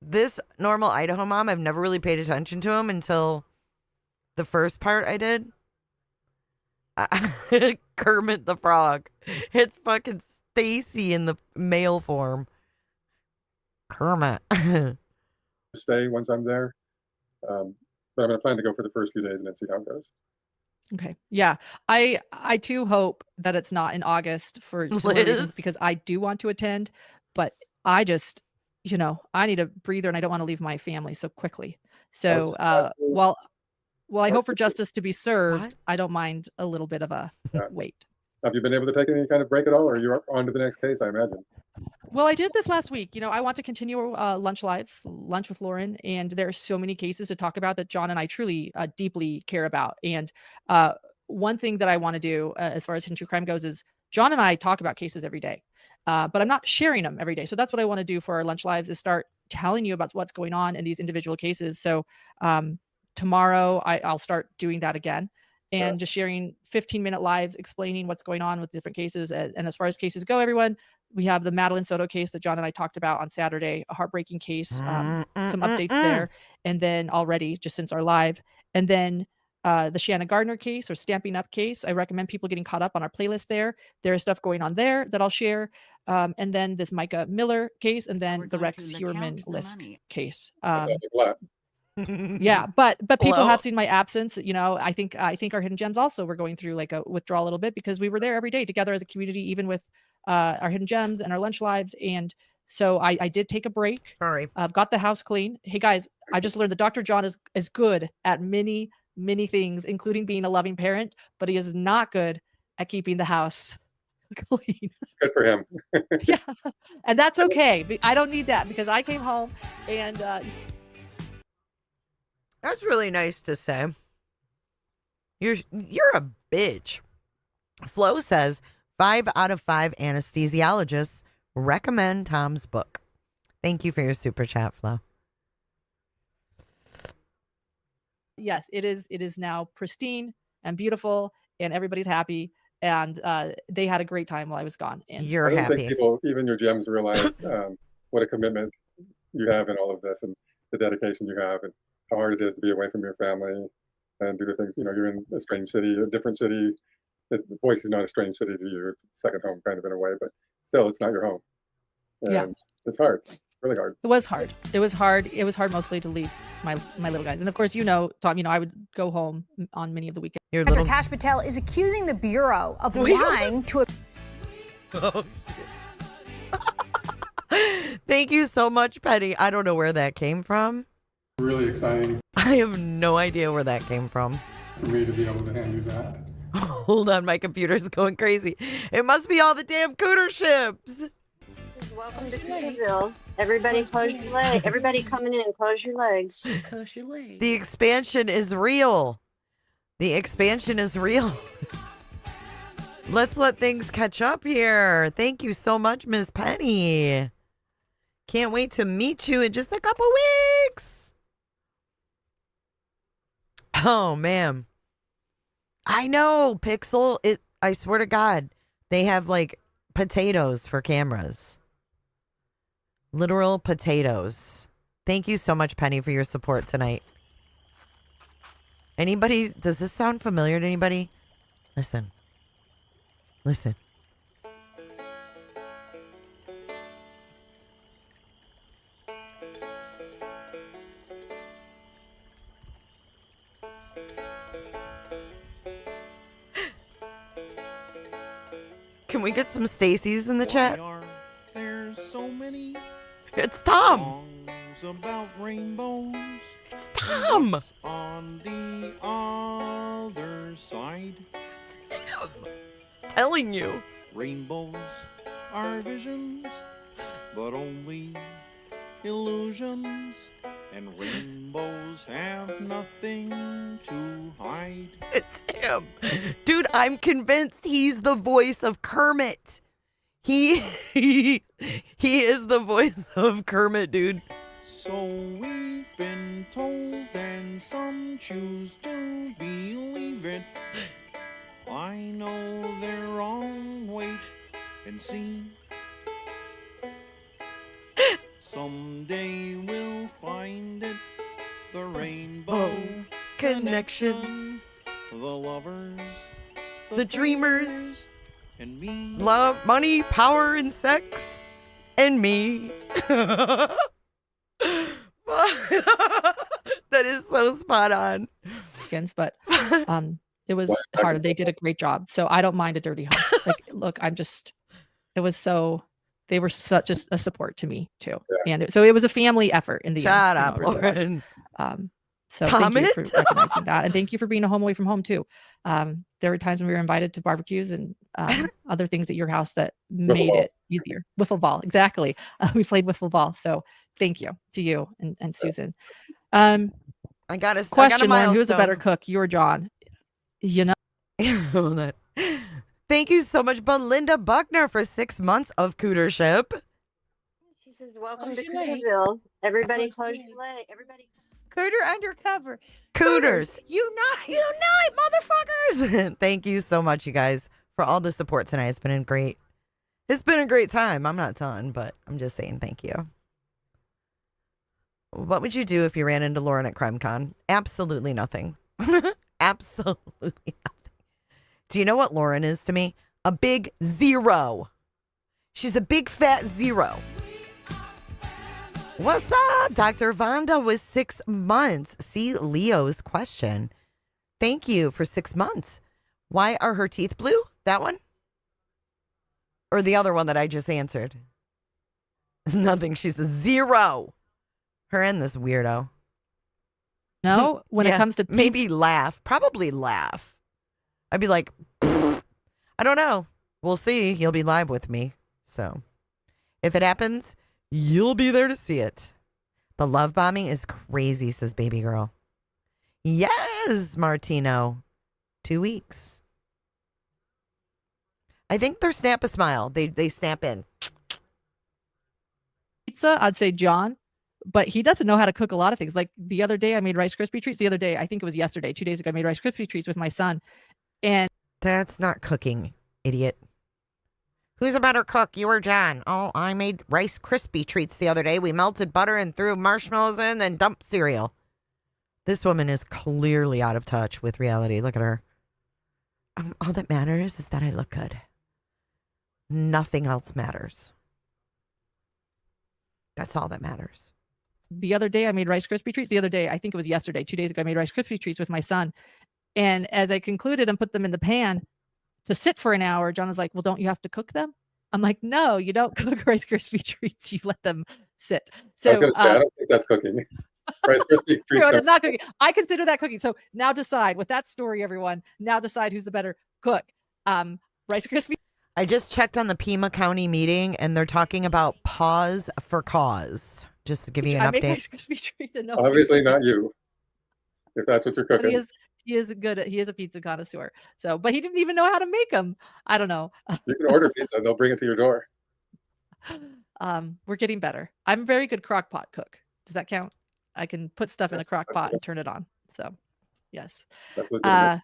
This normal Idaho mom, I've never really paid attention to him until the first part I did. Kermit the Frog. It's fucking Stacy in the male form. Kermit. Stay once I'm there. But I'm going to plan to go for the first few days and then see how it goes. Okay. Yeah. I too hope that it's not in August for similar reasons, because I do want to attend, but I just, I need a breather and I don't want to leave my family so quickly. So, while I hope for justice to be served, I don't mind a little bit of a wait. Have you been able to take any kind of break at all, or you're on to the next case, I imagine? Well, I did this last week. I want to continue lunch with Lauren, and there are so many cases to talk about that John and I truly deeply care about. And one thing that I want to do as far as hidden true crime goes is John and I talk about cases every day, but I'm not sharing them every day. So that's what I want to do for our lunch lives, is start telling you about what's going on in these individual cases. So tomorrow I'll start doing that again. And just sharing 15-minute lives explaining what's going on with different cases. And as far as cases go, everyone, we have the Madeline Soto case that John and I talked about on Saturday, a heartbreaking case, some updates there. And then already, just since our live, and then the Shanna Gardner case, or Stamping Up case. I recommend people getting caught up on our playlist there. There is stuff going on there that I'll share. And then this Micah Miller case, and then the Rex Heuermann Lisk case. Yeah, but people have seen my absence. I think our hidden gems also were going through like a withdrawal a little bit, because we were there every day together as a community, even with our hidden gems and our lunch lives. And so I did take a break. Sorry. I've got the house clean. Hey guys, I just learned that Dr. John is good at many things, including being a loving parent, but he is not good at keeping the house clean. Good for him. Yeah, and that's okay. I don't need that, because I came home and that's really nice to say. You're a bitch. Flo says 5 out of 5 anesthesiologists recommend Tom's book. Thank you for your super chat, Flo. Yes, it is now pristine and beautiful, and everybody's happy, and they had a great time while I was gone. And you're I don't happy. think people, even your gems, realize what a commitment you have in all of this, and the dedication you have, and how hard it is to be away from your family and do the things. You're in a strange city, a different city. The Boise is not a strange city to you. It's a second home, kind of, in a way, but still, it's not your home. And it's hard, really hard. It was hard. It was hard mostly to leave my little guys. And of course, Tom, I would go home on many of the weekends. Senator Kash Patel is accusing the Bureau of lying to a... Thank you so much, Penny. I don't know where that came from. Really exciting. I have no idea where that came from. For me to be able to hand you that. Hold on, my computer's going crazy. It must be all the damn cooter ships. Welcome to Cooterville. Everybody close your legs. Everybody coming in, close your legs. Close your legs. The expansion is real. The expansion is real. Let's let things catch up here. Thank you so much, Miss Penny. Can't wait to meet you in just a couple weeks. Oh, man. I know, Pixel. I swear to God, they have like potatoes for cameras. Literal potatoes. Thank you so much, Penny, for your support tonight. Anybody, does this sound familiar to anybody? Listen. Listen. Can we get some Stacy's in the chat? There's so many It's Tom. songs about rainbows. It's Tom. On the other side, It's him. Telling you. rainbows are visions, but only illusions. And rainbows have nothing to hide. It's him. Dude, I'm convinced he's the voice of Kermit. He is the voice of Kermit, dude. So we've been told, and some choose to believe it. I know they're wrong, wait and see. Someday we'll find it, the rainbow connection. The lovers, the dreamers, and me. love, money, power, and sex, and me. That is so spot on. But it was hard. They did a great job. So I don't mind a dirty home. Like, look, they were such a support to me too. Yeah. And so it was a family effort in the end. Shut up, Lauren. So thank you for recognizing that. And thank you for being a home away from home too. There were times when we were invited to barbecues and other things at your house that made it easier. Wiffle ball. Exactly. We played wiffle ball. So thank you to you and Susan. I got a question, Lauren, milestone. who's the better cook? You or John? You know. Thank you so much, Belinda Buckner, for 6 months of Cootership. She says, welcome to Cooterville. Everybody close your leg. Everybody. Cooter undercover. Cooters. Unite, motherfuckers. Thank you so much, you guys, for all the support tonight. It's been a great time. I'm not telling, but I'm just saying thank you. What would you do if you ran into Lauren at CrimeCon? Absolutely nothing. Absolutely nothing. Do you know what Lauren is to me? A big zero. She's a big fat zero. What's up? Dr. Vonda was 6 months. See Leo's question. Thank you for 6 months. Why are her teeth blue? That one? Or the other one that I just answered? Nothing. She's a zero. Her and this weirdo. No, when it comes to maybe laugh. Probably laugh. I'd be like, I don't know. We'll see. You'll be live with me. So if it happens, you'll be there to see it. The love bombing is crazy, says baby girl. Yes, Martino. 2 weeks. I think they're snap a smile. They snap in. Pizza, I'd say John, but he doesn't know how to cook a lot of things. Like the other day I made Rice Krispie treats. The other day, I think it was yesterday, 2 days ago, I made Rice Krispie treats with my son. And that's not cooking, idiot. Who's a better cook, you or John? Oh, I made Rice Krispie treats the other day. We melted butter and threw marshmallows in and dumped cereal. This woman is clearly out of touch with reality. Look at her. All that matters is that I look good. Nothing else matters. That's all that matters. The other day I made Rice Krispie treats. The other day, I think it was yesterday, 2 days ago, I made Rice Krispie treats with my son. And as I concluded and put them in the pan to sit for an hour, John was like, well, don't you have to cook them? I'm like, no, you don't cook Rice Krispie treats. You let them sit. So I was going to say, I don't think that's cooking. Rice Krispie treats. No, it's not cooking. I consider that cooking. So now decide with that story, everyone. Now decide who's the better cook. Rice Krispie. I just checked on the Pima County meeting, and they're talking about pause for cause. Just to give you an update. Rice Krispie treats and obviously not you, if that's what you're cooking. He is good. He is a pizza connoisseur. So, but he didn't even know how to make them. I don't know. You can order pizza; they'll bring it to your door. We're getting better. I'm a very good crock pot cook. Does that count? I can put stuff in a crock pot and turn it on. So, yes. That's legitimate.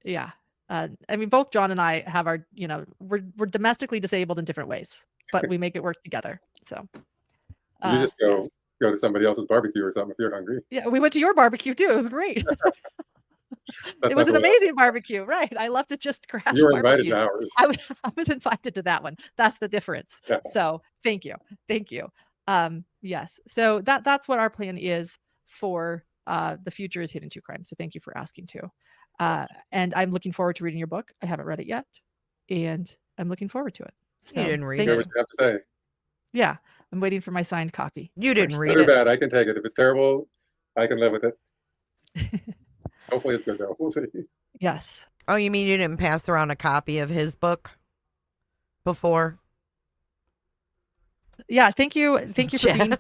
Yeah. I mean, both John and I have our, we're domestically disabled in different ways, but we make it work together. So. You just go to somebody else's barbecue or something if you're hungry. Yeah, we went to your barbecue too. It was great. It was an amazing barbecue, right? I love to just crash. You were invited to ours. I was invited to that one. That's the difference. Yeah. So thank you. Yes. So that's what our plan is for the future is Hidden True Crime. So thank you for asking too. And I'm looking forward to reading your book. I haven't read it yet, and I'm looking forward to it. So, you didn't read it. What you have to say. Yeah, I'm waiting for my signed copy. You didn't read Good or it. bad, I can take it. If it's terrible, I can live with it. Hopefully it's good though. We'll see. Yes. Oh, you mean you didn't pass around a copy of his book before? Yeah. Thank you for being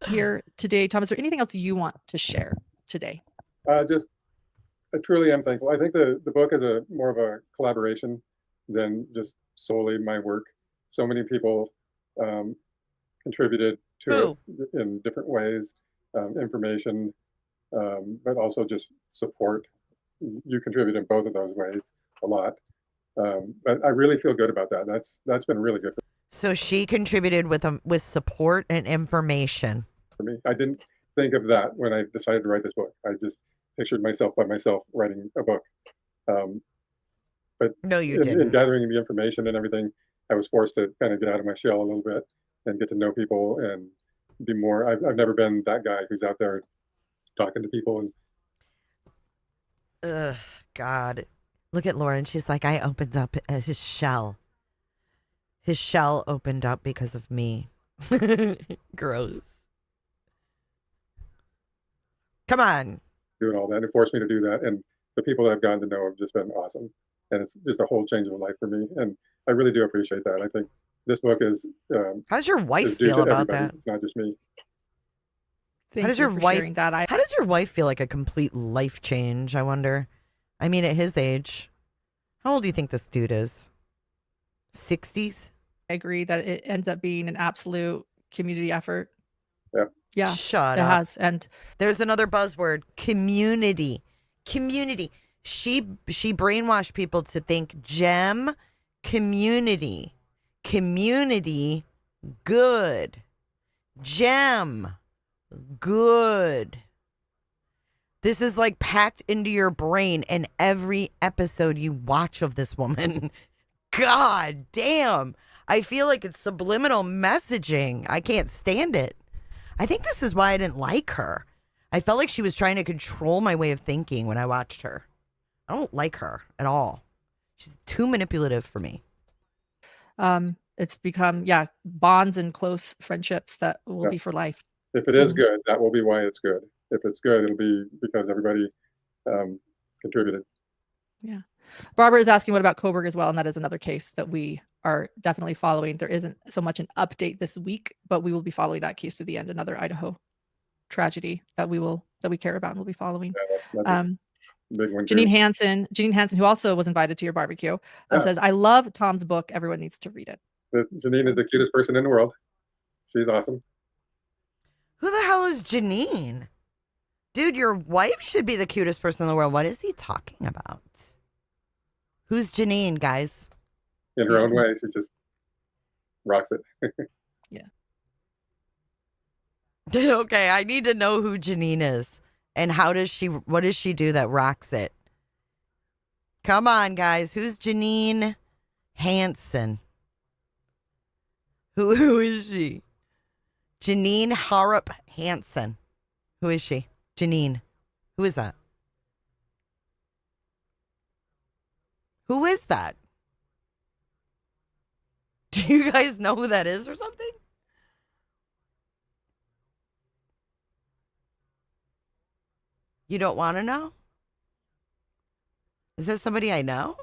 here today, Tom. Is there anything else you want to share today? I truly am thankful. I think the book is more of a collaboration than just solely my work. So many people contributed to it in different ways, information, but also just support. You contribute in both of those ways a lot. But I really feel good about that. That's been really good So she contributed with support and information. for me. I didn't think of that when I decided to write this book. I just pictured myself by myself writing a book. But no, you in didn't. gathering the information and everything, I was forced to kind of get out of my shell a little bit and get to know people and be more. I've never been that guy who's out there talking to people. And ugh, God. Look at Lauren. She's like, I opened up his shell. His shell opened up because of me. Gross. Come on. doing all that, it forced me to do that. And the people that I've gotten to know have just been awesome. And it's just a whole change of life for me. And I really do appreciate that. I think this book is. How's your wife is due feel to about everybody. that? It's not just me. Thank How does you your for wife? sharing that. How does your wife feel like a complete life change? I wonder. I mean, at his age, how old do you think this dude is? 60s? I agree that it ends up being an absolute community effort. Yeah. Yeah. Shut it up. has. And there's another buzzword: community. Community. She brainwashed people to think gem, community, community, good, gem, good. This is like packed into your brain in every episode you watch of this woman. God damn. I feel like it's subliminal messaging. I can't stand it. I think this is why I didn't like her. I felt like she was trying to control my way of thinking when I watched her. I don't like her at all. She's too manipulative for me. It's become, bonds and close friendships that will be for life. If it is good, that will be why it's good. If it's good, it'll be because everybody contributed. Yeah. Barbara is asking what about Coburg as well, and that is another case that we are definitely following. There isn't so much an update this week, but we will be following that case to the end. Another Idaho tragedy that we care about and we'll be following. Yeah, big one. Janine Hansen, who also was invited to your barbecue, says, "I love Tom's book. Everyone needs to read it." Janine is the cutest person in the world. She's awesome. Who the hell is Janine? Dude, your wife should be the cutest person in the world. What is he talking about? Who's Janine, guys? In her own way, she just rocks it. Yeah. Okay, I need to know who Janine is and what does she do that rocks it? Come on, guys. Who's Janine Hansen? Who is she? Janine Harrop Hansen. Who is she? Janine. Who is that? Who is that? Do you guys know who that is or something? You don't want to know? Is that somebody I know?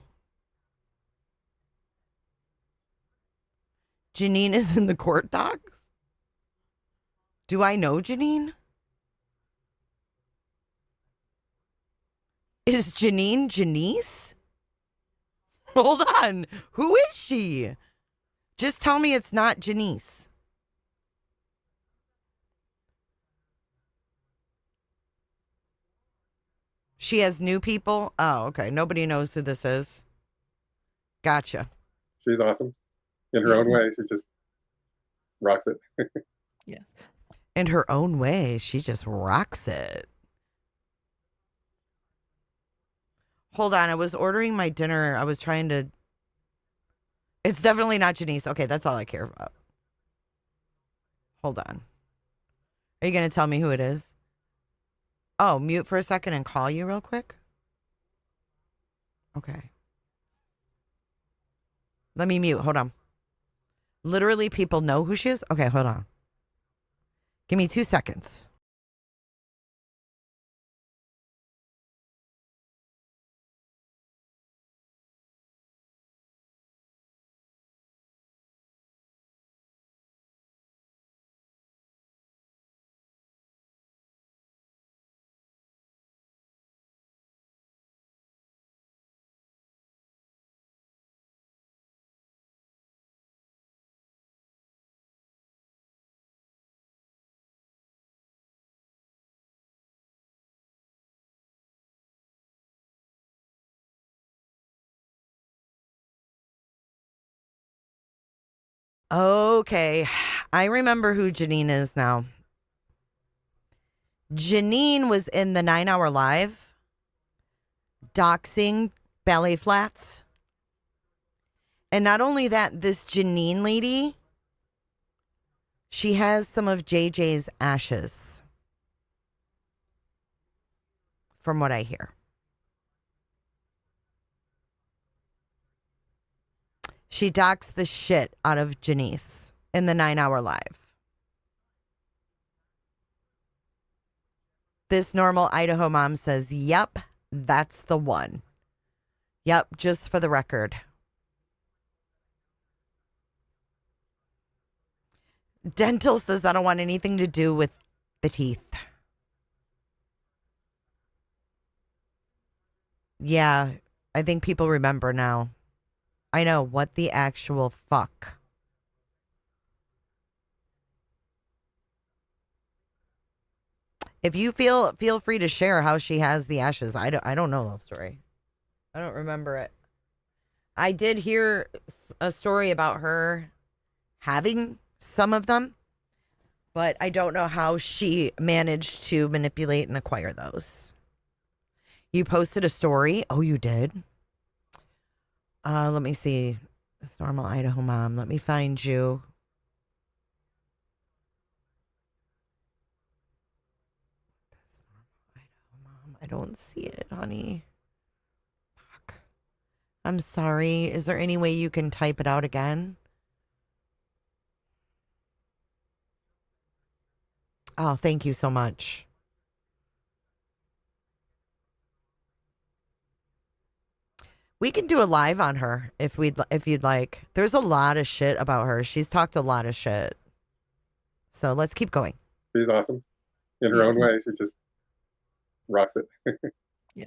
Janine is in the court docs? Do I know Janine? Is Janine Janice? Hold on. Who is she? Just tell me it's not Janice. She has new people? Oh, okay. Nobody knows who this is. Gotcha. She's awesome. In her own way, she just rocks it. Yeah. In her own way, she just rocks it. Hold on. I was ordering my dinner. I was trying to... It's definitely not Janice. Okay, that's all I care about. Hold on. Are you going to tell me who it is? Oh, mute for a second and call you real quick? Okay. Let me mute. Hold on. Literally, people know who she is? Okay, hold on. Give me 2 seconds. Okay, I remember who Janine is now. Janine was in the 9 Hour Live doxing ballet flats And not only that, this Janine lady, she has some of JJ's ashes, from what I hear. She doxed the shit out of Janice in the 9-hour live. This normal Idaho mom says, yep, that's the one. Yep, just for the record. Dental says, I don't want anything to do with the teeth. Yeah, I think people remember now. I know, what the actual fuck? If you feel free to share how she has the ashes. I don't know the story. I don't remember it. I did hear a story about her having some of them, but I don't know how she managed to manipulate and acquire those. You posted a story? Oh, you did? Let me see. This normal Idaho mom. Let me find you. This normal Idaho mom. I don't see it, honey. Fuck. I'm sorry. Is there any way you can type it out again? Oh, thank you so much. We can do a live on her if you'd like. There's a lot of shit about her. She's talked a lot of shit. So let's keep going. She's awesome. In her own way, she just rocks it. Yeah.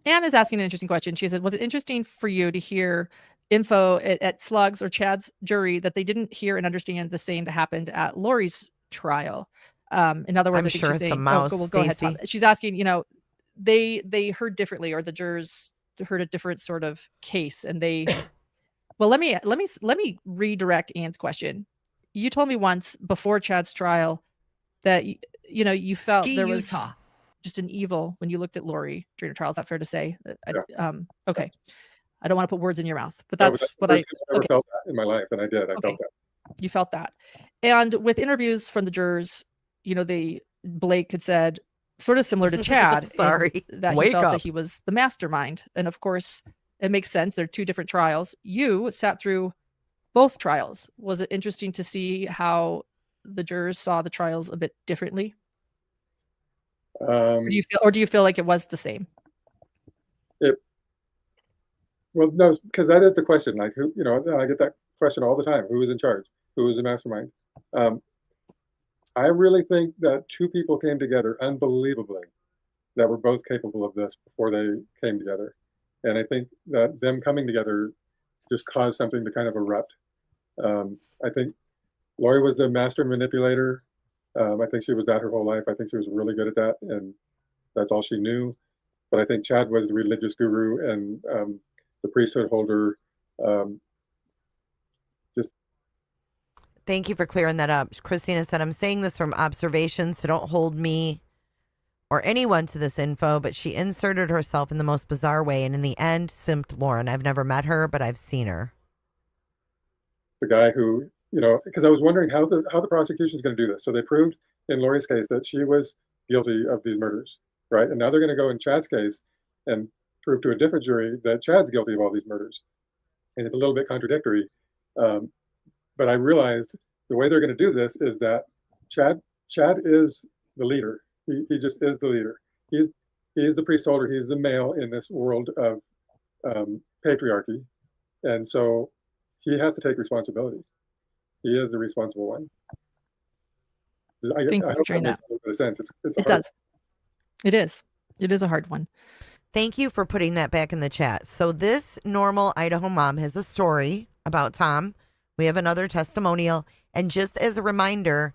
Anne is asking an interesting question. She said, was it interesting for you to hear info at Slug's or Chad's jury that they didn't hear and understand the same that happened at Lori's trial? In other words, I'm I think sure she's it's saying, a mouse, go ahead, Tom. Stacey. She's asking, they heard differently, or the jurors heard a different sort of case, and they well, let me redirect Anne's question. You told me once before Chad's trial that you felt there was just an evil when you looked at Lori during her trial. Is that fair to say? Okay. I don't want to put words in your mouth, but that's what I never felt that in my life, and I did. I felt that. You felt that. And with interviews from the jurors, Blake had said, sort of similar to Chad, Sorry. that he Wake felt up. that he was the mastermind. And of course, it makes sense. They're two different trials. You sat through both trials. Was it interesting to see how the jurors saw the trials a bit differently? Or do you feel like it was the same? Well, no, because that is the question. Like, who? I get that question all the time. Who was in charge? Who was the mastermind? I really think that two people came together unbelievably that were both capable of this before they came together. And I think that them coming together just caused something to kind of erupt. I think Lori was the master manipulator. I think she was that her whole life. I think she was really good at that, and that's all she knew. But I think Chad was the religious guru and the priesthood holder. Thank you for clearing that up. Christina said, I'm saying this from observation, so don't hold me or anyone to this info, but she inserted herself in the most bizarre way, and in the end, simped Lauren. I've never met her, but I've seen her. The guy who, because I was wondering how the prosecution is going to do this. So they proved in Lori's case that she was guilty of these murders, right? And now they're going to go in Chad's case and prove to a different jury that Chad's guilty of all these murders. And it's a little bit contradictory. But I realized the way they're going to do this is that Chad is the leader. He just is the leader. He is the priest holder. He's the male in this world of patriarchy. And so he has to take responsibility. He is the responsible one. I hope that makes a little bit of sense. It does. It is. It is a hard one. Thank you for putting that back in the chat. So this normal Idaho mom has a story about Tom. We have another testimonial. And just as a reminder,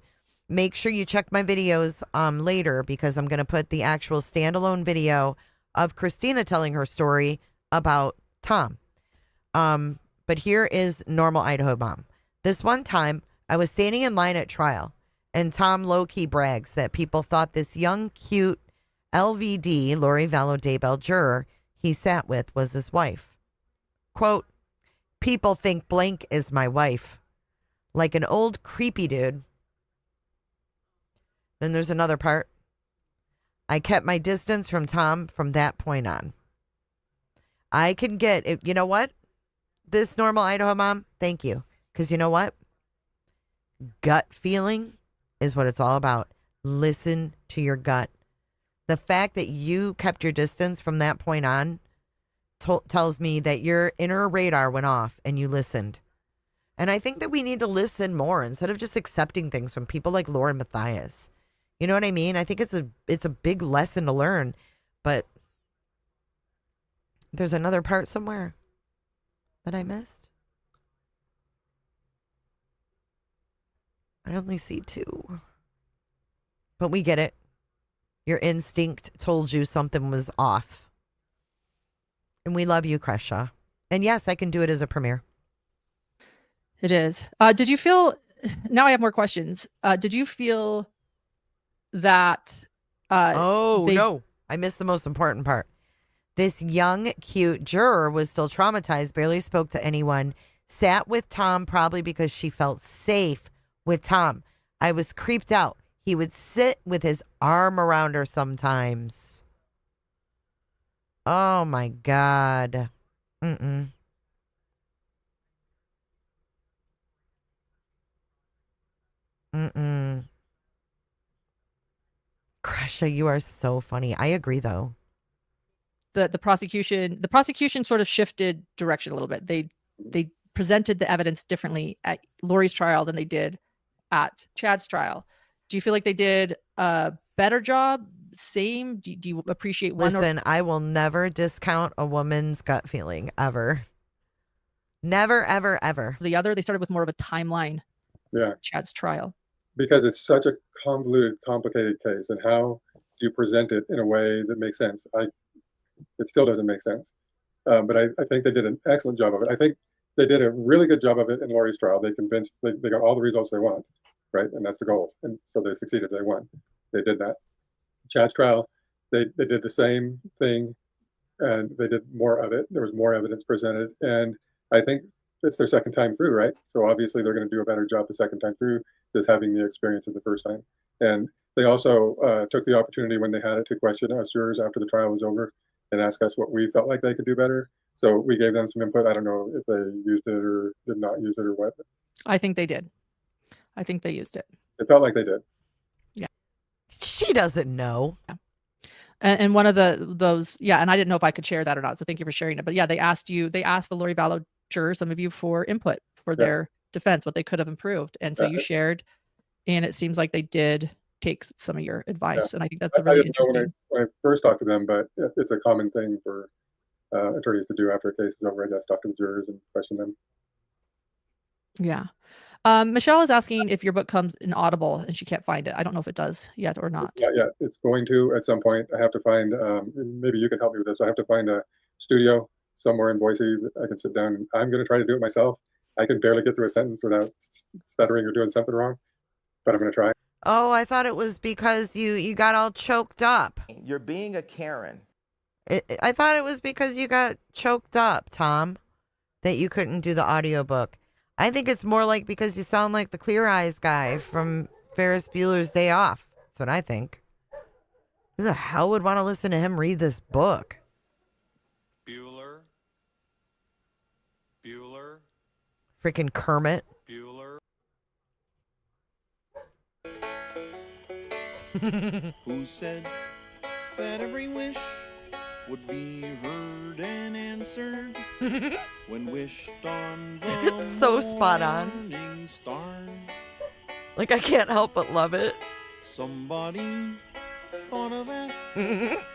make sure you check my videos later, because I'm going to put the actual standalone video of Christina telling her story about Tom. But here is normal Idaho mom. This one time, I was standing in line at trial, and Tom low-key brags that people thought this young, cute LVD, Lori Vallow Daybell juror he sat with was his wife. Quote, people think blank is my wife. Like an old creepy dude. Then there's another part. I kept my distance from Tom from that point on. I can get it. You know what? This normal Idaho mom, thank you. Because you know what? Gut feeling is what it's all about. Listen to your gut. The fact that you kept your distance from that point on tells me that your inner radar went off and you listened. And I think that we need to listen more instead of just accepting things from people like Lauren Matthias. You know what I mean? I think it's a big lesson to learn, but there's another part somewhere that I missed. I only see 2. But we get it. Your instinct told you something was off. And we love you, Creshaw. And yes, I can do it as a premiere. It is. Did you feel, now I have more questions. Did you feel that... no. I missed the most important part. This young, cute juror was still traumatized, barely spoke to anyone, sat with Tom probably because she felt safe with Tom. I was creeped out. He would sit with his arm around her sometimes. Oh, my God. Mm-mm. Mm-mm. Crusha, you are so funny. I agree, though. The prosecution sort of shifted direction a little bit. They presented the evidence differently at Lori's trial than they did at Chad's trial. Do you feel like they did a better job? Same? Do you appreciate one? Listen, I will never discount a woman's gut feeling, ever. Never, ever, ever. The other, they started with more of a timeline. Yeah. Chad's trial. Because it's such a convoluted, complicated case, and how do you present it in a way that makes sense? It still doesn't make sense. But I think they did an excellent job of it. I think they did a really good job of it in Lori's trial. They got all the results they want, right? And that's the goal. And so they succeeded. They won. They did that. Chad's trial, they did the same thing, and they did more of it. There was more evidence presented, and I think it's their second time through, right? So obviously they're going to do a better job the second time through, just having the experience of the first time. And they also took the opportunity when they had it to question us jurors after the trial was over and ask us what we felt like they could do better. So we gave them some input. I don't know if they used it or did not use it or what. I think they did. I think they used it. It felt like they did. Yeah. She doesn't know. Yeah. And one of those, and I didn't know if I could share that or not. So thank you for sharing it. But yeah, they asked the Lori Vallow jurors, some of you, for input for their defense, what they could have improved. And so you shared, and it seems like they did take some of your advice. And I think that's a really interesting. When I first talked to them, but it's a common thing for attorneys to do after a case is over, I guess, talk to the jurors and question them. Yeah. Michelle is asking if your book comes in Audible, and she can't find it. I don't know if it does yet or not. Yeah, it's going to at some point. I have to find, maybe you can help me with this. I have to find a studio somewhere in Boise that I can sit down, and I'm going to try to do it myself. I can barely get through a sentence without stuttering or doing something wrong, but I'm going to try. Oh, I thought it was because you got all choked up. You're being a Karen. I thought it was because you got choked up, Tom, that you couldn't do the audiobook. I think it's more like because you sound like the Clear Eyes guy from Ferris Bueller's Day Off. That's what I think. Who the hell would want to listen to him read this book? Bueller. Freaking Kermit. Bueller. Who said that every wish would be heard and answered when wished on the It's so spot on. morning star? Like, I can't help but love it. Somebody thought of that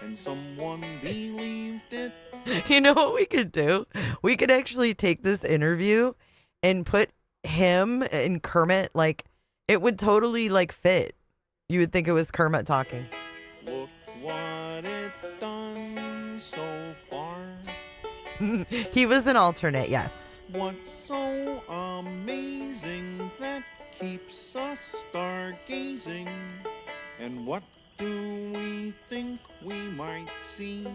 and someone believed it. You know what we could do? We could actually take this interview and put him and Kermit, like, it would totally, like, fit. You would think it was Kermit talking. Look what it's done so far. He was an alternate, yes. What's so amazing that keeps us stargazing? And what do we think we might see?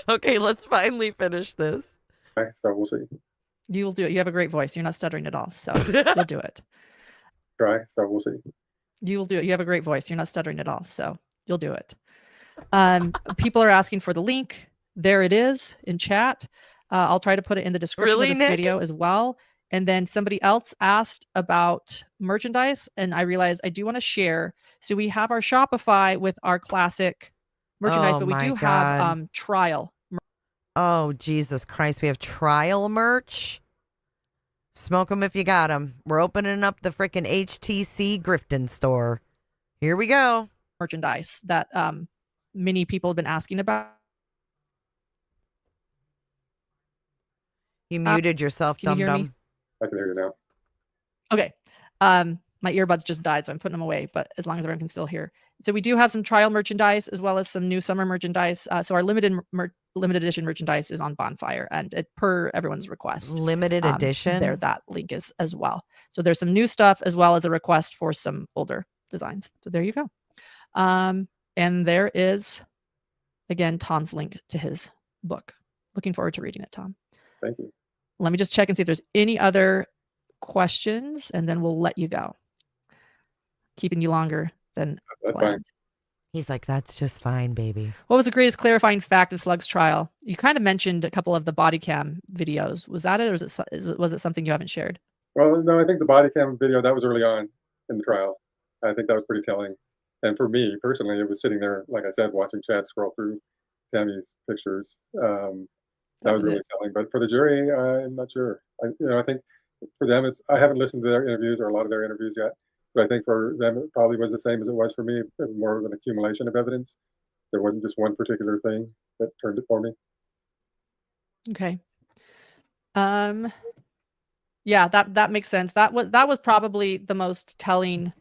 Okay, let's finally finish this. Okay, so we'll see. You'll do it. You have a great voice. You're not stuttering at all, so you'll do it. Try, so we'll see. You'll do it. You have a great voice. You're not stuttering at all, so you'll do it. People are asking for the link. There it is in chat. I'll try to put it in the description Really, of this Nick? video as well. And then somebody else asked about merchandise, and I realized I do want to share. So we have our Shopify with our classic merchandise, Oh but we my do God. have trial. Oh, Jesus Christ. We have trial merch. Smoke them if you got them. We're opening up the freaking HTC Grifton store. Here we go. Merchandise that many people have been asking about. You muted yourself, Can you hear me? dum-dum. I can hear you now. Okay. My earbuds just died, so I'm putting them away, but as long as everyone can still hear. So we do have some trial merchandise as well as some new summer merchandise. So our limited edition merchandise is on Bonfire, and per everyone's request. Limited edition? There, that link is as well. So there's some new stuff as well as a request for some older designs. So there you go. And there is, again, Tom's link to his book. Looking forward to reading it, Tom. Thank you. Let me just check and see if there's any other questions, and then we'll let you go. Keeping you longer than That's planned. fine. He's like, that's just fine, baby. What was the greatest clarifying fact of Slug's trial? You kind of mentioned a couple of the body cam videos. Was that it, or was it something you haven't shared? Well, no, I think the body cam video, that was early on in the trial. I think that was pretty telling. And for me personally, it was sitting there, like I said, watching Chad scroll through Tammy's pictures. That was really telling. But for the jury, I'm not sure. I think for them, I haven't listened to their interviews or a lot of their interviews yet. But I think for them, it probably was the same as it was for me. It was more of an accumulation of evidence. There wasn't just one particular thing that turned it for me. Okay. Yeah, that makes sense. That was probably the most telling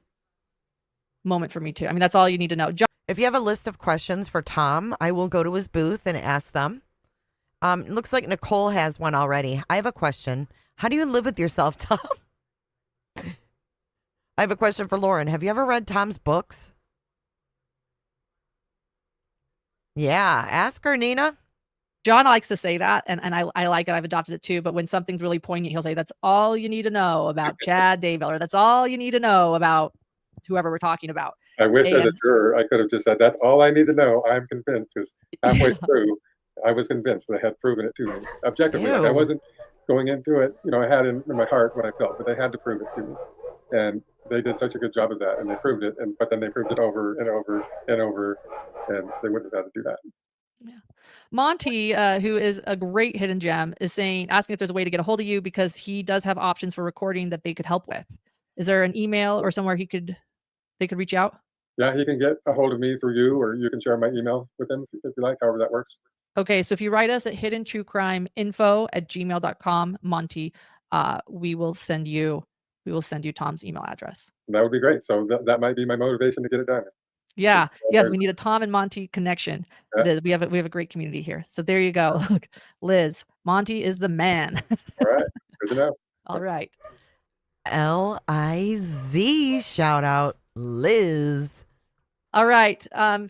moment for me too. I mean, that's all you need to know. If you have a list of questions for Tom, I will go to his booth and ask them. It looks like Nicole has one already. I have a question. How do you live with yourself, Tom? I have a question for Lauren. Have you ever read Tom's books? Yeah, ask her, Nina. John likes to say that, and I like it. I've adopted it too. But when something's really poignant, he'll say, "That's all you need to know about Chad Daybell," or "That's all you need to know about whoever we're talking about." I wish as a juror I could have just said, "That's all I need to know." I'm convinced, because halfway through, I was convinced they had proven it to me objectively. Like I wasn't going into it, I had in my heart what I felt, but they had to prove it to me, and they did such a good job of that, and they proved it, but then they proved it over and over and over, and they wouldn't have had to do that. Yeah. Monty, who is a great hidden gem, is asking if there's a way to get a hold of you, because he does have options for recording that they could help with. Is there an email or somewhere they could reach out? Yeah, he can get a hold of me through you, or you can share my email with him if you like, however that works. Okay, so if you write us at hiddentruecrimeinfo@gmail.com, Monty, we will send you Tom's email address. That would be great. So that might be my motivation to get it done. Yeah, yes, we need a Tom and Monty connection. Yeah. It is. We have a great community here. So there you go. Look, Liz, Monty is the man. All right, good to know. All right. Liz, shout out Liz. All right.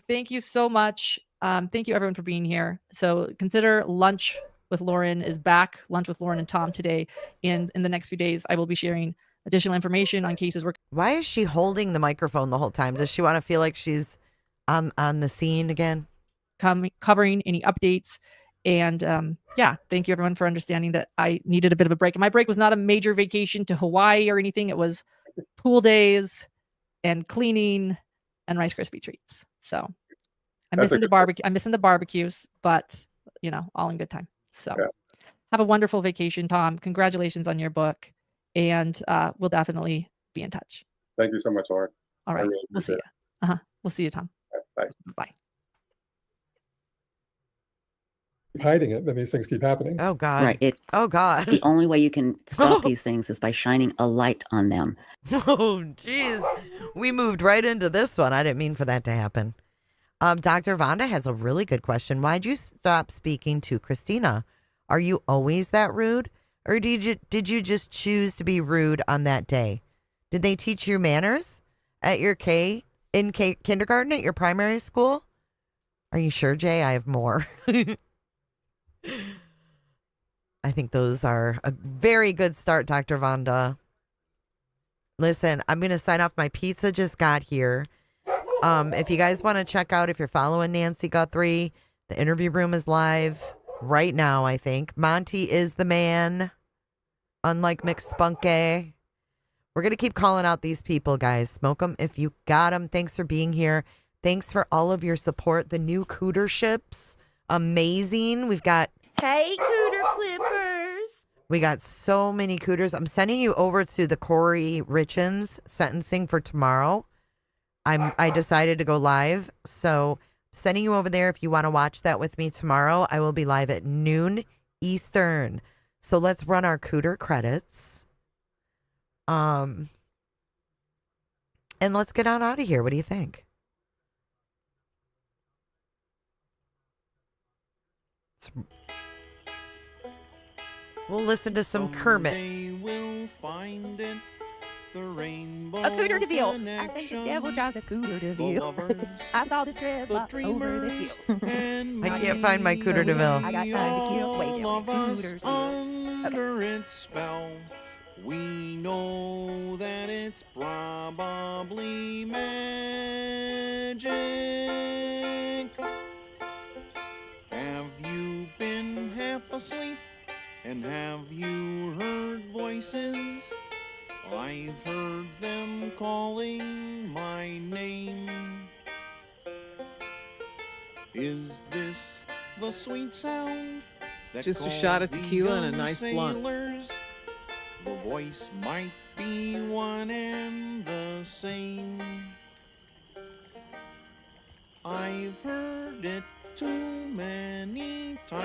Thank you so much. Thank you everyone for being here. So consider Lunch with Lauren is back. Lunch with Lauren and Tom today. And in the next few days, I will be sharing additional information on cases. Why is she holding the microphone the whole time? Does she want to feel like she's on the scene again? Covering any updates. And yeah, thank you everyone for understanding that I needed a bit of a break. And my break was not a major vacation to Hawaii or anything. It was pool days and cleaning and Rice Krispie treats. So I'm missing the barbecue. I'm missing the barbecues, but all in good time. So have a wonderful vacation, Tom. Congratulations on your book. And we'll definitely be in touch. Thank you so much, Lauren. All right. We'll see you. We'll see you, Tom. Bye. Bye. Hiding it, then these things keep happening. Oh God. Right. Oh God. The only way you can stop these things is by shining a light on them. Oh, geez. We moved right into this one. I didn't mean for that to happen. Dr. Vonda has a really good question. Why'd you stop speaking to Christina? Are you always that rude? Or did you just choose to be rude on that day? Did they teach you manners at your kindergarten at your primary school? Are you sure, Jay? I have more. I think those are a very good start, Dr. Vonda. Listen, I'm going to sign off. My pizza just got here. If you guys want to check out, if you're following Nancy Guthrie, the interview room is live right now, I think. Monty is the man, unlike McSpunky. We're going to keep calling out these people, guys. Smoke them if you got them. Thanks for being here. Thanks for all of your support. The new Cooter ships, amazing. We've got... Hey, Cooter Clippers. We got so many Cooters. I'm sending you over to the Corey Richins sentencing for tomorrow. I decided to go live, so sending you over there if you want to watch that with me tomorrow. I will be live at noon Eastern. So let's run our Cooter credits. And let's get on out of here. What do you think? We'll listen to some Kermit. We'll find it, the rainbow A Cooter DeVille. I think the devil drives a Cooter DeVille. I saw the trip over the hill. I can't find my Cooter DeVille. I got time to kill. Wait, All of us Cooters. under its spell. We know that it's probably magic. Have you been half asleep? And have you heard voices? I've heard them calling my name. Is this the sweet sound that Just a shot of calls the tequila and a young nice blunt. sailors? The voice might be one and the same. I've heard it too many times.